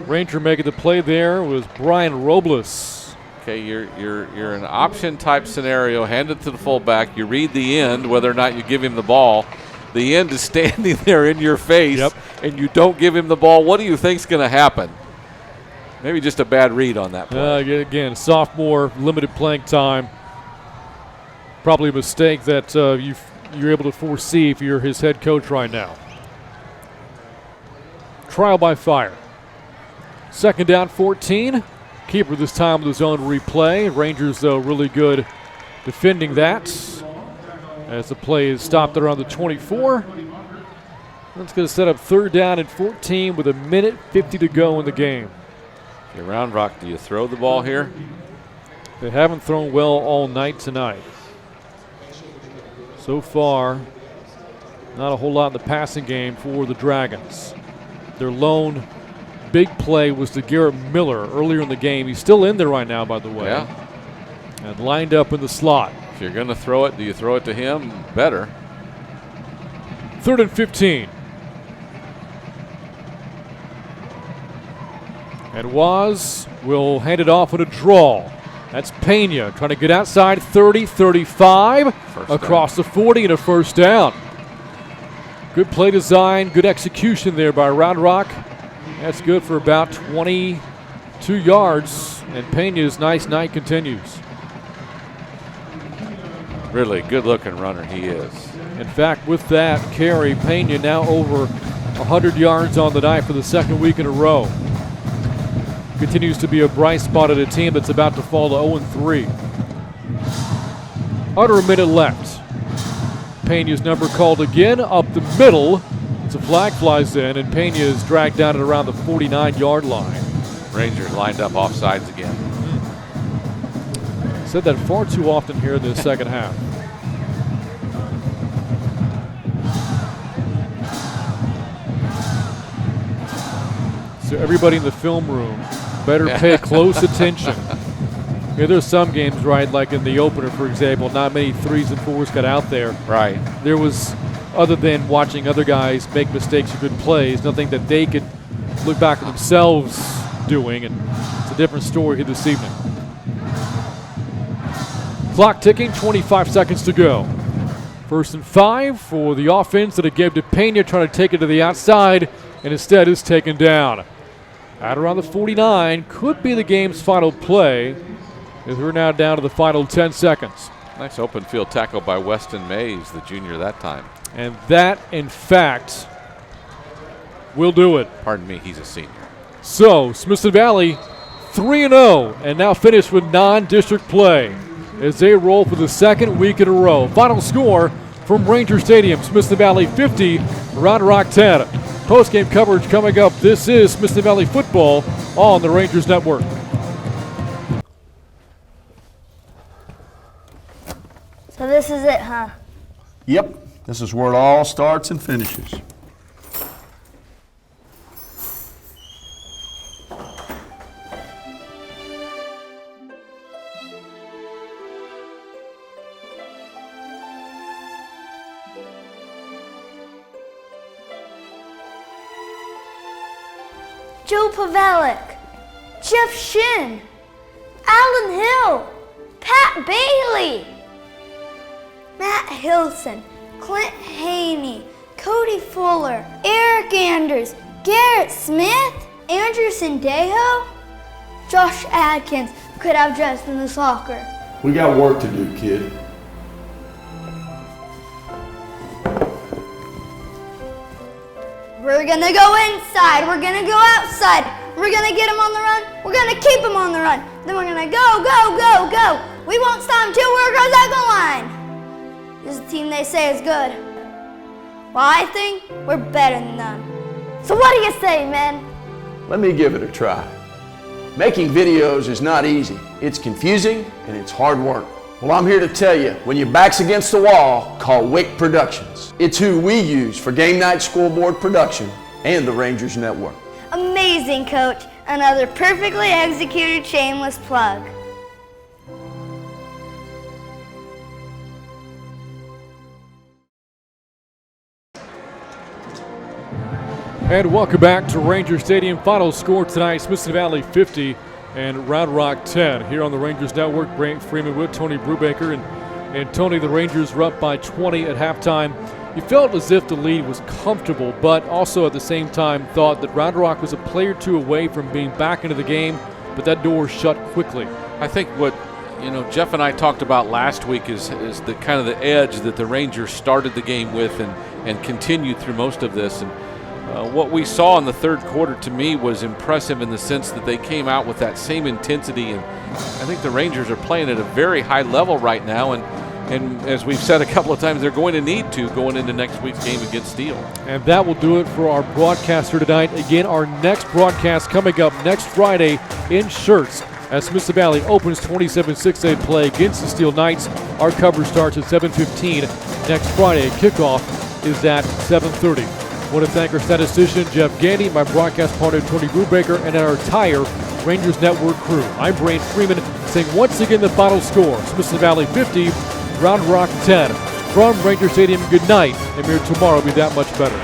Ranger making the play there was Brian Robles. Okay, you're an option type scenario. Hand it to the fullback. You read the end, whether or not you give him the ball. The end is standing there in your face, and you don't give him the ball. What do you think's going to happen? Maybe just a bad read on that play. Again, sophomore, limited playing time. Probably a mistake that you're able to foresee if you're his head coach right now. Trial by fire. Second down, 14. Keeper this time with his own replay. Rangers, though, really good defending that, as the play is stopped around the 24. That's going to set up third down and 14 with 1:50 to go in the game. Okay, Round Rock, do you throw the ball here? They haven't thrown well all night tonight. So far, not a whole lot in the passing game for the Dragons. Their lone big play was to Garrett Miller earlier in the game. He's still in there right now, by the way. Yeah. And lined up in the slot. If you're going to throw it, do you throw it to him? Better. 3rd and 15. And Waz will hand it off with a draw. That's Pena trying to get outside 30, 35, across the 40 and a first down. Good play design, good execution there by Round Rock. That's good for about 22 yards, and Pena's nice night continues. Really good-looking runner he is. In fact, with that carry, Pena now over 100 yards on the night for the second week in a row. Continues to be a bright spot at a team that's about to fall to 0-3. Under a minute left. Pena's number called again up the middle. It's a flag flies in, and Pena is dragged down at around the 49-yard line. Rangers lined up offsides again. Said that far too often here in the second half. So everybody in the film room better pay close attention. Yeah, there's some games, right, like in the opener, for example, not many 3s and 4s got out there. Right. There was, other than watching other guys make mistakes or good plays, nothing that they could look back at themselves doing, and it's a different story here this evening. Clock ticking, 25 seconds to go. 1st and 5 for the offense that it gave to Pena, trying to take it to the outside, and instead is taken down. At around the 49, could be the game's final play, as we're now down to the final 10 seconds. Nice open field tackle by Weston Mays, the junior that time. And that, in fact, will do it. Pardon me, he's a senior. So, Smithson Valley 3-0, and now finished with non-district play as they roll for the second week in a row. Final score from Ranger Stadium, Smithson Valley 50, Round Rock 10. Post-game coverage coming up. This is Smithson Valley football on the Rangers Network. So this is it, huh? Yep, this is where it all starts and finishes. Joe Pavelic, Jeff Shin, Alan Hill, Pat Bailey, Matt Hilson, Clint Haney, Cody Fuller, Eric Anders, Garrett Smith, Andrew Sendejo, Josh Adkins could have dressed in the soccer. We got work to do, kid. We're gonna go inside, we're gonna go outside, we're gonna get them on the run, we're gonna keep them on the run, then we're gonna go, go, go, go. We won't stop until we're across that goal line. This is a team they say is good. Well, I think we're better than them. So what do you say, men? Let me give it a try. Making videos is not easy. It's confusing and it's hard work. Well, I'm here to tell you, when your back's against the wall, call Wick Productions. It's who we use for game night scoreboard production and the Rangers Network. Amazing, Coach. Another perfectly executed shameless plug. And welcome back to Ranger Stadium. Final score tonight, Smithson Valley 50 and Round Rock 10. Here on the Rangers Network, Brant Freeman with Tony Brubaker. And Tony, the Rangers were up by 20 at halftime. You felt as if the lead was comfortable, but also at the same time thought that Round Rock was a play or two away from being back into the game, but that door shut quickly. I think what Jeff and I talked about last week is the kind of the edge that the Rangers started the game with and continued through most of this. And what we saw in the third quarter to me was impressive in the sense that they came out with that same intensity, and I think the Rangers are playing at a very high level right now, and as we've said a couple of times, they're going to need to going into next week's game against Steele. And that will do it for our broadcaster tonight. Again, our next broadcast coming up next Friday in Schertz as Smithson Valley opens 27-6A play against the Steele Knights. Our coverage starts at 7:15 next Friday. Kickoff is at 7:30. I want to thank our statistician, Jeff Gandy, my broadcast partner, Tony Brubaker, and our entire Rangers Network crew. I'm Brant Freeman, saying once again the final score, Smithson Valley 50, Round Rock 10. From Ranger Stadium, good night, and may tomorrow be that much better.